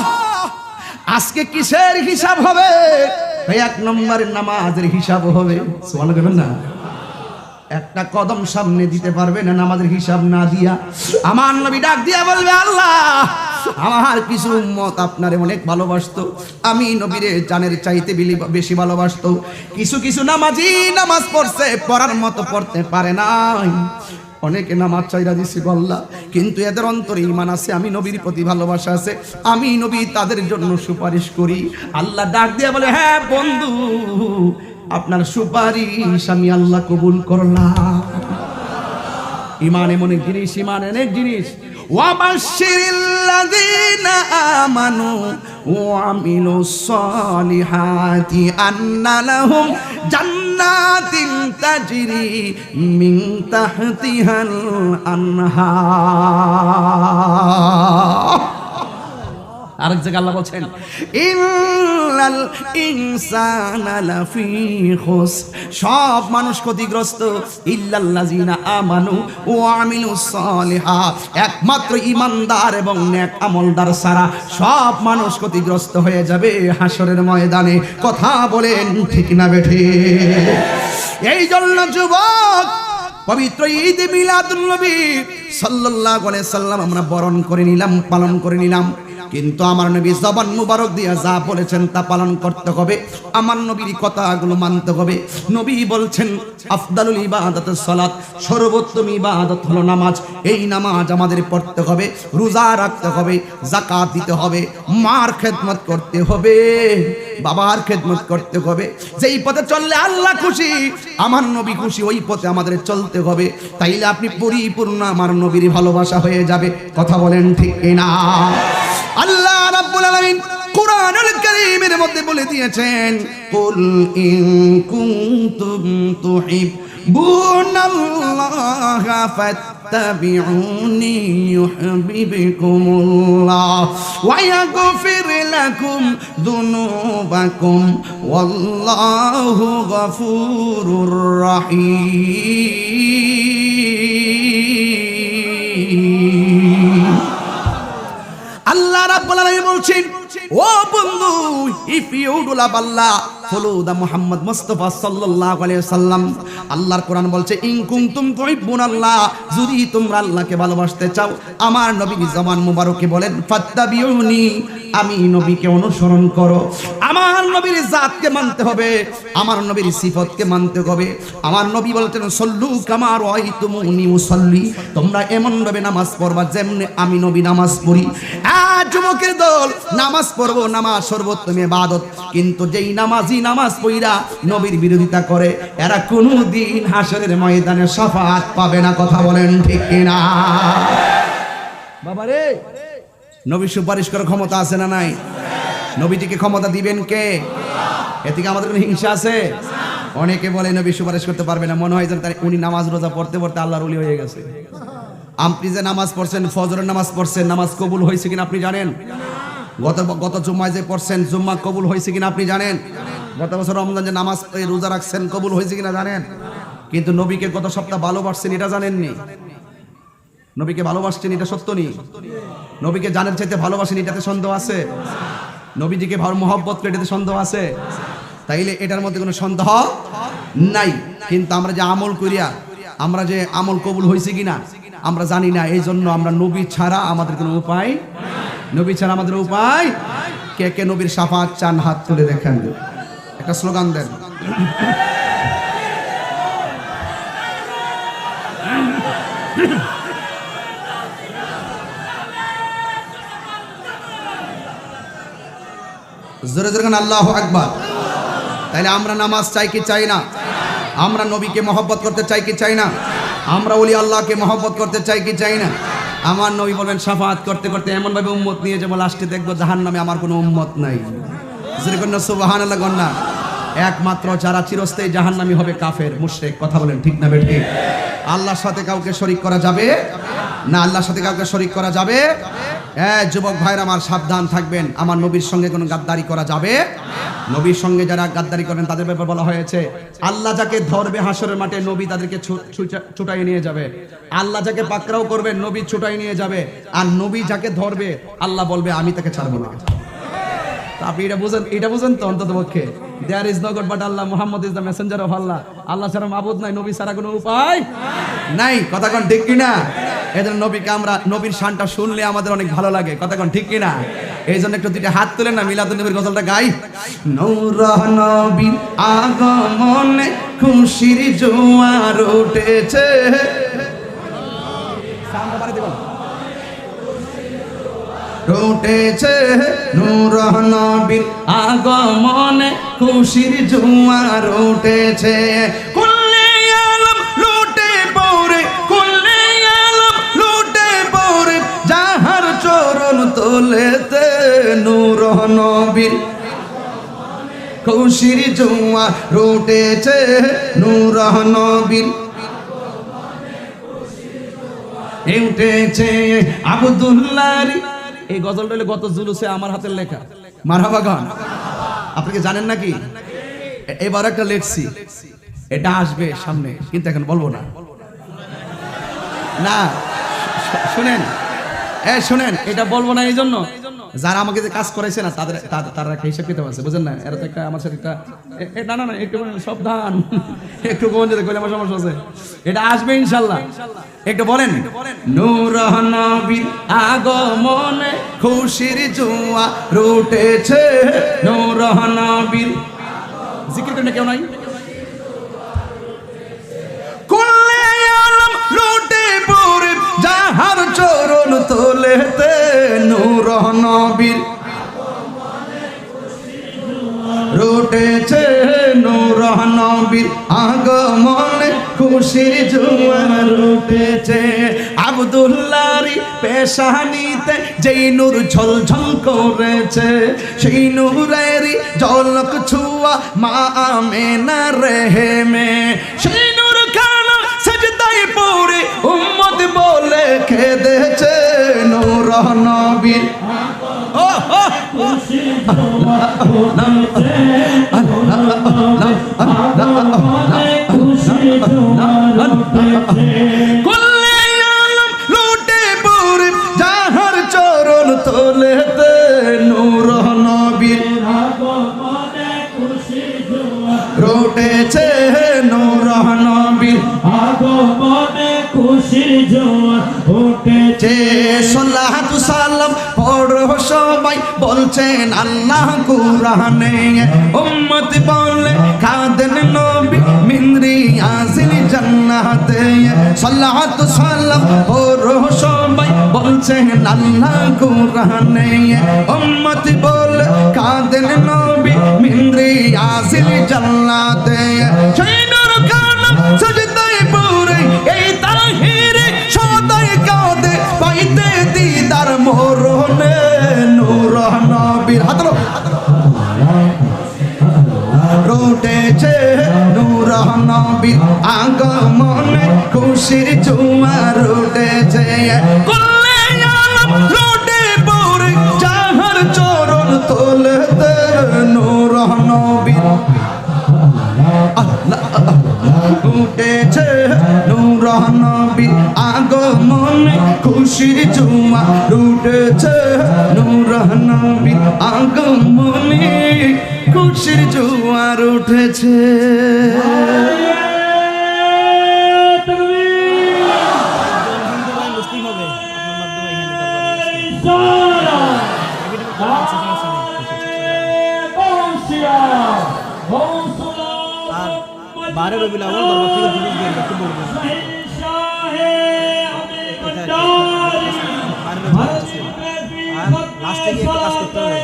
আজকে কিসের হিসাব হবে? 1 নম্বরের নামাজের হিসাব হবে। সুবহানাল্লাহ বলেন না? একটা কদম সামনে দিতে পারবে না নামাজের হিসাব না দিয়া। আমার নবী ডাক দিয়া বলবে, আল্লাহ আমার কিছু উম্মত আপনারে অনেক ভালোবাসতো, আমি নবীরে জানের চাইতে বেশি ভালোবাসতো। কিছু কিছু নামাজি নামাজ পড়ছে, পড়ার মতো পড়তে পারে নাই, অনেকে নামাজ চাইরা দিছি আল্লাহ, কিন্তু এদের অন্তরে ঈমান আছে, আমি নবীর প্রতি ভালোবাসা আছে, আমি নবী তাদের জন্য সুপারিশ করি। আল্লাহ ডাক দিয়া বলে, হ্যাঁ বন্ধু, আপনার সুপারিশ আমি আল্লাহ কবুল করলাম। ঈমান এমন এক জিনিস, ঈমান অনেক জিনিস। ওয়াবাশশিরিল্লাযীনা আমানু ওয়া আমিলুস সালিহাতি আন্না লাহুম জান্নাতিন তাজরি মিন তাহতিহাল আনহার। আরেক জায়গায় আল্লাহ বলছেন, ইল্লাল ইনসানা লাফি খুসর, সব মানুষ ক্ষতিগ্রস্ত, ইল্লাল্লাযিনা আমানু ওয়া আমিলুস সালিহাত, একমাত্র ঈমানদার এবং নেক আমলদার ছাড়া সব মানুষ ক্ষতিগ্রস্ত হয়ে যাবে হাসরের ময়দানে। কথা বলেন ঠিক না বেঠিক? এই জন্য যুবক, পবিত্র ঈদ মিলাদুন নবী সাল্লাল্লাহু আলাইহি সাল্লাম আমরা বরণ করে নিলাম, পালন করে নিলাম, কিন্তু আমার নবী জবান মুবারক দিয়ে যা বলেছেন তা পালন করতে হবে, আমার নবীর কথাগুলো মানতে হবে। নবী বলছেন, আফদালুল ইবাদাতুস সালাত, সর্বোত্তম ইবাদত হলো নামাজ। এই নামাজ আমাদের পড়তে হবে, রোজা রাখতে হবে, যাকাত দিতে হবে, মার খেদমত করতে হবে, বাবার খেদমত করতে হবে। যেই পথে চললে আল্লাহ খুশি, আমার নবী খুশি, ওই পথে আমাদের চলতে হবে। তাইলে আপনি পরিপূর্ণ আমার নবীর ভালোবাসা হয়ে যাবে। কথা বলেন ঠিক কিনা? আল্লাহ রাব্বুল আলামিন কুরআনুল কারীমের মধ্যে বলে দিয়েছেন, কুল ইন কুনতুম তুহিব্বুনাল্লাহা ফাত্তাবিউনি ইউহিব্বুকুমুল্লাহ ওয়া ইয়াগফির লাকুম যুনুবাকুম ওয়াল্লাহু গফুরুর রহিম। আল্লাহ রাব্বুল আলামিন বলছেন, ও বন্ধু, if you do love Allah, follow the Muhammad Mustafa সাল্লাল্লাহু আলাইহি ওয়াসাল্লাম। আল্লাহর কোরআন বলছে, ইন কুনতুম তুহিব্বুনাল্লাহ, যদি তোমরা আল্লাহকে ভালোবাসতে চাও, আমার নবী জবান মুবারকে বলেন, ফাত্তাবিউনি, আমি নবীকে অনুসরণ করো। আমার নবীর জাতকে মানতে হবে, আমার নবীর সিফতকে মানতে হবে। আমার নবী বলতেন, সল্লু কামা রাআইতুমুনি উসাল্লি, তোমরা এমন ভাবে নামাজ পড়বা যেমনি আমি নবী নামাজ পড়ি। যুবকের দল, নামাজ পড়বো, নামাজ সর্বোত্তম ইবাদত, কিন্তু যেই নামাজি নামাজ পড়া নবীর বিরোধিতা করে, এরা কোনদিন হাসরের ময়দানে শাফাআত পাবে না। কথা বলেন ঠিক কিনা? বাবারে, নবী সুপারিশ করার ক্ষমতা আছে না নাই? নবীটিকে ক্ষমতা দিবেন কে? এদিকে আমাদের কোনো হিংসা আছে? অনেকে বলে নবী সুপারিশ করতে পারবে না, মনে হয় যেন উনি নামাজ রোজা পড়তে পড়তে আল্লাহর ওলি হয়ে গেছে। আপনি যে নামাজ পড়ছেন, ফজরের নামাজ পড়ছেন, নামাজ কবুল হয়েছে কিনা আপনি জানেন? গত জুম্মায় যে পড়ছেন, জুম্মা কবুল হয়েছে কিনা আপনি জানেন? গত বছর রমজান যে নামাজ রোজা রাখছেন, কবুল হয়েছে কিনা জানেন? কিন্তু নবীকে গত সপ্তাহ ভালোবাসছেন, এটা জানেননি? নবীকে ভালোবাসছেন, এটা সত্য নি? নবীকে জানের চাইতে ভালোবাসেন, এটাতে সন্দেহ আছে? নবীজিকে মহব্বত করে, এটাতে সন্দেহ আছে? তাইলে এটার মধ্যে কোনো সন্দেহ নাই। কিন্তু আমরা যে আমল করিয়া, আমরা যে আমল কবুল হয়েছে কিনা আমরা জানি না। এই জন্য আমরা নবী ছাড়া আমাদের কোনো উপায়, নবী ছাড়া আমাদের উপায়। কে কে নবীর শাফাত চান? হাত তুলে দেখেন, একটা স্লোগান দেন। জোরে জোরে আল্লাহু আকবার। তাইলে আমরা নামাজ চাই কি চাই না? আমরা নবীকে মহব্বত করতে চাই কি চাই না? আমরা ওলি আল্লাহকে মহব্বত করতে চাই কি চাই না? আমার নবী বলেন, শাফাআত করতে করতে এমন ভাবে উম্মত নিয়ে যাবো, লাস্টে দেখবো জাহান্নামে আমার কোনো উম্মত নাই। সুবহানাল্লাহ গন্না। একমাত্র যারা চিরস্থায়ী জাহান্নামী হবে কাফের, মুশরিক। কথা বলেন ঠিক না বেঠিক? আল্লাহর সাথে কাউকে শরীক করা যাবে না, আল্লাহর সাথে কাউকে শরীক করা যাবে। যুবক ভাইরা আমার, সাবধান থাকবেন, আমার নবীর সঙ্গে কোনো গাদ্দারি করা যাবে। নবীর সঙ্গে যারা গাদ্দারি করেন তাদের ব্যাপারে বলা হয়েছে, আল্লাহ যাকে ধরবে হাসরের মাঠে, নবী তাদেরকে ছুটাই নিয়ে যাবে। আল্লাহ যাকে পাকড়াও করবে, নবী ছুটাই নিয়ে যাবে। আর নবী যাকে ধরবে, আল্লাহ বলবে আমি তাকে ছাড়বো না। আপনি এটা বুঝেন তো অন্তত পক্ষে there is no god but Allah, Muhammad is the messenger of Allah. আল্লাহ ছাড়া মাবুদ নাই, নবী ছাড়া কোনো উপায় নাই। কথা কোন ঠিক কিনা? এজন্য নবীকে আমরা, নবীর শানটা শুনলে আমাদের অনেক ভালো লাগে। কথা কোন ঠিক কিনা? এই জন্য একটু দুইটা হাত তুলেন না, মিলাদুন নবীর গজলটা গাই। নূর নবীর আগমনে খুশির জোয়ার উঠেছে, উঠেছে নূর নবীর আগমনে খুশির জোয়ার উঠেছে। কুল্লে আলম লুটে পড়ে, কুল্লে আলম লুটে পড়ে যাহার চরণ তোলেতে নূর নবীর খুশির জোয়ার উঠেছে, নূর নবীর উঠেছে। আব্দুল্লাহ, এই গজলটা হলো গত জুলুসে আমার হাতের লেখা। মারহাবা গান আপনি কি জানেন নাকি? এবার একটা লেখছি, এটা আসবে সামনে, কিন্তু এখন বলবো না। না শুনেন, শুনেন, এটা বলবো না এই জন্য যারা আমাকে যে কাজ করাইছে না তারা একটা হিসাব কিতাব আছে, বুঝেন না? এরা তো একটা আমার সাথে একটা না একটু সাবধান, একটু কোন যেতে কইলে আমার সমস্যা আছে। এটা আসবে ইনশাআল্লাহ। একটু বলেন, নূর নবীর আগমনে খুশির জোয়ার উঠেছে, নূর নবীর। জিকির করে কেউ নাই? কুল্লে আলম লুটে পড়ে যাহার চরণ তোলেতে নূর নবীর উঠেছে, নূর নবীর আগমনে খুশির জোয়ার উঠেছে। আব্দুল্লাহর পেশানিতে যেই নূর ঝলঝল করেছে, সেই নূরেরই ঝলক ছুয়া মা আমেনার রেহেমে, সেই নূর খানা সাজদায় পড়ে উম্মত বলে কেঁদেছে নূর নবীর। কুল্লে আলম লুটে পড়ে যাহার চরণ তোলেতে নূর নবীর উঠেছে, নূর নবীর আগমনে খুশির জোয়ার উঠেছে। সালাতু সালাম পড়ো সবাই বলছেন আল্লাহ কুরআনে, উম্মত বলে কাঁদেন নবী মিন রিয়াজিল জান্নাতে। সালাতু সালাম পড়ো সবাই বলছেন আল্লাহ কুরআনে, উম্মত বলে কাঁদেন নবী মিন রিয়াজিল জান্নাতে। সেই নূর খানা সাজদায় পড়ে এই তাহিরে সদাই কাঁদে পাইতে দিদার মরণে নূর নবীর। হাতলো উঠেছে, নূর নবীর আগমনে খুশির জোয়ার উঠেছে। কুল্লে আলম লুটে পড়ে যাহার চরণ তোলেতে নূর নবীর উঠেছে, নূর নবীর আগমনে খুশির জোয়ার উঠেছে, নূর নবীর আগমনে খুশির জোয়ার উঠেছে। बारह रबी अव्वल दरबार থেকে जुलूस বের করতে বলবেন আর লাস্টে গিয়ে একটা কাজ করতে হবে।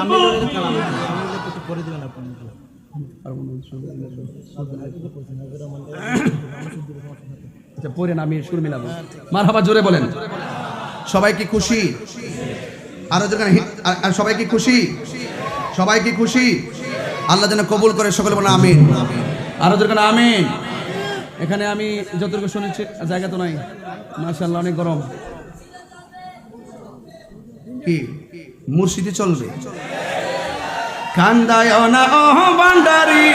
আমি লোকের কালাম আমি একটু করে দিবেন আপনি। আচ্ছা পড়েন, আমি সুর মিলাবো। মারহাবা জোরে বলেন। সবাই কি খুশি? আরো যেখানে সবাই কি খুশি? সবাই কি খুশি? আল্লাহ যেন কবুল করে, সকলে বলেন আমিন। আরো যেখানে আমিন। এখানে আমি যতটুকু শুনেছি জায়গা তো নাই, মাশাআল্লাহ অনেক গরম। কি মুর্শিদি চলবে? কান্দায় না ও ভান্ডারি,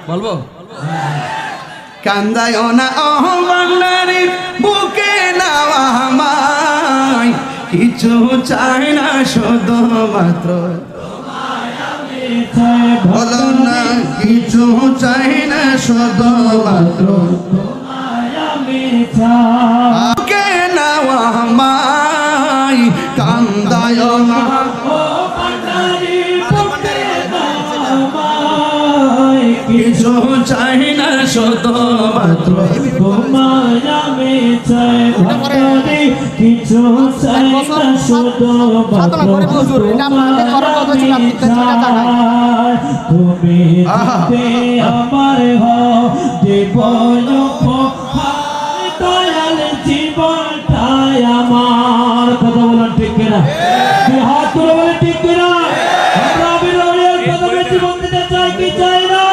বলবো কান্দায় না ও ভান্ডারি, বুকে নাও আমায় কিছু চাই না শুধুমাত্র বলো না কিছু চাই না শুধুমাত্র কে নাওয়া মাই কান্দায় না কিছু চাই না শুধুমাত্র কিছু চাই না শুধু তুমি আমার জীবন দয়াল জীবনটাই আমার কথা বলেন ঠিক কিনা হাত তুলে বলে ঠিক কিনা জীবন দিতে চাই কি চাই না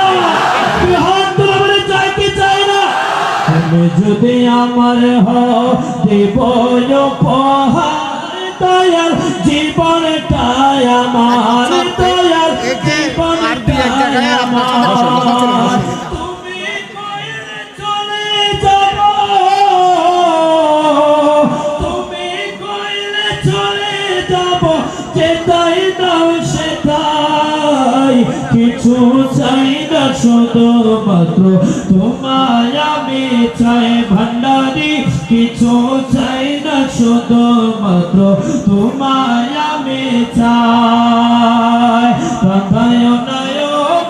হাত তুলে বলে চাই কি চাই না তুমি যদি আমার হও জীবন দয়াল জীবনটাই আমার দয়াল জীবনটাই আমার তুমি কইলে চলে যাব তুমি কইলে চলে যাব যেটাই দাও সেটাই কিছু চাই না শুধুমাত্র তোমায় আমি চাই ভান্ডারি কিছু চাই না শুধুমাত্র তোমায় আমি চাই রাধায় নয়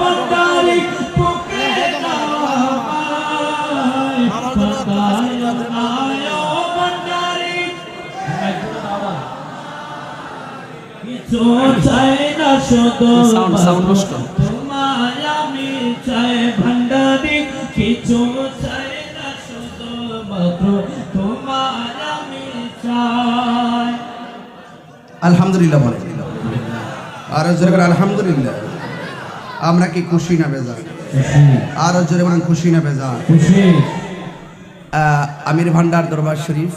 ভান্ডারি বুকে নামায় রাধায় নয় ভান্ডারি কিছু চাই না শুধুমাত্র তোমায় আমি চাই ভান্ডারি কিছু চাই না শুধুমাত্র তোমায় আমি চাই আলহামদুলিল্লাহ বলে আর জোরে বলেন আলহামদুলিল্লাহ আমরা কি খুশি না বেজার আর জোরে বলেন খুশি না বেজার খুশি আমির ভান্ডার দরবার শরীফ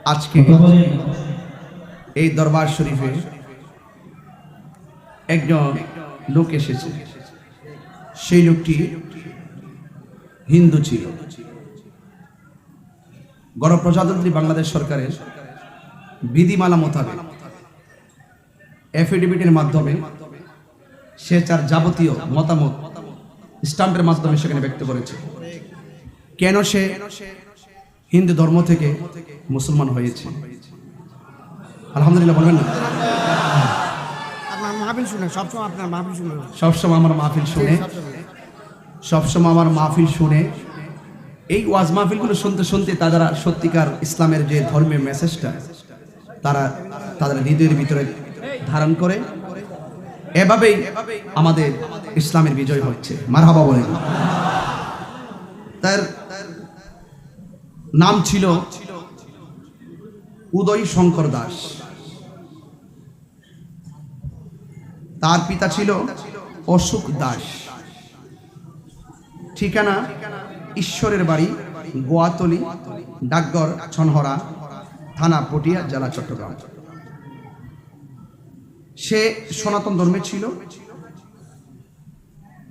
আজকে এই দরবার শরীফে একজন লোক এসেছে সেই লোকটি হিন্দু ছিল গণপ্রজাতন্ত্রী বাংলাদেশ সরকারের বিধিমালা মোতাবেক এফিডেভিটের মাধ্যমে সে তার যাবতীয় মতামত স্ট্যাম্পের মাধ্যমে সেখানে ব্যক্ত করেছে কেন সে হিন্দু ধর্ম থেকে মুসলমান হয়েছে আলহামদুলিল্লাহ বলবেন না আপনার মাহফিল শুনে সবসময় আপনার মাহফিল শুনে সবসময় আমার মাহফিল শুনে সবসময় আমার মাহফিল শুনে এই ওয়াজ মাহফিলগুলো শুনতে শুনতে তারা সত্যিকার ইসলামের যে ধর্মের মেসেজটা তারা তাদের হৃদয়ের ভিতরে ধারণ করে এভাবেই আমাদের ইসলামের বিজয় হচ্ছে মারহাবা বলেন তার নাম ছিল উদয় শঙ্কর দাস তার পিতা ছিল অশোক দাস ঠিকানা ঈশ্বরের বাড়ি গোয়াতলি ডাকঘর ছনহরা থানা পটিয়া জেলা চট্টগ্রাম সে সনাতন ধর্মে ছিল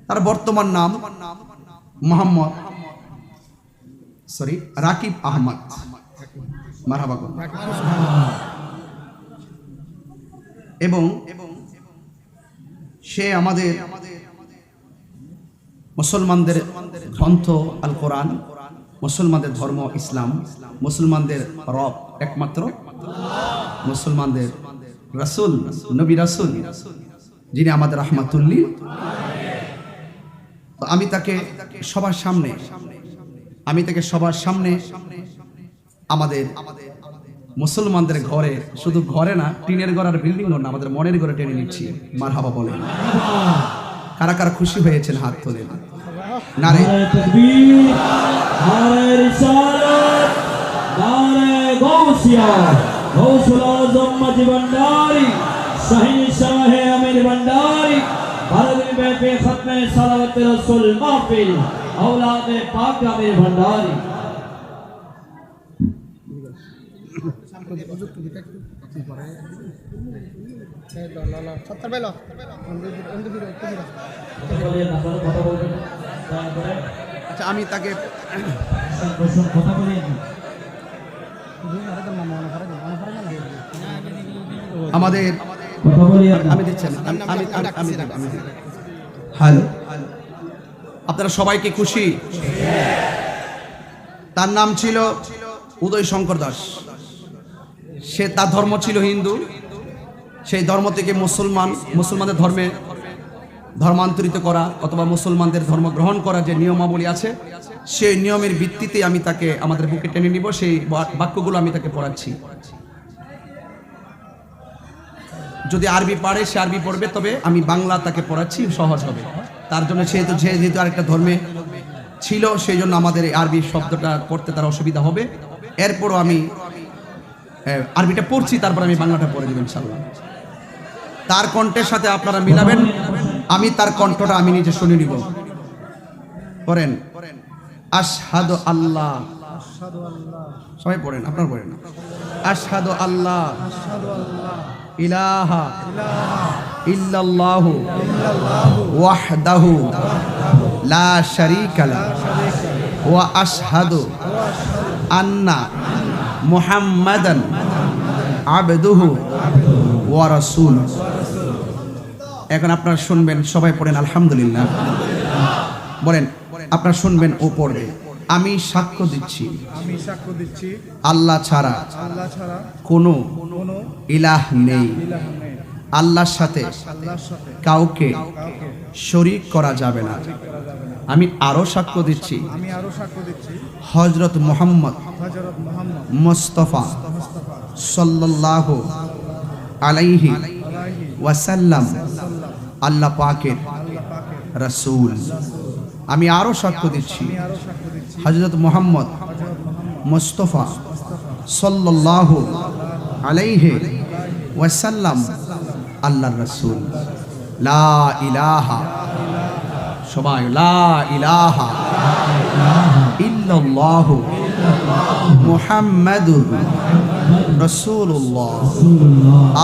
তার বর্তমান নাম মোহাম্মদ রাকিব আহমদ মারহাবা এবং সে আমাদের মুসলমানদের গ্রন্থ আল কোরআন মুসলমানদের ধর্ম ইসলাম মুসলমানদের রব একমাত্র মুসলমানদের রাসূল নবী রাসূল যিনি আমাদের রাহমাতুল্লিল আমি তাকে সবার সামনে আমাদের মুসলমানদের ঘরে শুধু ঘরে না টিনের ঘর আর বিল্ডিং না আমাদের মনের ঘরে টেনে নিচ্ছি মারহাবা বলেন কারা কারা খুশি হয়েছেন হাত তোলেন নারে তাকবীর নারে রিসালাত নারে গাউসিয়া গাউসুল আজম মাঝি ভান্ডারী শাহী শাহ আমির ভান্ডারী भारत में पे खत्म सलावत रसूल महफिल औलाद पाक आमिर भांडारी আচ্ছা আমি তাকে আমাদের কথা বলি আমি দিচ্ছি আমি হ্যালো, আপনারা সবাইকে খুশি? তার নাম ছিল উদয় শঙ্কর দাস। সে তার ধর্ম ছিল হিন্দু, সেই ধর্ম থেকে মুসলমানদের ধর্মে ধর্মান্তরিত করা অথবা মুসলমানদের ধর্ম গ্রহণ করা যে নিয়মাবলী আছে, সেই নিয়মের ভিত্তিতে আমি তাকে আমাদের বুকে টেনে নিব। সেই বাক্যগুলো আমি তাকে পড়াচ্ছি। যদি আরবি পারে সে আরবি পড়বে, তবে আমি বাংলা তাকে পড়াচ্ছি, সহজ হবে তার জন্য। যেহেতু আরেকটা ধর্মে ছিল, সেই জন্য আমাদের এই আরবি শব্দটা পড়তে তার অসুবিধা হবে। এরপরও আমি আরবিটা পড়ছি, তারপর আমি বাংলাটা পড়ে দেব ইনশাআল্লাহ। তার কণ্ঠের সাথে আপনারা মিলাবেন, আমি তার কণ্ঠটা আমি নিজে শুনে নিব। পড়েন, আশহাদু আল্লাহ, সবাই পড়েন, আপনারা পড়েন। আশহাদু আল্লাহ ইলাহা ইল্লাল্লাহু ওয়াহদাহু লা শারীকা লাহু ওয়া আশহাদু আন্না মুহাম্মাদান আবদুহু ওয়া রাসূলুহু। এখন আপনারা শুনবেন, সবাই পড়েন আলহামদুলিল্লাহ। বলেন, আপনারা শুনবেন ও পড়বে। আমি সাক্ষ্য দিচ্ছি আল্লাহ ছাড়া কোনো ইলাহ নেই, আল্লাহর সাথে কাউকে শরীক করা যাবে না। আমি আরো সাক্ষ্য দিচ্ছি হযরত মুহাম্মদ মুস্তাফা সাল্লাল্লাহু আলাইহি ওয়াসাল্লাম আল্লাহ পাকের রাসূল। আমি আরো সাক্ষ্য দিচ্ছি হযরত মুহাম্মদ মুস্তাফা সাল্লাল্লাহু আলাইহি ওয়াসাল্লাম আল্লাহর রাসূল। লা ইলাহা, সবাই লা ইলাহা ইল্লাল্লাহু মুহাম্মাদুর রাসূলুল্লাহ।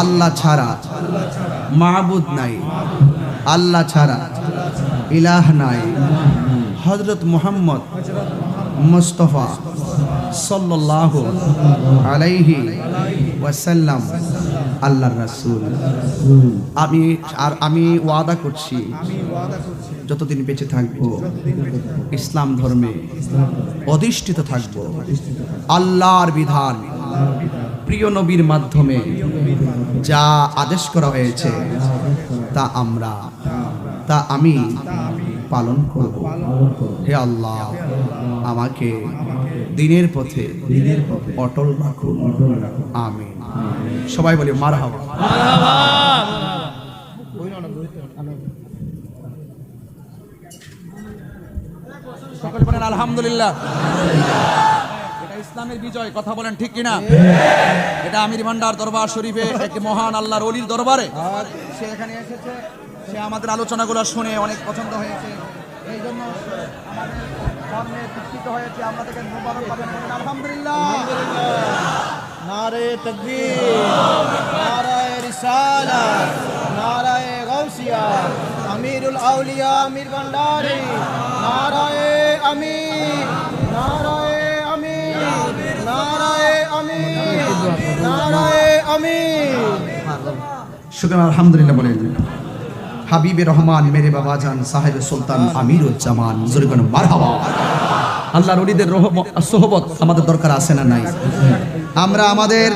আল্লাহ ছাড়া মাবুদ নাই, আল্লাহ ছাড়া ইলাহ নাই। হযরত মুহাম্মদ মুস্তাফা সাল্লাল্লাহু আলাইহি ওয়াসাল্লাম আল্লাহর রাসূল। আমি ওয়াদা করছি যতদিন বেঁচে থাকব ইসলাম ধর্মে অধিষ্ঠিত থাকব, আল্লাহর বিধান প্রিয় নবীর মাধ্যমে যা আদেশ করা হয়েছে তা আমি পালন করব। হে আল্লাহ, আমাকে দিনের পথে অটল রাখুন, আমিন। সবাই বলি মারহাবা। সকলে বলেন আলহামদুলিল্লাহ। এটা ইসলামের বিজয়, কথা বলেন ঠিক কিনা? এটা আমির ভান্ডার দরবার শরীফে একটি মহান আল্লাহর ওলির দরবারে সে এখানে এসেছে, সে আমাদের আলোচনাগুলো শুনে অনেক পছন্দ হয়েছে, এই জন্য আমাদের ধর্মে দীক্ষিত হয়েছে। আমরা তাকে মোবারক পাবেন, আলহামদুলিল্লাহ। নারে তাকবীর, নারায়ে রিসালাত, নারায়ে গাউসিয়া, আমিরুল আউলিয়া আমির ভান্ডারী, নারায়ে আমির, নারায়ে আমির, নারায়ে আমির, নারায়ে আমির। শুকরান, আলহামদুলিল্লাহ বলেন। হাবিবে রহমান মেরে বাবা জান সাহেব সুলতান আমিরুজ্জামান, জোরে বলেন মারহাবা। আল্লাহর ওলিদের সোহবত আমাদের দরকার আছে না নাই? আমরা আমাদের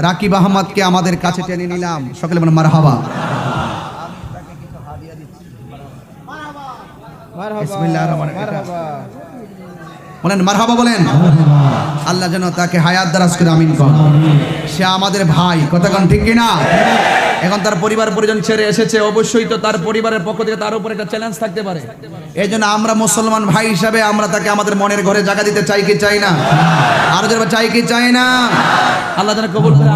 রাকিব আহমদকে আমাদের কাছে টেনে নিলাম, সকলে বলেন মারহাবা। বিসমিল্লাহির রহমানির রহিম। বলেন মারহাবা, বলেন। আল্লাহ যেন তাকে হায়াত দারাজ করে আমিন করেন। সে আমাদের ভাই, কথা কোন ঠিক কিনা? এখন তার পরিবার পরিজন ছেড়ে এসেছে, অবশ্যই তো তার পরিবারের পক্ষ থেকে তার উপর একটা চ্যালেঞ্জ থাকতে পারে। এই জন্য আমরা মুসলমান ভাই হিসাবে আমরা তাকে আমাদের মনের ঘরে জায়গা দিতে চাই কি চাই না? আরো যারা চাই কি চাই না? আল্লাহ যেন কবুল করে।